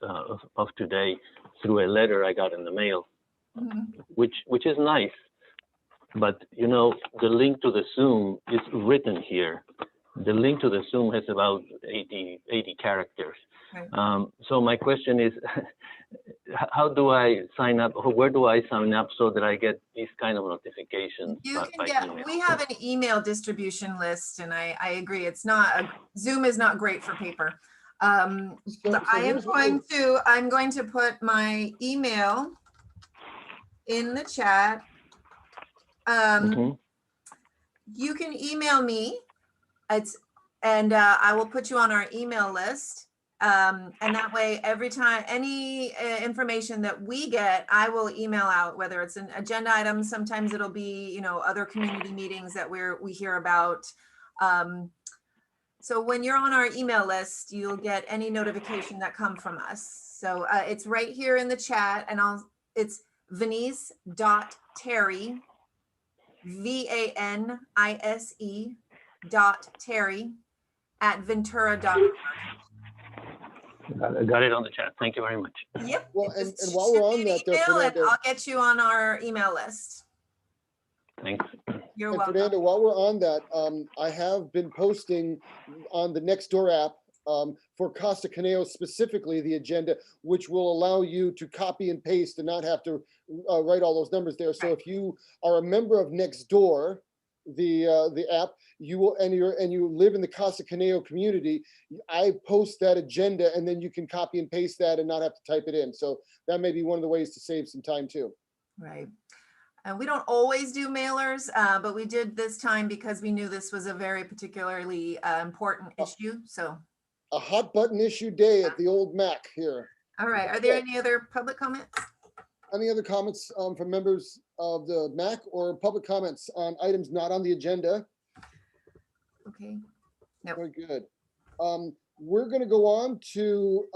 of today through a letter I got in the mail, which is nice. But, you know, the link to the Zoom is written here. The link to the Zoom has about 80 characters. Right. So my question is, how do I sign up? Where do I sign up so that I get these kind of notifications? You can get, we have an email distribution list, and I agree. It's not, Zoom is not great for paper. I'm going to put my email in the chat. You can email me. I will put you on our email list. And that way, every time any information that we get, I will email out, whether it's an agenda item. Sometimes it'll be, you know, other community meetings that we hear about. So when you're on our email list, you'll get any notification that come from us. So it's right here in the chat, and it's Vanice.Terry, VANISE.Terry @ventura.org. Got it on the chat. Thank you very much. Yep. Well, and while we're on that, Fernando, I'll get you on our email list. Thanks. You're welcome. Fernando, while we're on that, I have been posting on the Nextdoor app for Casa Conejo specifically the agenda, which will allow you to copy and paste and not have to write all those numbers there. So if you are a member of Nextdoor, the app, you will, and you live in the Casa Conejo community, I post that agenda, and then you can copy and paste that and not have to type it in. So that may be one of the ways to save some time too. Right. We don't always do mailers, but we did this time because we knew this was a very particularly important issue. So a hot button issue day at the old Mac here. All right. Are there any other public comments? Any other comments from members of the MAC or public comments on items not on the agenda? Okay. No. Very good. We're going to go on to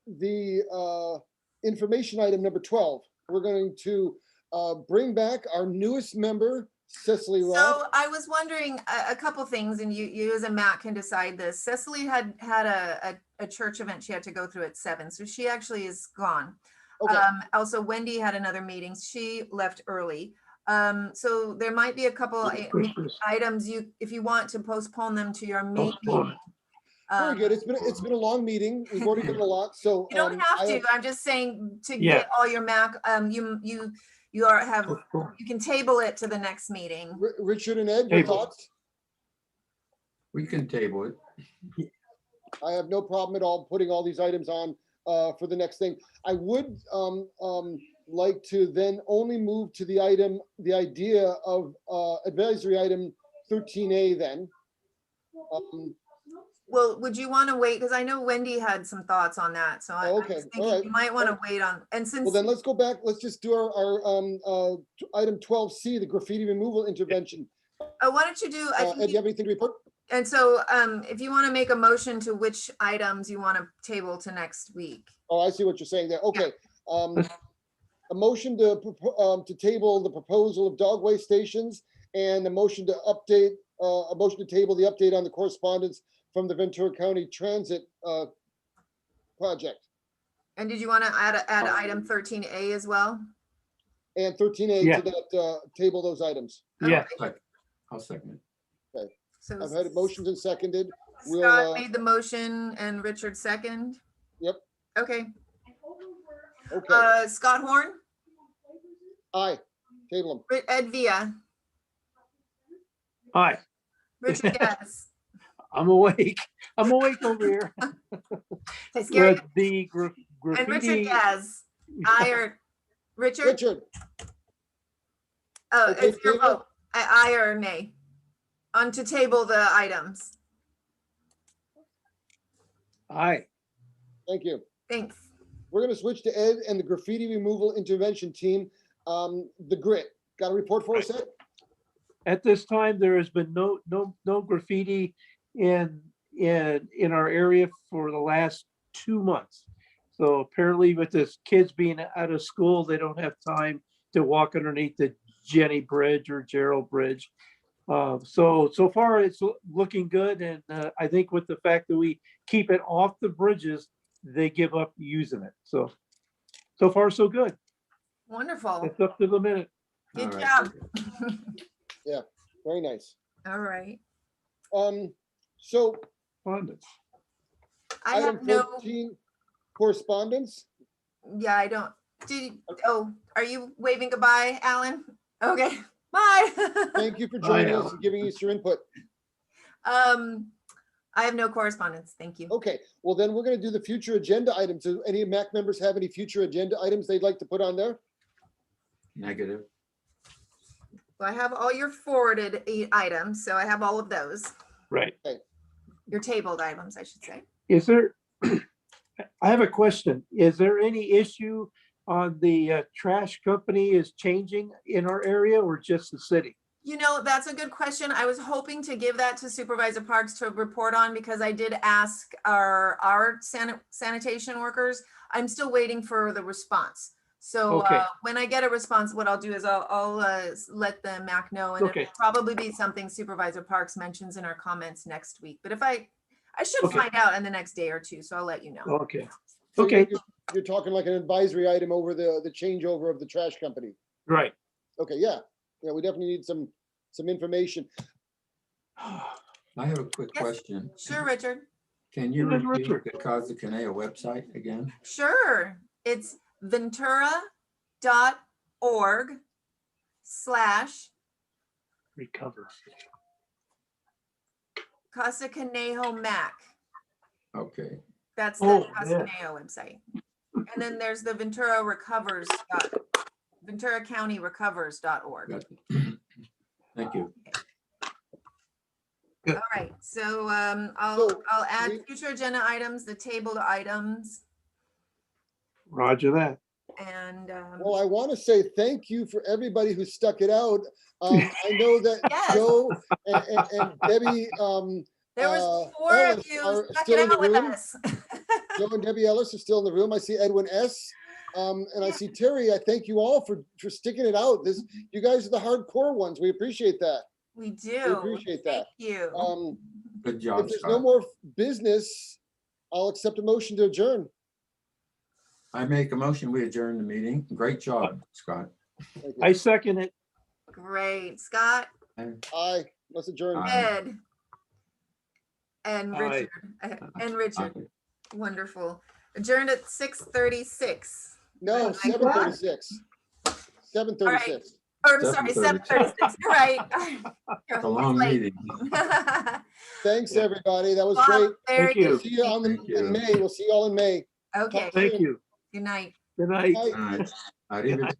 the information item number 12. We're going to bring back our newest member, Cecily Roth. So I was wondering a couple things, and you as a MAC can decide this. Cecily had a church event she had to go through at 7, so she actually is gone. Okay. Also, Wendy had another meeting. She left early. So there might be a couple items if you want to postpone them to your main meeting. Very good. It's been a long meeting. We've already done a lot. So you don't have to. I'm just saying to get all your MAC. You can table it to the next meeting. Richard and Ed, your thoughts? We can table it. I have no problem at all putting all these items on for the next thing. I would like to then only move to the idea of advisory item 13A then. Well, would you want to wait? Because I know Wendy had some thoughts on that. So I was thinking you might want to wait on, and since. Well, then let's go back. Let's just do our item 12C, the graffiti removal intervention. Why don't you do? Ed, do you have anything to report? And so if you want to make a motion to which items you want to table to next week. Oh, I see what you're saying there. Okay. a motion to table the proposal of dog waste stations and a motion to update, a motion to table the update on the correspondence from the Ventura County Transit project. And did you want to add item 13A as well? And 13A Yeah. to that, table those items. Yeah. I'll second it. Okay, So I've had motions and seconded. We'll, Scott made the motion and Richard second. Yep. Okay. Okay. Scott Horn, Aye, table them. Ed Via, Hi, Richard Guess. I'm awake. I'm awake over here. Okay, Scary. With the And Richard graffiti. Gaz. Aye or Richard? Richard. Oh, Okay, it's your table. vote. Aye or nay? On to table the items. Hi. Thank you. Thanks. We're gonna switch to Ed and the graffiti removal intervention team. The grit, got a report for us, Ed? At this time, there has been no graffiti in our area for the last 2 months. So apparently with this kids being out of school, they don't have time to walk underneath the Jenny Bridge or Gerald Bridge. So far it's looking good. And I think with the fact that we keep it off the bridges, they give up using it. So far so good. Wonderful. It's up to the minute. Good All job. Yeah, very nice. All right. So Correspondence. I item have no, 14, correspondence. yeah, I don't, oh, are you waving goodbye, Alan? Okay, bye. Thank you for joining Bye, us and giving us your input. I have no correspondence. Thank you. Okay, well then we're gonna do the future agenda items. Do any MAC members have any future agenda items they'd like to put on there? Negative. Well, I have all your forwarded items, so I have all of those. Right. Your tabled items, I should say. Is there, I have a question. Is there any issue on the trash company is changing in our area or just the city? You know, that's a good question. I was hoping to give that to Supervisor Parks to report on because I did ask our sanitation workers. I'm still waiting for the response. So Okay. when I get a response, what I'll do is I'll let the MAC know, and Okay. it'll probably be something Supervisor Parks mentions in our comments next week. But if I should Okay. find out in the next day or two, so I'll let you know. Okay. So Okay. You're talking like an advisory item over the changeover of the trash company. Right. Okay, yeah, we definitely need some information. I have a quick Yes. question. Sure, Richard. Can you Yes, repeat Richard. the Casa Conejo website again? Sure. It's ventura.org/ Recover. Casa Conejo MAC. Okay. That's the Oh, Casa yeah. Conejo website. And then there's the VenturaCountyRecovers.org. Got it. Thank you. All right, so So I'll add we- future agenda items, the tabled items, Roger that. and Well, I want to say thank you for everybody who stuck it out. I know that Yes. Joe and Debbie there was 4 of Ellis you are stuck still it in the out with room. us. Joe and Debbie Ellis are still in the room. I see Edwin S. And I see Terry. I thank you all for sticking it out. You guys are the hardcore ones. We appreciate that. We We do. appreciate that. Thank you. Good If job, there's no Scott. more business, I'll accept a motion to adjourn. I make a motion, we adjourn the meeting. Great job, Scott. Thank I you. second it. Great. Scott, Aye, let's adjourn. Aye. Ed, and Aye. Richard. Wonderful. Adjourned at 6:36. No, 7:36. 7:36. Or I'm sorry, 7:36. You're right. It's a long late. meeting. Thanks, everybody. That was Well, great. very Thank you. We'll see you on Thank you. in May. We'll see you all in May. Okay. Thank you. Good night. Good night. Bye. All right. Arrivederci.